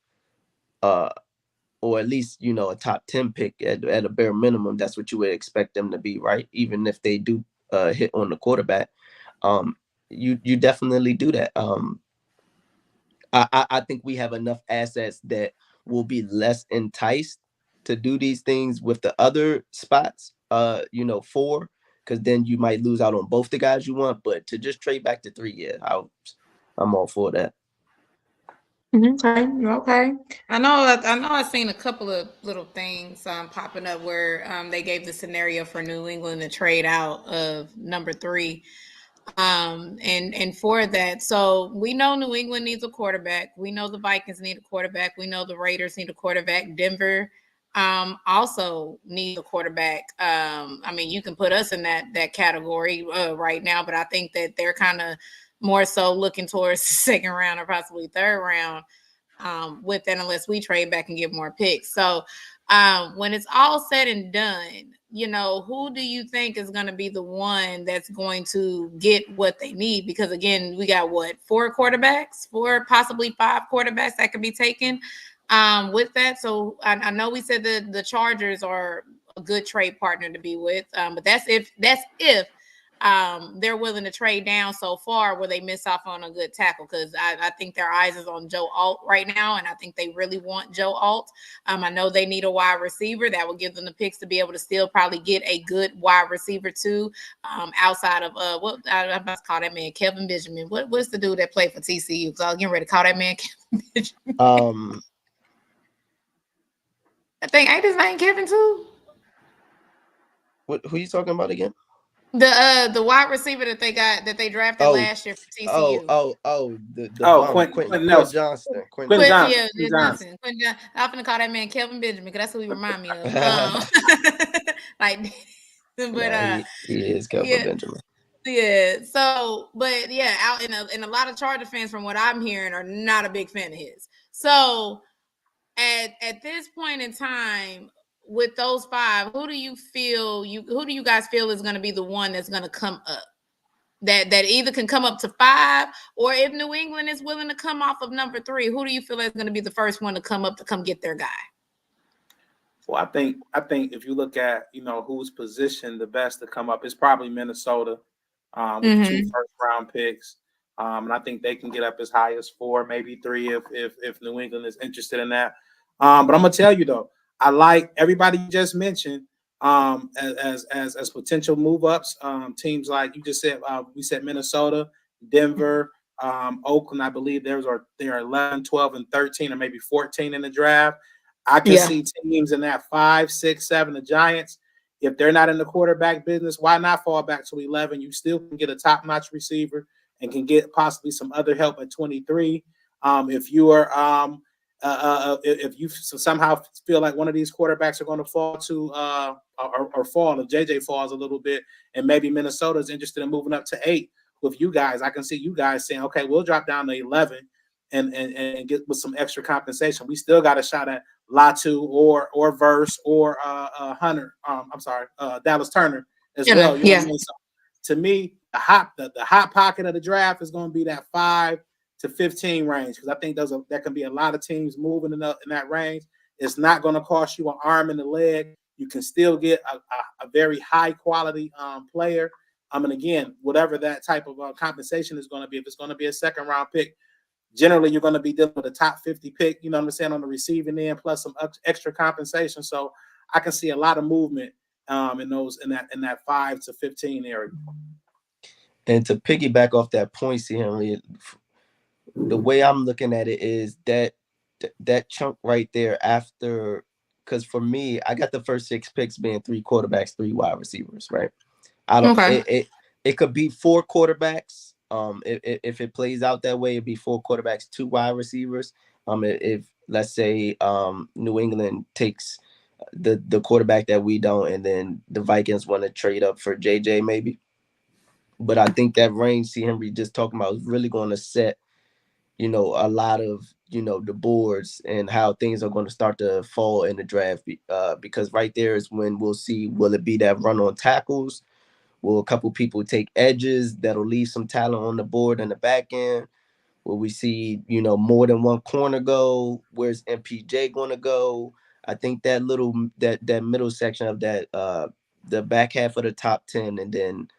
or at least a top 10 pick at a bare minimum. That's what you would expect them to be, right? Even if they do hit on the quarterback, you definitely do that. I think we have enough assets that will be less enticed to do these things with the other spots, 4, because then you might lose out on both the guys you want. But to just trade back to 3, yeah, I'm all for that. Okay. I know I've seen a couple of little things popping up where they gave the scenario for New England to trade out of number 3. And for that, so we know New England needs a quarterback. We know the Vikings need a quarterback. We know the Raiders need a quarterback. Denver also needs a quarterback. I mean, you can put us in that category right now, but I think that they're kind of more so looking towards the second round or possibly third round with that, unless we trade back and get more picks. So when it's all said and done, who do you think is going to be the one that's going to get what they need? Because again, we got 4 quarterbacks, 4, possibly 5 quarterbacks that could be taken with that. So I know we said that the Chargers are a good trade partner to be with, but that's if they're willing to trade down so far where they miss off on a good tackle, because I think their eyes is on Joe Alt right now, and I think they really want Joe Alt. I know they need a wide receiver that will give them the picks to be able to still probably get a good wide receiver too, outside of what I'm about to call that man Kevin Benjamin. What's the dude that played for TCU? Because I was getting ready to call that man Kevin Benjamin. I think ain't his name Kevin too. Who you talking about again? The wide receiver that they drafted last year for TCU. Quentin Johnston. Quentin Johnson. I'm gonna call that man Kelvin Benjamin because that's who he remind me of. He is Kelvin Benjamin. Yeah. So, but yeah, out in a lot of Charger fans, from what I'm hearing, are not a big fan of his. So, at this point in time, with those 5, who do you guys feel is going to be the one that's going to come up? That either can come up to 5, or if New England is willing to come off of number 3, who do you feel is going to be the first one to come up to come get their guy? Well, I think if you look at who's positioned the best to come up, it's probably Minnesota with 2 first-round picks, and I think they can get up as high as 4, maybe 3 if New England is interested in that. But I'm gonna tell you though, I like everybody you just mentioned as potential move ups. Teams like you just said, we said Minnesota, Denver, Oakland. I believe they are 11, 12, and 13, or maybe 14 in the draft. I can see teams in that 5, 6, 7. The Giants, if they're not in the quarterback business, why not fall back to 11? You still can get a top-notch receiver and can get possibly some other help at 23. If you are if you somehow feel like one of these quarterbacks are going to fall to or fall, if JJ falls a little bit, and maybe Minnesota is interested in moving up to 8 with you guys, I can see you guys saying, okay, we'll drop down to 11 and get with some extra compensation. We still got a shot at Latu or Verse or Hunter. Dallas Turner as well. You know what I mean? So to me, the hot pocket of the draft is going to be that 5 to 15 range, because I think that can be a lot of teams moving in that range. It's not going to cost you an arm and a leg. You can still get a very high quality player. And again, whatever that type of compensation is going to be, if it's going to be a second round pick, generally you're going to be dealing with a top 50 pick, you know what I'm saying, on the receiving end, plus some extra compensation. So I can see a lot of movement in that 5 to 15 area. And to piggyback off that point, C. Henry, the way I'm looking at it is that chunk right there after, because for me, I got the first 6 picks being 3 quarterbacks, 3 wide receivers, right? I don't. Okay. It could be 4 quarterbacks. If it plays out that way, it'd be 4 quarterbacks, 2 wide receivers. If let's say New England takes the quarterback that we don't, and then the Vikings want to trade up for JJ maybe. But I think that range C. Henry just talking about is really going to set, a lot of, the boards and how things are going to start to fall in the draft, because right there is when we'll see, will it be that run on tackles? Will a couple people take edges that'll leave some talent on the board in the back end? Will we see, more than one corner go? Where's MPJ going to go? I think that middle section of that, the back half of the top 10, and then,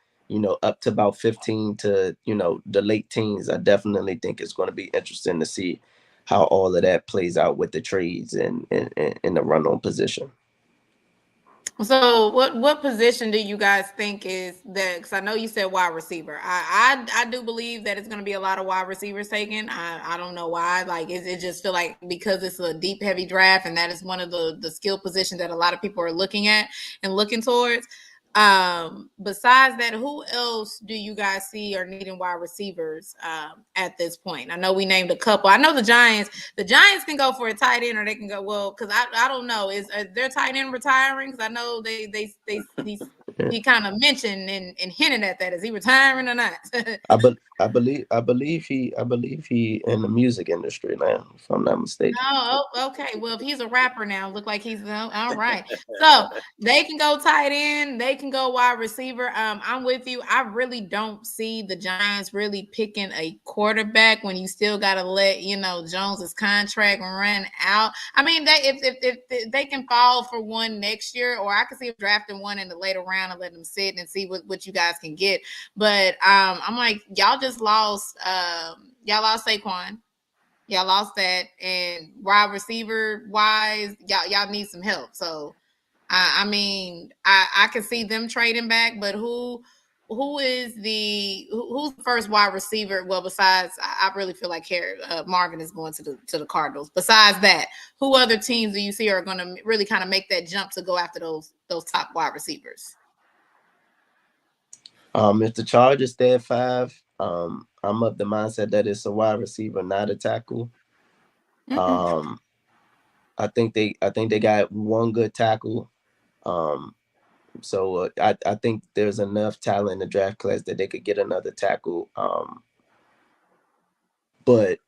up to about 15 to, the late teens, I definitely think it's going to be interesting to see how all of that plays out with the trades and the run on position. So what position do you guys think is that? Because I know you said wide receiver. I do believe that it's going to be a lot of wide receivers taken. I don't know why. Like, it just feel like because it's a deep, heavy draft, and that is one of the skill positions that a lot of people are looking at and looking towards. Besides that, who else do you guys see are needing wide receivers at this point? I know we named a couple. I know the Giants can go for a tight end, or they can go, because I don't know, is their tight end retiring? Because I know he kind of mentioned and hinted at that. Is he retiring or not? I believe he in the music industry now, if I'm not mistaken. Oh, okay. Well, if he's a rapper now, look like he's all right. So they can go tight end, they can go wide receiver. I'm with you. I really don't see the Giants really picking a quarterback when you still got to let Jones's contract run out. I mean, if they can fall for one next year, or I can see him drafting one in the later rounds kind of let them sit and see what you guys can get. But I'm like, y'all just lost Saquon. Y'all lost that, and wide receiver wise, y'all need some help. So I mean, I can see them trading back, but who's the first wide receiver? Well, besides, I really feel like Marvin is going to the Cardinals. Besides that, who other teams do you see are going to really kind of make that jump to go after those top wide receivers? If the Chargers stay at 5, I'm of the mindset that it's a wide receiver, not a tackle. Mm-hmm. I think they got one good tackle. So I think there's enough talent in the draft class that they could get another tackle. But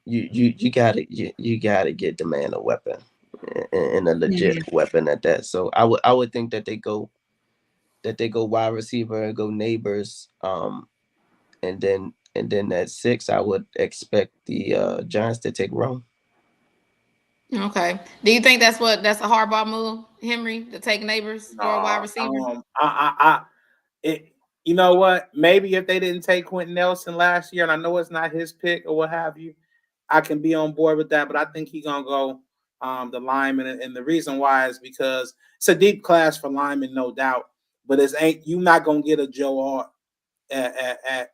you gotta get the man a weapon and a legit weapon at that. So I would think that they go wide receiver and go Neighbors. And then at 6, I would expect the Giants to take Rome. Okay. Do you think that's a Harbaugh move, Henry, to take Neighbors for a wide receiver? You know what? Maybe if they didn't take Quentin Nelson last year, and I know it's not his pick or what have you, I can be on board with that. But I think he's gonna go the lineman, and the reason why is because it's a deep class for linemen, no doubt. But you're not gonna get a Joe Art at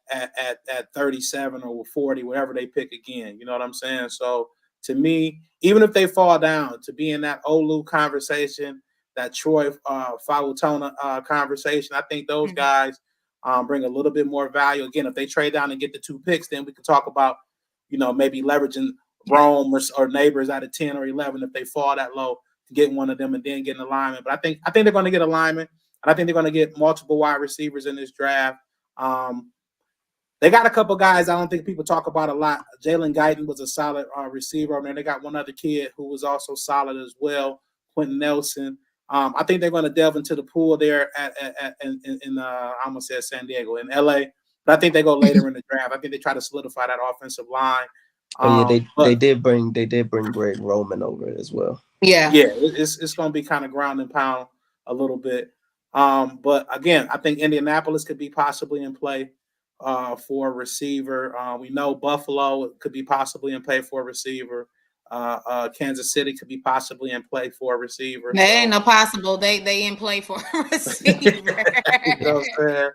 37 or 40, whatever they pick again. You know what I'm saying? So to me, even if they fall down, to be in that Olu conversation, that Troy Fautona conversation, I think those guys bring a little bit more value. Again, if they trade down and get the 2 picks, then we can talk about, maybe leveraging Rome or Neighbors out of 10 or 11 if they fall that low to get one of them and then get an alignment. But I think they're going to get alignment, and I think they're going to get multiple wide receivers in this draft. They got a couple guys I don't think people talk about a lot. Jalen Guyton was a solid receiver. I mean, they got one other kid who was also solid as well, Quentin Nelson. I think they're going to delve into the pool there in I almost said San Diego, in LA. But I think they go later in the draft. I think they try to solidify that offensive line. They did bring Greg Roman over as well. Yeah, it's going to be kind of ground and pound a little bit. But again, I think Indianapolis could be possibly in play for a receiver. We know Buffalo could be possibly in play for a receiver. Kansas City could be possibly in play for a receiver. Ain't no possible. They in play for a receiver. You know what I'm saying?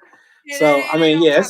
So I mean, yeah,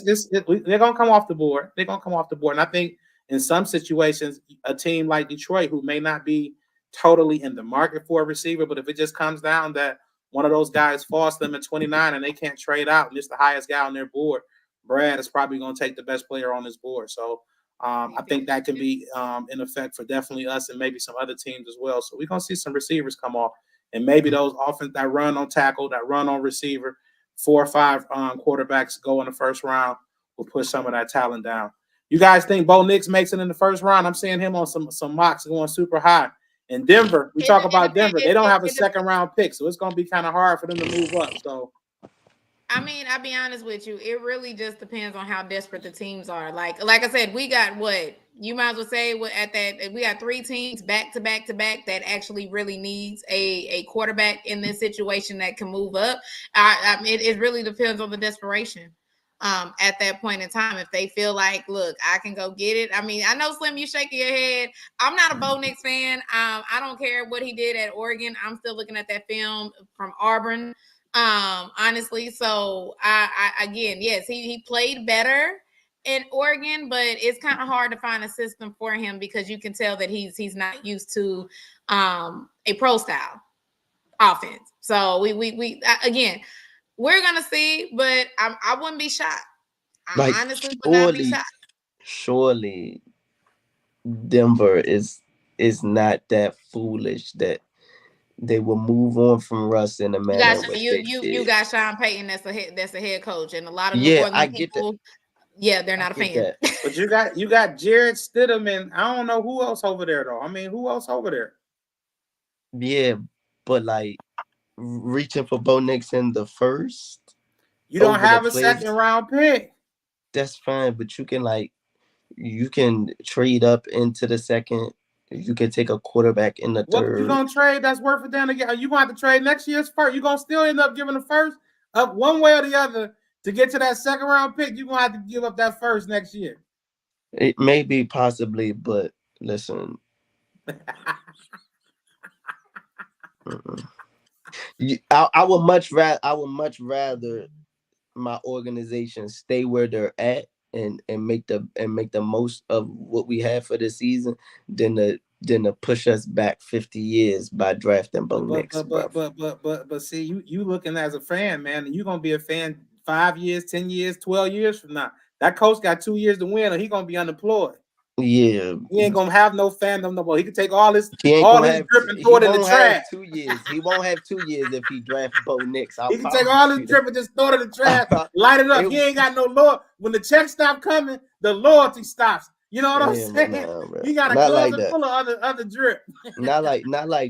they're gonna come off the board. They're gonna come off the board, and I think in some situations, a team like Detroit, who may not be totally in the market for a receiver, but if it just comes down that one of those guys falls them at 29 and they can't trade out, and it's the highest guy on their board, Brad is probably going to take the best player on his board. So I think that can be in effect for definitely us and maybe some other teams as well. So we're going to see some receivers come off, and maybe those offense that run on tackle, that run on receiver, 4 or 5 quarterbacks go in the first round will push some of that talent down. You guys think Bo Nix makes it in the first round? I'm seeing him on some mocks going super high. In Denver, we talk about Denver. They don't have a second round pick, so it's going to be kind of hard for them to move up. So, I mean, I'll be honest with you. It really just depends on how desperate the teams are. Like I said, we got what you might as well say we got 3 teams back to back that actually really needs a quarterback in this situation that can move up. It really depends on the desperation. At that point in time, if they feel like, look, I can go get it. I mean, I know, Slim, you shaking your head. I'm not a Bo Nix fan. I don't care what he did at Oregon. I'm still looking at that film from Auburn, honestly. So I again, yes, he played better in Oregon, but it's kind of hard to find a system for him because you can tell that he's not used to a pro style offense. So we again, we're gonna see, but I wouldn't be shocked. I honestly would not be shocked. Surely Denver is not that foolish that they will move on from Russ in a manner. You got Sean Payton that's a head coach, and a lot of I get people, they're not a fan. But you got Jared Stidham, and I don't know who else over there though. I mean, who else over there? Yeah, but like reaching for Bo Nix in the first. You don't have a second round pick. That's fine, but you can trade up into the second. You can take a quarterback in the third. What you gonna trade that's worth it down again? Are you gonna have to trade next year's first? You gonna still end up giving the first? up one way or the other to get to that second round pick, you're gonna have to give up that first next year. It may be possibly, but listen. I would much rather my organization stay where they're at and make the most of what we have for this season than to push us back 50 years by drafting Bo Nix. But see, you looking as a fan, man, and you're gonna be a fan 5 years, 10 years, 12 years from now. That coach got 2 years to win, or he gonna be unemployed. Yeah, he ain't gonna have no fandom no more. He can take all his drip and he throw it in the won't trash. have 2 years. He won't have 2 years if he draft Bo Nix. He can take all his drip and just throw it in the trash, light it up. He ain't got no loyalty. When the checks stop coming, the loyalty stops. You know what I'm saying? He got a closet full of other drip. not like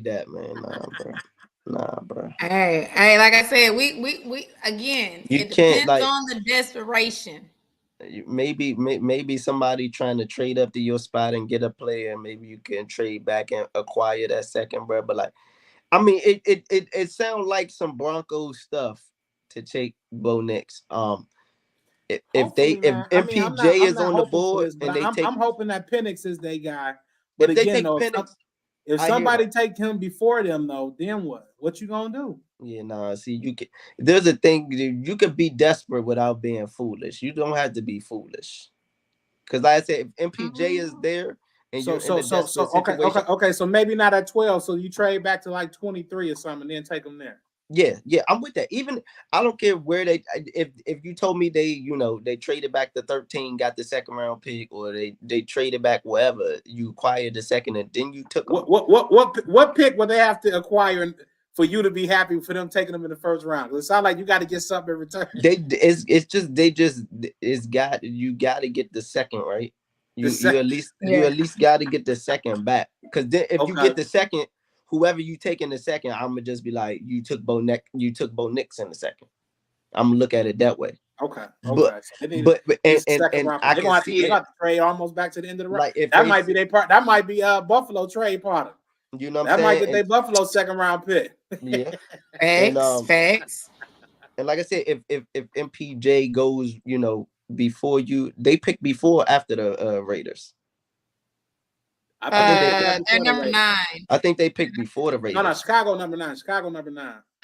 that, man. Nah, bro. Hey, like I said, we again, it depends on the desperation. Maybe somebody trying to trade up to your spot and get a player. Maybe you can trade back and acquire that second, bro. But like, I mean, it sounds like some Broncos stuff to take Bo Nix. If MPJ is on the board and I'm hoping that Penix is their guy. But again, if somebody take him before them, though, then what? What you gonna do? Yeah, nah. See, there's a thing. You can be desperate without being foolish. You don't have to be foolish. Because like I said, if MPJ is there and you're in a desperate situation, okay. So maybe not at 12. So you trade back to like 23 or something, and then take them there. Yeah, I'm with that. Even I don't care where if you told me they traded back the 13, got the second round pick, or they traded back wherever, you acquired the second and then you took them. What pick would they have to acquire for you to be happy for them taking them in the first round? It sounds like you got to get something in return. You got to get the second, right? You at least got to get the second back, because if you get the second, whoever you take in the second, I'm gonna just be like, you took Bo Nix in the second. I'm gonna look at it that way. Okay. But I can see they got to trade almost back to the end of the round. That might be their part. That might be Buffalo trade part. You know what I'm saying? That might get their Buffalo second round pick. Yeah. Facts. And like I said, if MPJ goes, before you, they pick before or after the Raiders. They're number 9. I think they picked before the Raiders. No, Chicago number 9.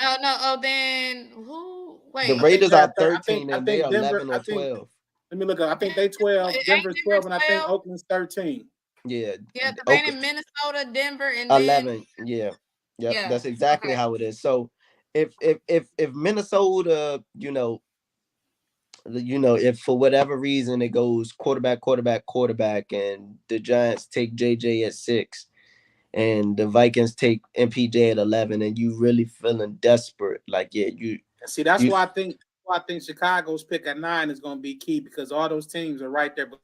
Oh no. Oh, then who? Wait. The Raiders are 13 and they are 11 or 12. Let me look up. I think they 12. Denver's 12, and I think Oakland's 13. Yeah. Yeah, the in Minnesota, Denver, and 11. Yeah. That's exactly how it is. So if Minnesota, if for whatever reason it goes quarterback, and the Giants take JJ at 6, and the Vikings take MPJ at 11, and you really feeling desperate, like you see, that's why I think Chicago's pick at 9 is going to be key, because all those teams are right there. But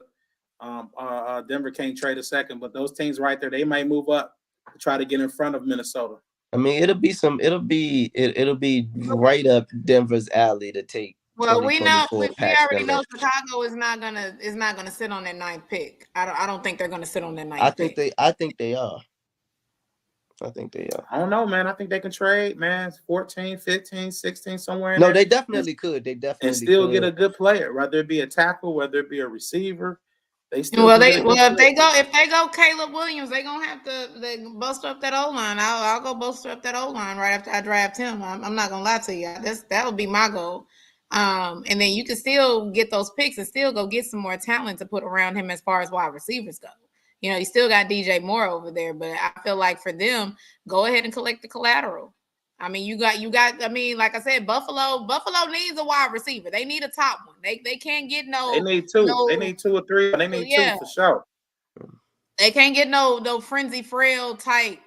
Denver can't trade a second, but those teams right there, they might move up to try to get in front of Minnesota. I mean, it'll be right up Denver's alley to take. Well, we already know Chicago is not gonna sit on that 9th pick. I don't think they're gonna sit on that 9th pick. I think they are. I don't know, man. I think they can trade, man. 14, 15, 16, somewhere in there. No, they definitely could. And still get a good player, whether it be a tackle, whether it be a receiver. If they go Caleb Williams, they're gonna have to bolster up that O-line. I'll go bolster up that O-line right after I draft him. I'm not gonna lie to you. That would be my goal. And then you can still get those picks and still go get some more talent to put around him as far as wide receivers go. You still got DJ Moore over there, but I feel like for them, go ahead and collect the collateral. I mean, you got. I mean, like I said, Buffalo needs a wide receiver. They need a top one. They can't get no. They need 2. They need 2 or 3. They need 2 for sure. They can't get no frenzy frail type,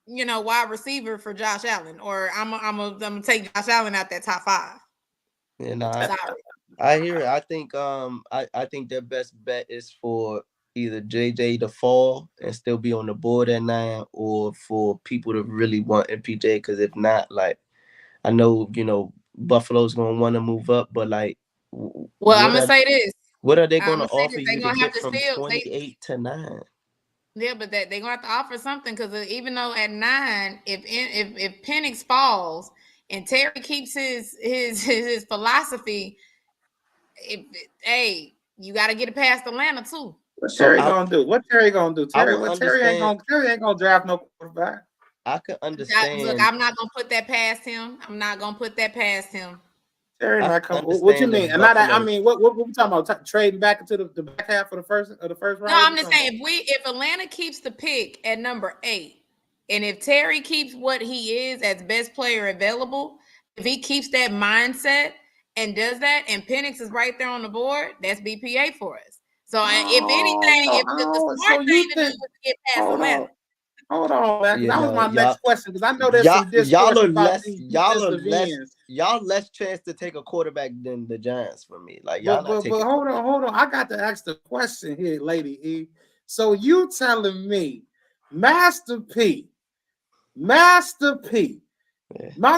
wide receiver for Josh Allen. Or I'm gonna take Josh Allen out that top 5. Yeah, no, I hear it. I think I think their best bet is for either JJ to fall and still be on the board at 9, or for people to really want MPJ. Because if not, like, I know Buffalo's gonna want to move up, but like, I'm gonna say this: what are they gonna offer you to get from 28 to 9? Yeah, but they're gonna have to offer something, because even though at 9, if Penix falls and Terry keeps his philosophy, hey, you got to get it past Atlanta too. What Terry gonna do? What Terry gonna do? Terry ain't gonna draft no quarterback. I could understand. Look, I'm not gonna put that past him. Terry not coming. What you mean? And not that, I mean, what we talking about? Trading back into the back half of the first round? No, I'm just saying if Atlanta keeps the pick at number 8, and if Terry keeps what he is as best player available, if he keeps that mindset and does that, and Penix is right there on the board, that's BPA for us. So if anything, if the smart thing to do is to get past Atlanta. Hold on, man. That was my next question, because I know there's some discourse about y'all less chance to take a quarterback than the Giants for me. Like y'all but hold on. I got to ask the question here, Lady E. So you telling me Master P, my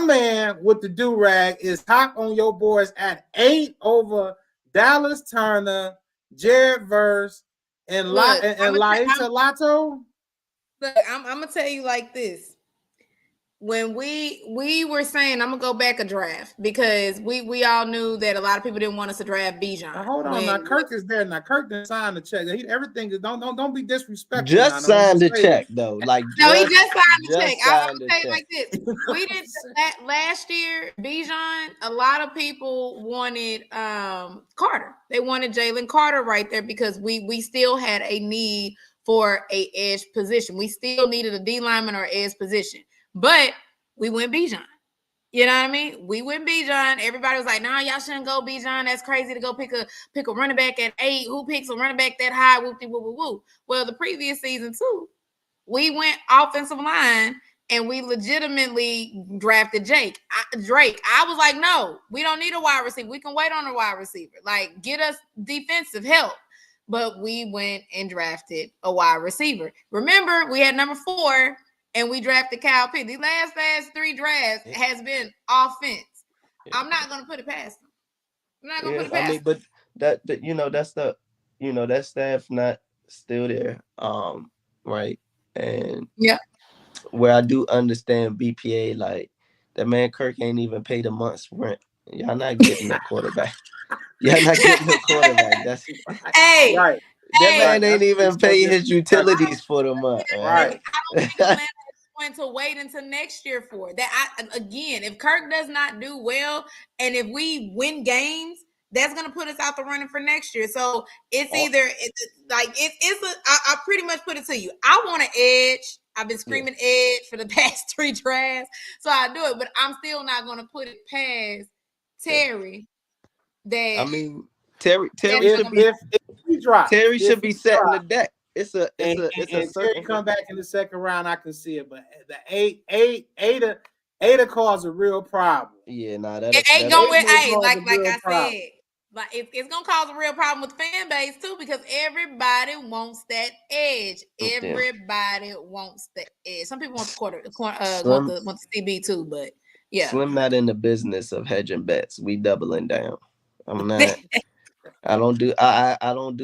man with the do-rag is hot on your boys at 8 over Dallas Turner, Jared Verse, and Laita Lato? Look, I'm gonna tell you like this. When we were saying, I'm gonna go back a draft, because we all knew that a lot of people didn't want us to draft Bijan. Now, hold on, now Kirk is there. Now Kirk didn't sign the check. Everything is don't be disrespectful. Just signed the check though. Like no, he just signed the check. I'm gonna say it like this. We didn't last year. Bijan, a lot of people wanted Carter. They wanted Jalen Carter right there, because we still had a need for a edge position. We still needed a D lineman or edge position, but we went Bijan. You know what I mean? We went Bijan. Everybody was like, "Nah, y'all shouldn't go Bijan. That's crazy to go pick a running back at 8. Who picks a running back that high?" Whoop de whoop whoop whoop. Well, the previous season too, we went offensive line and we legitimately drafted Drake. I was like, "No, we don't need a wide receiver. We can wait on a wide receiver. Like, get us defensive help." But we went and drafted a wide receiver. Remember, we had number 4, and we drafted Kyle Pitts. The last 3 drafts has been offense. I'm not going to put it past them. I'm not going to put it past them. But that's that staff not still there, right? And where I do understand BPA, like that man Kirk ain't even paid a month's rent. Y'all not getting a quarterback. Y'all not getting a quarterback. That's right. That man ain't even pay his utilities for the month. Right. I don't think Atlanta is going to wait until next year for that. Again, if Kirk does not do well, and if we win games, that's going to put us out the running for next year. So it's either I pretty much put it to you. I want an edge. I've been screaming edge for the past 3 drafts, so I do it. But I'm still not going to put it past Terry. I mean, Terry should be setting the deck. It's a certain come back in the second round. I can see it, but the eight cause a real problem. Yeah, that ain't going with like I said. Like it's gonna cause a real problem with the fan base too, because everybody wants that edge. Everybody wants the edge. Some people want the CB too, but yeah. Slim not in the business of hedging bets. We doubling down. I'm not. I don't do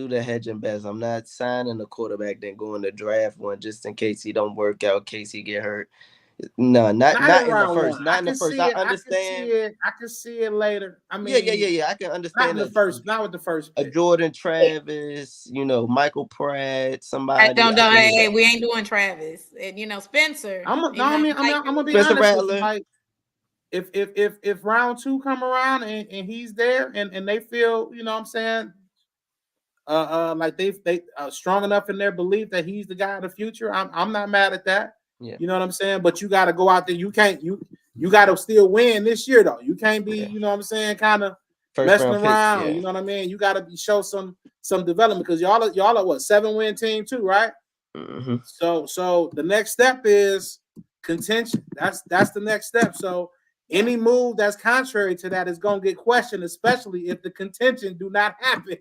the hedging bets. I'm not signing a quarterback then going to draft one just in case he don't work out, in case he get hurt. No, not in the first. Not in the first. I understand. I can see it later. I mean, yeah. I can understand. Not in the first. Not with the first. A Jordan Travis, Michael Pratt, somebody. Hey, we ain't doing Travis, and Spencer. I'm gonna be honest with you, like, if round 2 come around and he's there and they feel, like they strong enough in their belief that he's the guy of the future, I'm not mad at that. Yeah. You know what I'm saying? But you got to go out there. You can't. You got to still win this year, though. You can't be, kind of messing around. Picks, You know what I mean? You got to show some development, because y'all are what, 7-win team too, right? Mm-hmm. So the next step is contention. That's the next step. So any move that's contrary to that is going to get questioned, especially if the contention do not happen.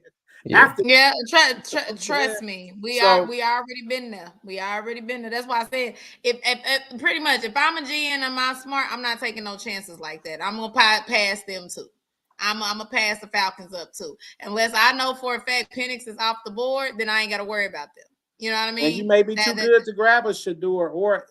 Trust me. We already been there. That's why I said if pretty much if I'm a GM and I'm smart, I'm not taking no chances like that. I'm gonna pass them too. I'm gonna pass the Falcons up too. Unless I know for a fact Penix is off the board, then I ain't gotta worry about them. You know what I mean? And you may be too good to grab a Shador or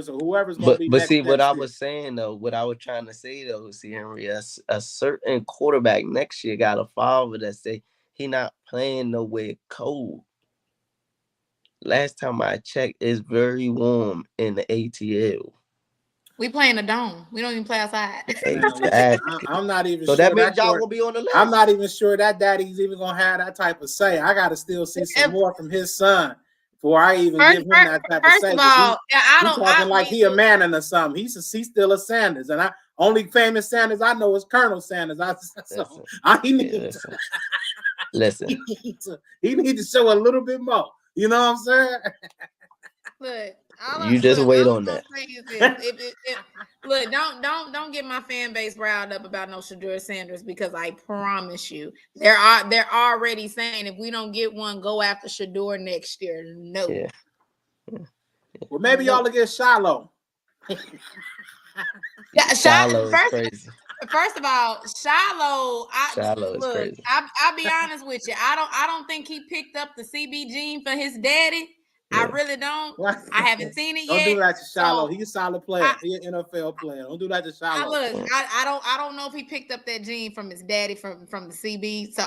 whoever's going to be But next. see, what I year. was saying though, what I was trying to say though, see, Henry, a certain quarterback next year got a Fowler that say he not playing nowhere cold. Last time I checked, it's very warm in the ATL. We play in the dome. We don't even play outside. Exactly. I'm not even so sure that means y'all will be on the list. I'm not even sure that daddy's even gonna have that type of say. I gotta still see some more from his son before I even give him that type of say. First of all, he a Manning or something. He's still a Sanders, and only famous Sanders I know is Colonel Sanders. Listen. He needs to show a little bit more. You know what I'm saying? Look, you just wait on that. Look, don't get my fan base riled up about no Shador Sanders, because I promise you, they're already saying if we don't get one, go after Shador next year. No. Yeah. Well, maybe y'all will get Shiloh. Shiloh is crazy. First of all, Shiloh is crazy. I'll be honest with you. I don't think he picked up the CB gene for his daddy. Yeah. I really don't. I haven't seen it yet. Don't do that to Shiloh. He's a solid player. He's an NFL player. Don't do that to Shiloh. I don't know if he picked up that gene from his daddy from the CB. So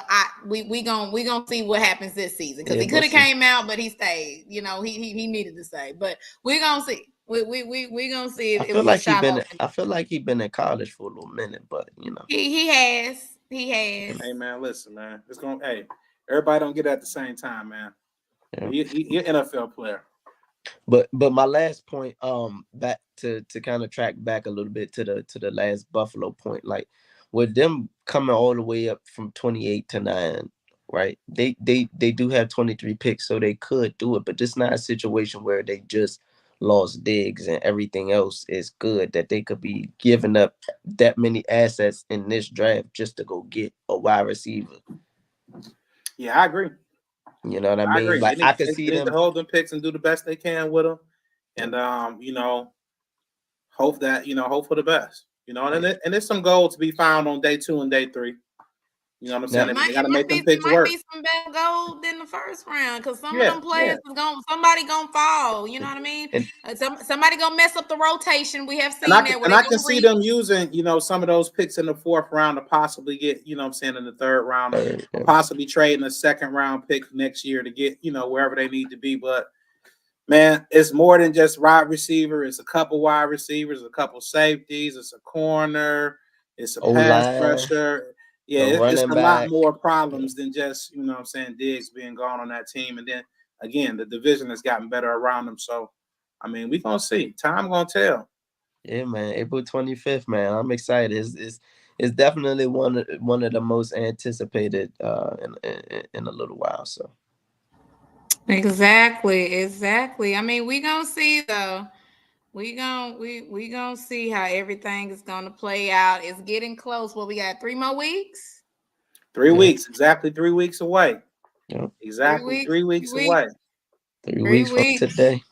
we gonna see what happens this season, because he could have came out, but he stayed. You know, he needed to stay. But we gonna see. We gonna see. I feel like he been in college for a little minute, but you know he has. Hey man, listen, man. It's gonna. Hey, everybody don't get it at the same time, man. Yeah. You're an NFL player. But my last point, back to kind of track back a little bit to the last Buffalo point, like with them coming all the way up from 28 to 9, right? They do have 23 picks, so they could do it, but this is not a situation where they just lost Diggs and everything else is good, that they could be giving up that many assets in this draft just to go get a wide receiver. Yeah, I agree. You know what I mean? Agree. Like I can see them to hold them picks and do the best they can with them, and hope for the best. You know, and there's some gold to be found on day 2 and day 3. You know what I'm saying? They got to make them picks work. Might be some better gold than the first round, because some of them players somebody gonna fall. You know what I mean? Somebody gonna mess up the rotation. We have seen that. And I can see them using, some of those picks in the 4th round to possibly get, in the 3rd round, possibly trading a 2nd round pick next year to get, wherever they need to be. But man, it's more than just wide receiver. It's a couple wide receivers, a couple safeties. It's a corner. It's a pass rusher. Yeah, it's a lot more problems than just, Diggs being gone on that team. And then, again, the division has gotten better around them. So, I mean, we're going to see. Time going to tell. Yeah, man. April 25th, man. I'm excited. It's definitely one of the most anticipated in a little while. So. Exactly. I mean, we going to see, though. We gonna see how everything is gonna play out. It's getting close. Well, we got 3 more weeks. 3 weeks, exactly 3 weeks away. Yep. Exactly 3 weeks away. 3 weeks from today.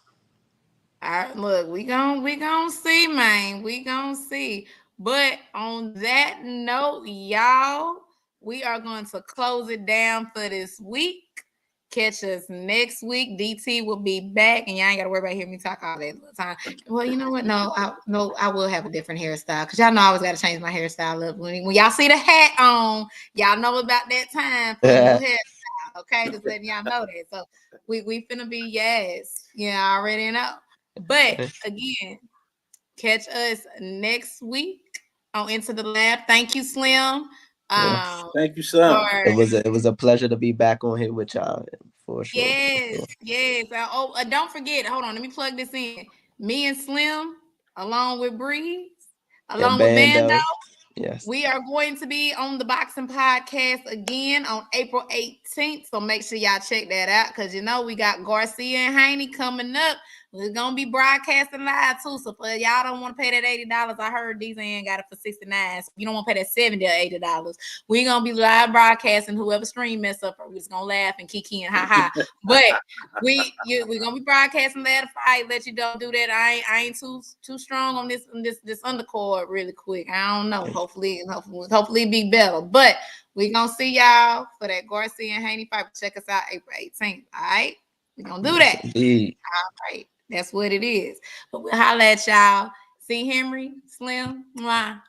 All right, look, we gonna see, man. We gonna see. But on that note, y'all, we are going to close it down for this week. Catch us next week. DT will be back, and y'all ain't got to worry about hearing me talk all that time. Well, you know what? No, I will have a different hairstyle, because y'all know I always got to change my hairstyle up. When y'all see the hat on, y'all know about that time for your hairstyle. Okay, just letting y'all know that. So we finna be I already know. But again, catch us next week on Into the Lab. Thank you, Slim. Thank you, son. It was a pleasure to be back on here with y'all for sure. Yes. Don't forget. Hold on, let me plug this in. Me and Slim, along with Breeze, along with Bando. Yes. We are going to be on the Boxing Podcast again on April 18th. So make sure y'all check that out, because we got Garcia and Haney coming up. We're gonna be broadcasting live too. So for y'all don't want to pay that $80, I heard DZN got it for $69. So you don't want to pay that $70 or $80. We're gonna be live broadcasting. Whoever stream mess up, we're just gonna laugh and kiki and ha. But we're gonna be broadcasting live fight. Let you don't do that. I ain't too strong on this undercard really quick. I don't know. Hopefully be better. But we're gonna see y'all for that Garcia and Haney fight. Check us out April 18th. All right. We're going to do that. Indeed. All right. That's what it is. But we'll holler at y'all. See Henry, Slim. Mwah.